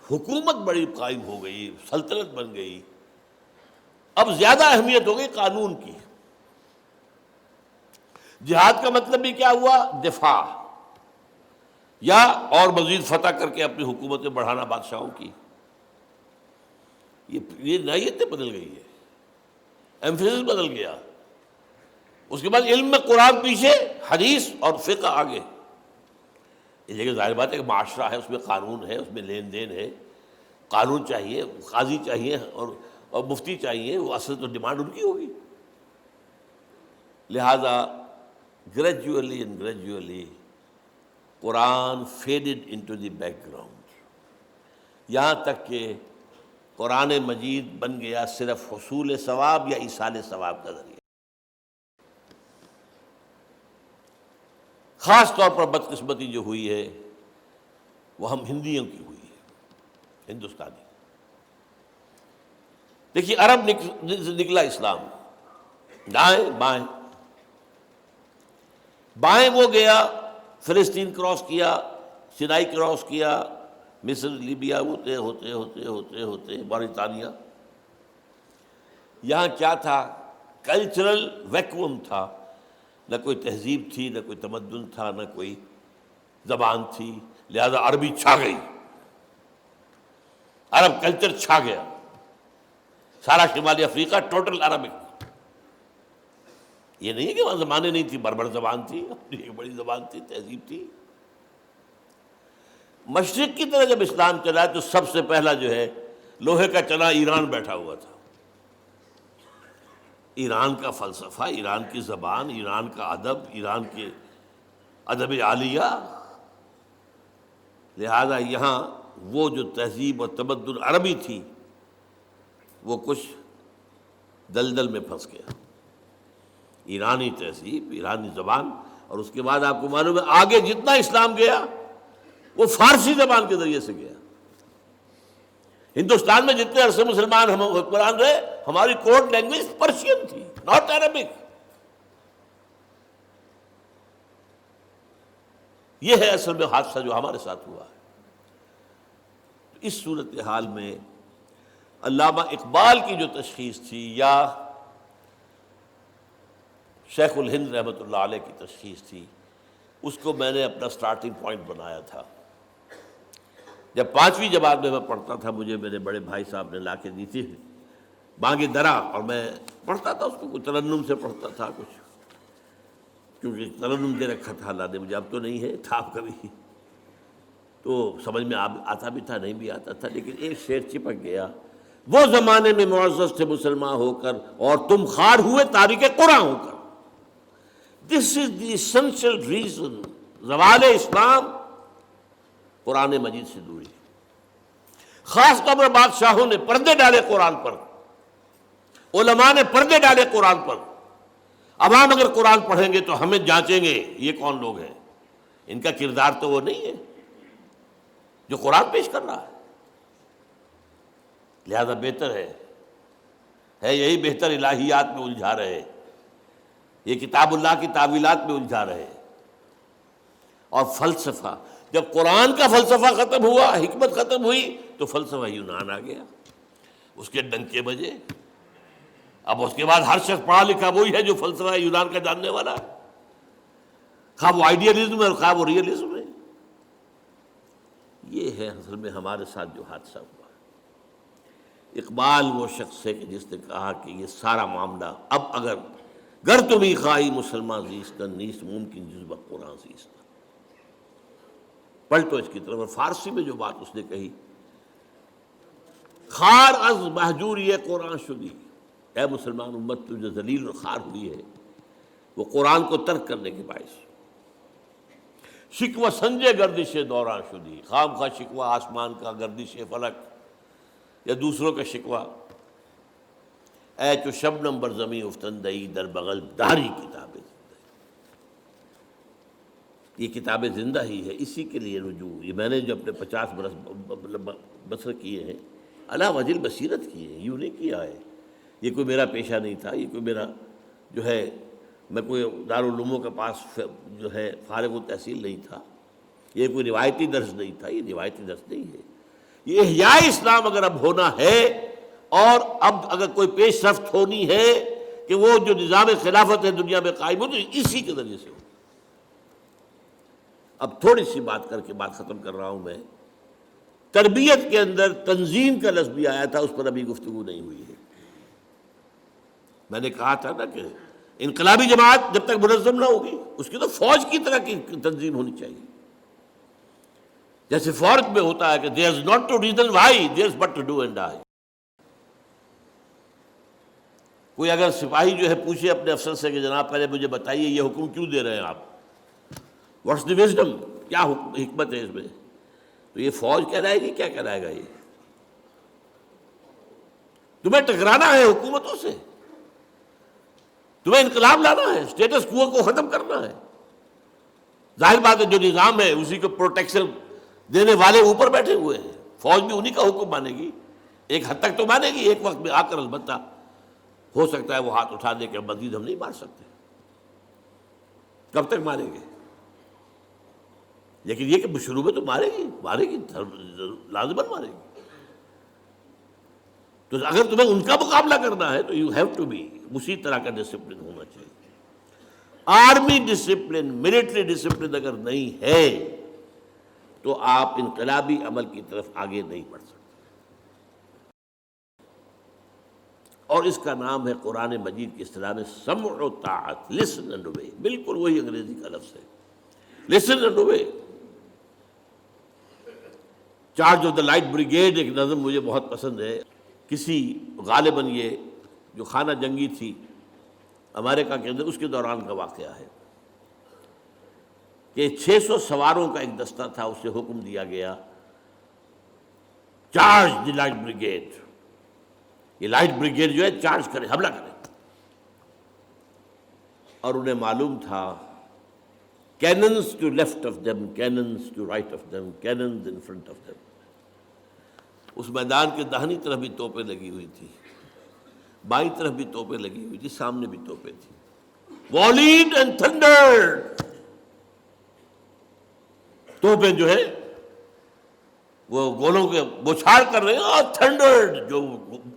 حکومت بڑی قائم ہو گئی، سلطنت بن گئی، اب زیادہ اہمیت ہو گئی قانون کی۔ جہاد کا مطلب بھی کیا ہوا؟ دفاع، یا اور مزید فتح کر کے اپنی حکومتیں بڑھانا بادشاہوں کی۔ یہ نوعیتیں بدل گئی ہے، ایمفیسس بدل گیا۔ اس کے بعد علم میں قرآن پیچھے، حدیث اور فقہ آگے۔ اس جگہ ظاہر بات ہے کہ معاشرہ ہے، اس میں قانون ہے، اس میں لین دین ہے، قانون چاہیے، قاضی چاہیے اور مفتی چاہیے، وہ اصل تو ڈیمانڈ ان کی ہوگی۔ لہذا gradually and gradually Quran faded into the back ground, یہاں تک کہ قرآن مجید بن گیا صرف حصول ثواب یا ایصال ثواب کا ذریعہ۔ خاص طور پر بدقسمتی جو ہوئی ہے وہ ہم ہندیوں کی ہوئی ہے، ہندوستانی۔ دیکھیے عرب نکلا اسلام، دائیں بائیں، بائیں وہ گیا فلسطین کراس کیا، سینائی کراس کیا، مصر لیبیا ہوتے ہوتے ہوتے ہوتے ہوتے موریطانیہ۔ یہاں کیا تھا؟ کلچرل ویکوم تھا، نہ کوئی تہذیب تھی، نہ کوئی تمدن تھا، نہ کوئی زبان تھی، لہذا عربی چھا گئی، عرب کلچر چھا گیا، سارا شمالی افریقہ ٹوٹل عربک۔ یہ نہیں ہے کہ وہاں زبانیں نہیں تھی، بربر زبان تھی، ایک بڑی زبان تھی، تہذیب تھی۔ مشرق کی طرح جب اسلام چلا تو سب سے پہلا جو ہے لوہے کا چنا ایران بیٹھا ہوا تھا۔ ایران کا فلسفہ، ایران کی زبان، ایران کا ادب، ایران کے ادب عالیہ، لہذا یہاں وہ جو تہذیب اور تمدن عربی تھی وہ کچھ دلدل میں پھنس گیا، ایرانی تہذیب، ایرانی زبان۔ اور اس کے بعد آپ کو معلوم ہے آگے جتنا اسلام گیا وہ فارسی زبان کے ذریعے سے گیا۔ ہندوستان میں جتنے عرصے مسلمان ہم حکمران رہے، ہماری کوڈ لینگویج پرشین تھی، ناٹ عربک۔ یہ ہے اصل میں حادثہ جو ہمارے ساتھ ہوا ہے۔ اس صورتحال میں علامہ اقبال کی جو تشخیص تھی یا شیخ الہند رحمۃ اللہ علیہ کی تشخیص تھی، اس کو میں نے اپنا سٹارٹنگ پوائنٹ بنایا تھا۔ جب 5ویں جماعت میں پڑھتا تھا، مجھے میرے بڑے بھائی صاحب نے لا کے دی تھی بانگ درا، اور میں پڑھتا تھا اس کو، کچھ ترنم سے پڑھتا تھا، کچھ کیونکہ ترنم دے رکھا تھا اللہ نے مجھے، اب تو نہیں ہے، تھا کبھی تو سمجھ میں آتا بھی تھا، نہیں بھی آتا تھا، لیکن ایک شعر چپک گیا، وہ زمانے میں معزز تھے مسلمان ہو کر اور تم خوار ہوئے تاریک قرآن ہو کر۔ دس از دی اسینشیل ریزن، زوال اسلام قرآن مجید سے دوری۔ خاص طور پر بادشاہوں نے پردے ڈالے قرآن پر، علماء نے پردے ڈالے قرآن پر۔ اب ہم اگر قرآن پڑھیں گے تو ہمیں جانچیں گے یہ کون لوگ ہیں، ان کا کردار تو وہ نہیں ہے جو قرآن پیش کر رہا ہے۔ لہذا بہتر ہے یہی بہتر الہیات میں الجھا رہے، یہ کتاب اللہ کی تعویلات میں الجھا رہے۔ اور فلسفہ، جب قرآن کا فلسفہ ختم ہوا، حکمت ختم ہوئی، تو فلسفہ یونان آ گیا، اس کے ڈنکے بجے۔ اب اس کے بعد ہر شخص پڑھا لکھا وہی ہے جو فلسفہ یونان کا جاننے والا ہے، خواہ وہ آئیڈیلزم ہے اور خواہ وہ ریئلزم ہے۔ یہ ہے اصل میں ہمارے ساتھ جو حادثہ ہوا۔ اقبال وہ شخص ہے کہ جس نے کہا کہ یہ سارا معاملہ اب اگر گر تمہیں خواہی مسلمان زیستن نیست ممکن جذبہ قرآن زیستن. پلٹو اس کی طرف. اور فارسی میں جو بات اس نے کہی، خار از مہجوری قرآن شدی، اے مسلمان امت تو جو ذلیل اور خار ہوئی ہے وہ قرآن کو ترک کرنے کے باعث. شکوہ سنجے گردش دوران شدی، خام خواہ شکوہ آسمان کا، گردش فلک یا دوسروں کا شکوہ. اے چو شبنم بر زمیں افتندئی در بغل داری کتابیں. یہ کتابیں زندہ ہی ہے، اسی کے لیے رجوع. یہ میں نے جو اپنے 50 برس بسر کیے ہیں علی وجہ البصیرت کیے ہیں، یوں نہیں کیا ہے. یہ کوئی میرا پیشہ نہیں تھا، یہ کوئی میرا جو ہے میں کوئی دارالعلوموں کے پاس جو ہے فارغ التحصیل نہیں تھا. یہ کوئی روایتی درس نہیں تھا، یہ روایتی درس نہیں ہے. یہ احیاء اسلام اگر اب ہونا ہے اور اب اگر کوئی پیش رفت ہونی ہے کہ وہ جو نظام خلافت ہے دنیا میں قائم ہو تو اسی کے ذریعے سے ہو. اب تھوڑی سی بات کر کے بات ختم کر رہا ہوں میں. تربیت کے اندر تنظیم کا لفظ بھی آیا تھا، اس پر ابھی گفتگو نہیں ہوئی ہے. میں نے کہا تھا نا کہ انقلابی جماعت جب تک منظم نہ ہوگی اس کی تو فوج کی طرح کی تنظیم ہونی چاہیے. جیسے فوج میں ہوتا ہے کہ there is not to reason why, there is but to do and die. کوئی اگر سپاہی جو ہے پوچھے اپنے افسر سے کہ جناب پہلے مجھے بتائیے یہ حکم کیوں دے رہے ہیں آپ، واٹس دی وزڈم، کیا حکمت ہے اس میں، تو یہ فوج کہلائے گی، کیا کہلائے گا. یہ تمہیں ٹکرانا ہے حکومتوں سے، تمہیں انقلاب لانا ہے، اسٹیٹس کو ختم کرنا ہے. ظاہر بات ہے جو نظام ہے اسی کو پروٹیکشن دینے والے اوپر بیٹھے ہوئے ہیں. فوج بھی انہی کا حکم مانے گی، ایک حد تک تو مانے گی. ایک وقت میں آ کر البتہ ہو سکتا ہے وہ ہاتھ اٹھا دے کہ مزید ہم نہیں مار سکتے. کب تک ماریں گے؟ لیکن یہ کہ شروع میں تو مارے گی لازماً مارے گی. تو اگر تمہیں ان کا مقابلہ کرنا ہے تو یو ہیو ٹو بی، اسی طرح کا ڈسپلن ہونا چاہیے. آرمی ڈسپلن، ملٹری ڈسپلن اگر نہیں ہے تو آپ انقلابی عمل کی طرف آگے نہیں بڑھ سکتے. اور اس کا نام ہے قرآن مجید کی اصطلاح میں سمع و طاعت، لسن اینڈ اوبے. بالکل وہی انگریزی کا لفظ ہے، listen and obey. Charge of the light brigade ایک نظم مجھے بہت پسند ہے. کسی غالباً یہ جو خانہ جنگی تھی امریکہ کے اندر اس کے دوران کا واقعہ ہے کہ 600 سواروں کا ایک دستہ تھا، اسے حکم دیا گیا چارج دی لائٹ بریگیڈ. یہ لائٹ بریگیڈ جو ہے چارج کرے، حملہ کرے. اور انہیں معلوم تھا cannons to left of them, cannons to right of them, cannons in front of them. اس میدان کے داہنی طرف بھی توپیں لگی ہوئی تھی، بائیں طرف بھی توپیں لگی ہوئی تھی، سامنے بھی توپیں تھی. Volleyed and thundered. توپیں جو ہے وہ گولوں کے بوچھاڑ کر رہے ہیں، اور تھنڈرڈ جو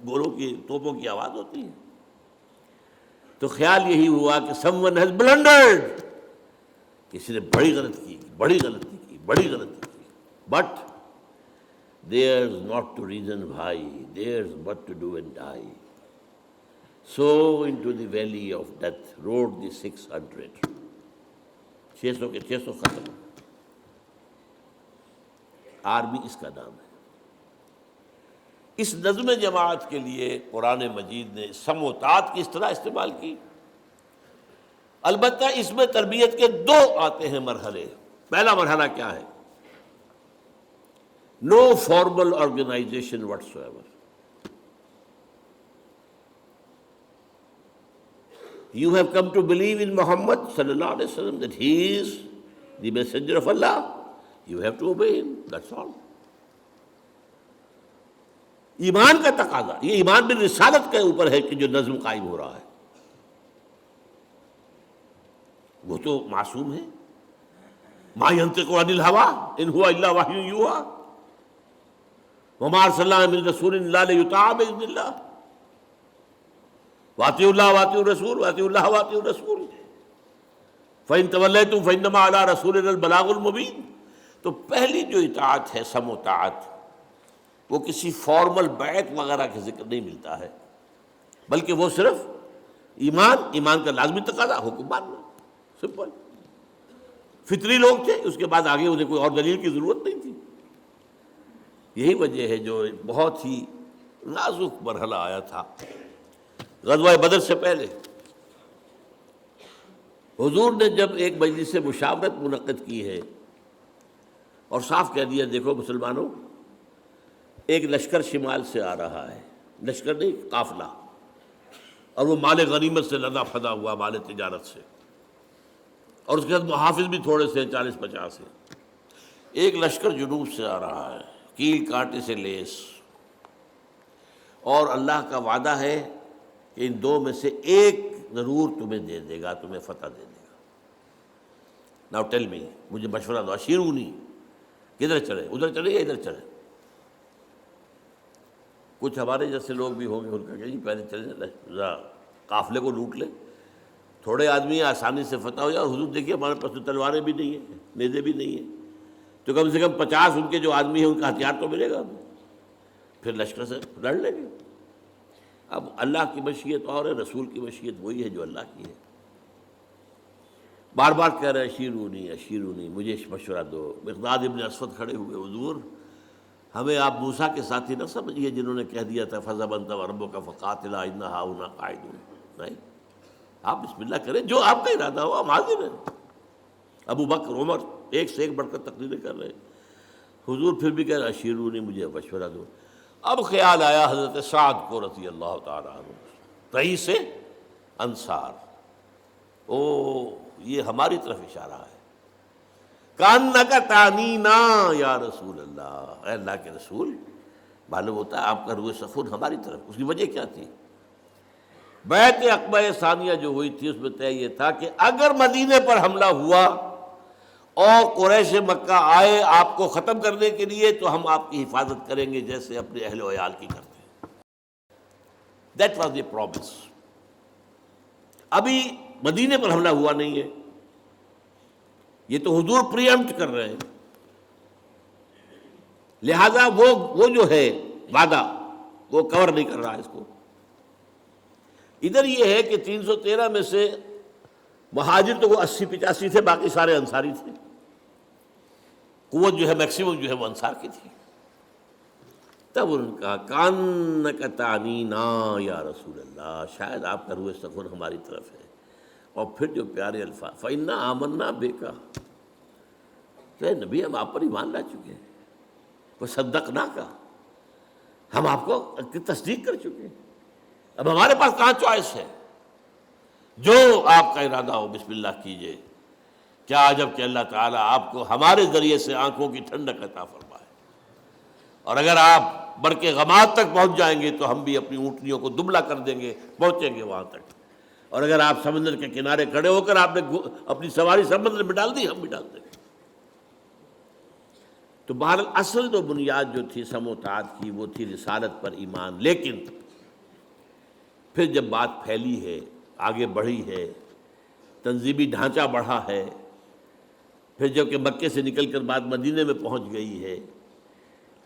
گولوں کی توپوں کی آواز ہوتی ہے. تو خیال یہی ہوا کہ someone has blundered. کسی نے بڑی غلطی کی، بڑی غلطی کی، بڑی غلطی کی. But there's not to reason why, there's but to do and die. So into the valley of death rode the 600. 600 کے 600 ختم. آرمی اس کا نام ہے. اس نظم جماعت کے لیے قرآن مجید نے سمع و طاعت کی اصطلاح استعمال کی. البتہ اس میں تربیت کے 2 آتے ہیں مرحلے. پہلا مرحلہ کیا ہے؟ No formal organization whatsoever. You have come to believe in Muhammad sallallahu alaihi wasallam that he is the messenger of Allah. You have to obey him. That's all. ایمان کا تقاضا، یہ ایمان بالرسالت کے اوپر ہے کہ جو نظم قائم ہو رہا ہے. وہ تو معصوم ہے. ما ينطق عن الهوى ان هو الا وحی یوحی وما ارسلنا من رسول الا لیطاع باذن اللہ واطیعوا اللہ واطیعوا الرسول واطیعوا اللہ واطیعوا الرسول فإن تولیتم فإنما علی رسولنا البلاغ المبین. تو پہلی جو اطاعت ہے سمع و طاعت، وہ کسی فارمل بیعت وغیرہ کے ذکر نہیں ملتا ہے، بلکہ وہ صرف ایمان کا لازمی تقاضا حکم ماننا، سمپل. فطری لوگ تھے، اس کے بعد آگے انہیں کوئی اور دلیل کی ضرورت نہیں تھی. یہی وجہ ہے جو بہت ہی نازک مرحلہ آیا تھا غزوہ بدر سے پہلے. حضور نے جب ایک مجلس سے مشاورت منعقد کی ہے اور صاف کہہ دیا دیکھو مسلمانوں، ایک لشکر شمال سے آ رہا ہے، لشکر نہیں قافلہ، اور وہ مال غنیمت سے لدا پھدا ہوا، مال تجارت سے، اور اس کے ساتھ محافظ بھی تھوڑے سے 40-50 ہیں. ایک لشکر جنوب سے آ رہا ہے، کیل کانٹے سے لیس، اور اللہ کا وعدہ ہے کہ ان دو میں سے ایک ضرور تمہیں دے دے گا، تمہیں فتح دے دے گا. ناؤ ٹیل می، مجھے مشورہ دو، اشیرونی، کدھر چلے؟ ادھر چلے یا ادھر چلے؟ کچھ ہمارے جیسے لوگ بھی ہوں گے، ان کا کہ جی پہلے چلے قافلے کو لوٹ لیں، تھوڑے آدمی آسانی سے فتح ہو جائے. اور حضور دیکھیے ہمارے پاس تو تلواریں بھی نہیں ہیں، نیزے بھی نہیں ہیں، تو کم سے کم 50 ان کے جو آدمی ہیں ان کا ہتھیار تو ملے گا ہمیں، پھر لشکر سے لڑ لیں گے. اب اللہ کی مشیت اور ہے، رسول کی مشیت وہی ہے جو اللہ کی ہے. بار بار کہہ رہے اشیرونی اشیرونی، مجھے مشورہ دو. مقداد ابن اسود کھڑے ہوئے، حضور ہمیں آپ موسیٰ کے ساتھی نہ سمجھیے جنہوں نے کہہ دیا تھا فَذَهَبْ أَنْتَ وَرَبُّكَ فَقَاتِلَا إِنَّا هَاهُنَا قَاعِدُونَ. نہیں، آپ بسم اللہ کریں، جو آپ کا ارادہ ہو ہم حاضر ہیں. ابو بکر عمر ایک سے ایک بڑھ کر تقریریں کر رہے. حضور پھر بھی کہہ رہے اشیرونی، مجھے مشورہ دو. اب خیال آیا حضرت سعد کو رضی اللہ تعالیٰ عنہ، رئیس انصار. او یہ ہماری طرف اشارہ ہے. کَأَنَّكَ تَعْنِینَا یا رسول اللہ، اے اللہ کے رسول، معلوم ہوتا ہے آپ کا روح سخن ہماری طرف. اس کی وجہ کیا تھی؟ بیعت عقبہ ثانیہ جو ہوئی تھی اس میں طے یہ تھا کہ اگر مدینے پر حملہ ہوا اور قریش مکہ آئے آپ کو ختم کرنے کے لیے تو ہم آپ کی حفاظت کریں گے جیسے اپنے اہل و عیال کی کرتے ہیں. That was the promise. ابھی مدینے پر حملہ ہوا نہیں ہے، یہ تو حضور پری ایمپٹ کر رہے ہیں، لہذا وہ جو ہے وعدہ وہ کور نہیں کر رہا ہے اس کو. ادھر یہ ہے کہ 313 میں سے مہاجر تو وہ 80-85 تھے، باقی سارے انصاری تھے. قوت جو ہے میکسیمم جو ہے وہ انصار کی تھی. تب ان کا کَأَنَّكَ تَعْنِینَا یا رسول اللہ، شاید آپ کا روح سخن ہماری طرف ہے. اور پھر جو پیارے الفاظ فَإِنَّا آمَنَّا بِكَ، کہ نبی ہم آپ پر ایمان لا چکے ہیں، وَصَدَّقْنَاكَ، ہم آپ کو تصدیق کر چکے ہیں. اب ہمارے پاس کہاں چوائس ہے؟ جو آپ کا ارادہ ہو بسم اللہ کیجئے. کیا عجب کہ اللہ تعالیٰ آپ کو ہمارے ذریعے سے آنکھوں کی ٹھنڈک عطا فرمائے. اور اگر آپ برق غماد تک پہنچ جائیں گے تو ہم بھی اپنی اونٹنیوں کو دبلا کر دیں گے، پہنچیں گے وہاں تک. اور اگر آپ سمندر کے کنارے کھڑے ہو کر آپ نے اپنی سواری سمندر میں ڈال دی، ہم بھی ڈال دیں گے. تو بہرحال اصل تو بنیاد جو تھی سم و طاعت کی وہ تھی رسالت پر ایمان. لیکن پھر جب بات پھیلی ہے، آگے بڑھی ہے، تنظیمی ڈھانچہ بڑھا ہے، پھر جب کہ مکے سے نکل کر بات مدینے میں پہنچ گئی ہے،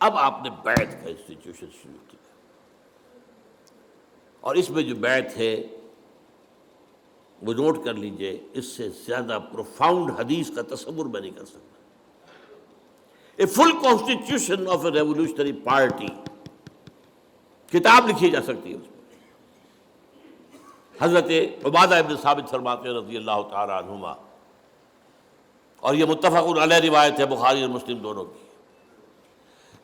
اب آپ نے بیعت کا انسٹیٹیوشن شروع کیا. اور اس میں جو بیعت ہے وہ نوٹ کر لیجئے، اس سے زیادہ پروفاؤنڈ حدیث کا تصور میں نہیں کر سکتا. A full constitution of a revolutionary party، کتاب لکھی جا سکتی ہے اس میں. حضرت عبادہ ابن ثابت فرماتے ہیں رضی اللہ تعالی عنہما، اور یہ متفق علیہ روایت ہے بخاری اور مسلم دونوں کی،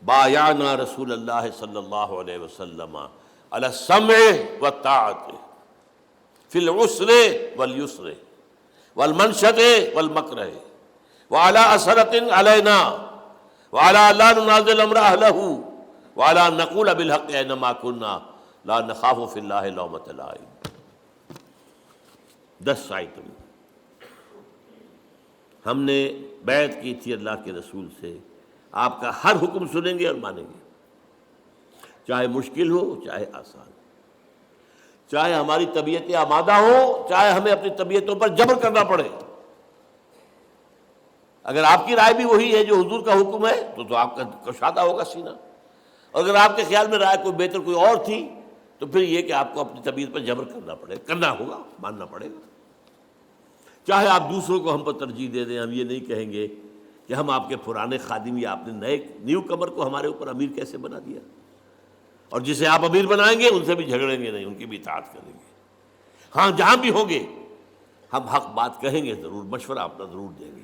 بایعنا رسول اللہ صلی اللہ علیہ وسلم علی السمع والطاعت فی العسر والیسر والمنشط والمکرہ وعلی اثرۃ علینا وعلی لا ننازل امر اہلہ وعلی نقول بالحق اینما کنا لا نخاف فی اللہ لومۃ لائم. 10 آئٹم ہم نے بیعت کی تھی اللہ کے رسول سے، آپ کا ہر حکم سنیں گے اور مانیں گے، چاہے مشکل ہو چاہے آسان، چاہے ہماری طبیعتیں آمادہ ہو چاہے ہمیں اپنی طبیعتوں پر جبر کرنا پڑے. اگر آپ کی رائے بھی وہی ہے جو حضور کا حکم ہے تو آپ کا کشادہ ہوگا سینہ. اور اگر آپ کے خیال میں رائے کوئی بہتر کوئی اور تھی تو پھر یہ کہ آپ کو اپنی طبیعت پر جبر کرنا ہوگا، ماننا پڑے گا۔ چاہے آپ دوسروں کو ہم پر ترجیح دے دیں، ہم یہ نہیں کہیں گے کہ ہم آپ کے پرانے خادم یا آپ نے نیو کمر کو ہمارے اوپر امیر کیسے بنا دیا، اور جسے آپ امیر بنائیں گے ان سے بھی جھگڑیں گے نہیں، ان کی بھی اطاعت کریں گے۔ ہاں جہاں بھی ہوں گے ہم حق بات کہیں گے، ضرور مشورہ اپنا ضرور دیں گے،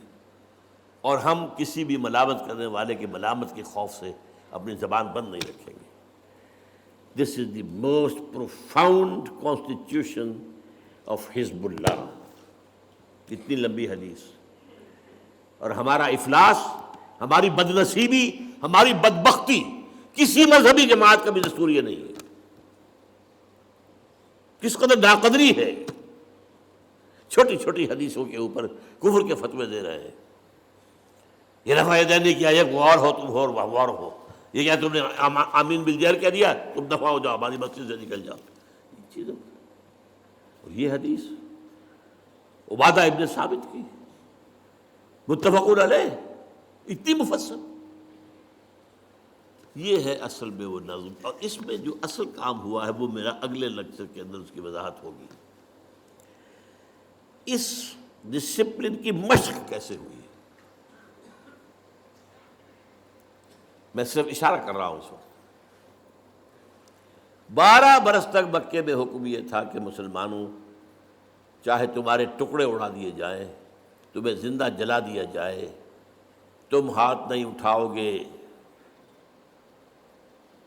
اور ہم کسی بھی ملامت کرنے والے کی ملامت کے خوف سے اپنی زبان بند نہیں رکھیں گے۔ This is the most profound constitution of حزب اللہ۔ اتنی لمبی حدیث، اور ہمارا افلاس، ہماری بدنصیبی، ہماری بدبختی کسی مذہبی جماعت کا بھی دستور یہ نہیں ہے۔ کس قدر ناقدری ہے، چھوٹی چھوٹی حدیثوں کے اوپر کفر کے فتوے دے رہے ہیں۔ یہ رفع یدین نہیں کیا، یہ غور ہو تم ہو غور ہو، یہ کیا تم نے آمین بالجہر کہہ دیا، تم دفع ہو جاؤ، ہماری مسجد سے نکل جاؤ، چیزوں۔ اور یہ حدیث عبادہ ابن ثابت کی، متفق علیہ، اتنی مفصل۔ یہ ہے اصل میں وہ نظم، اور اس میں جو اصل کام ہوا ہے وہ میرا اگلے لیکچر کے اندر اس کی وضاحت ہوگی۔ اس ڈسپلن کی مشق کیسے ہوئی، میں صرف اشارہ کر رہا ہوں اس وقت۔ 12 برس تک مکے میں حکم یہ تھا کہ مسلمانوں، چاہے تمہارے ٹکڑے اڑا دیے جائیں، تمہیں زندہ جلا دیا جائے، تم ہاتھ نہیں اٹھاؤ گے،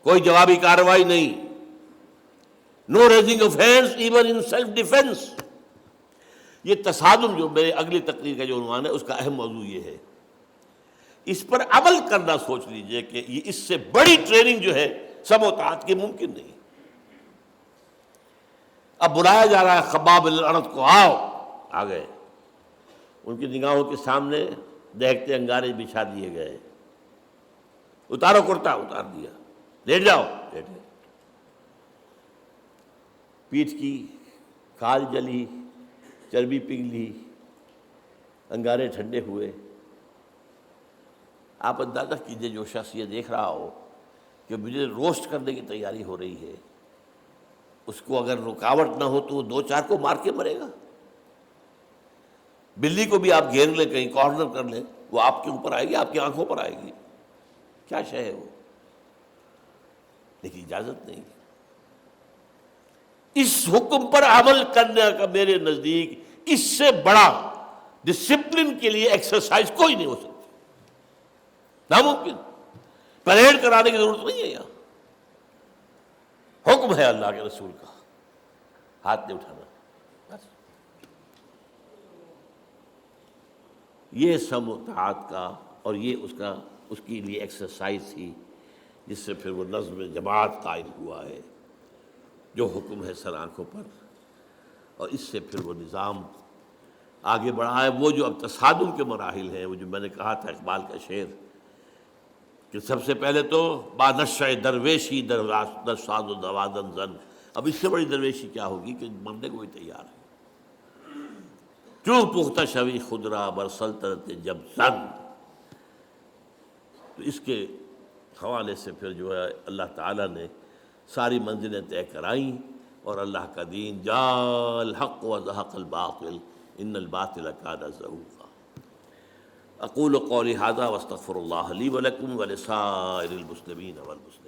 کوئی جوابی کارروائی نہیں، no raising of hands even in self defence. یہ تصادم جو میرے اگلی تقریر کا جو عنوان ہے اس کا اہم موضوع یہ ہے۔ اس پر عمل کرنا سوچ لیجئے کہ یہ اس سے بڑی ٹریننگ جو ہے سب و طاعت کی ممکن نہیں۔ اب بلایا جا رہا ہے خباب الارض کو، آؤ، آ گئے، ان کی نگاہوں کے سامنے دیکھتے انگارے بچھا دیے گئے، اتارو کرتا، اتار دیا، لیٹ جاؤ، لیٹ گئے، پیٹھ کی کھال جلی، چربی پگھلی، انگارے ٹھنڈے ہوئے۔ آپ اندازہ کیجئے جو شخص یہ دیکھ رہا ہو کہ مجھے روسٹ کرنے کی تیاری ہو رہی ہے، اس کو اگر رکاوٹ نہ ہو تو وہ 2-4 کو مار کے مرے گا۔ بلی کو بھی آپ گھیر لیں، کہیں کارنر کر لیں، وہ آپ کے اوپر آئے گی، آپ کی آنکھوں پر آئے گی، کیا شے ہے وہ، لیکن اجازت نہیں۔ اس حکم پر عمل کرنے کا میرے نزدیک اس سے بڑا ڈسپلن کے لیے ایکسرسائز کوئی نہیں ہو سکتی، ناممکن۔ پریڈ کرانے کی ضرورت نہیں ہے، یہاں حکم ہے اللہ کے رسول کا، ہاتھ نہیں اٹھانا، بس۔ یہ سم و طاعت کا، اور یہ اس کی لیے ایکسرسائز تھی، جس سے پھر وہ نظم جماعت قائم ہوا ہے، جو حکم ہے سر آنکھوں پر، اور اس سے پھر وہ نظام آگے بڑھا ہے۔ وہ جو اب تصادم کے مراحل ہیں، وہ جو میں نے کہا تھا اقبال کا شعر، کہ سب سے پہلے تو با نشہ درویشی در ساز و دوادن زن، اب اس سے بڑی درویشی کیا ہوگی کہ مرنے کو بھی تیار ہے۔ جو پختہ شوی خود را بر سلطنت جب زن، تو اس کے حوالے سے پھر جو ہے اللہ تعالیٰ نے ساری منزلیں طے کرائیں، اور اللہ کا دین جاء الحق وزهق الباطل ان الباطل کان زہوقا۔ اقول قولی ھذا واستغفر اللہ لی ولکم ولسائر المسلمین والمسلمات۔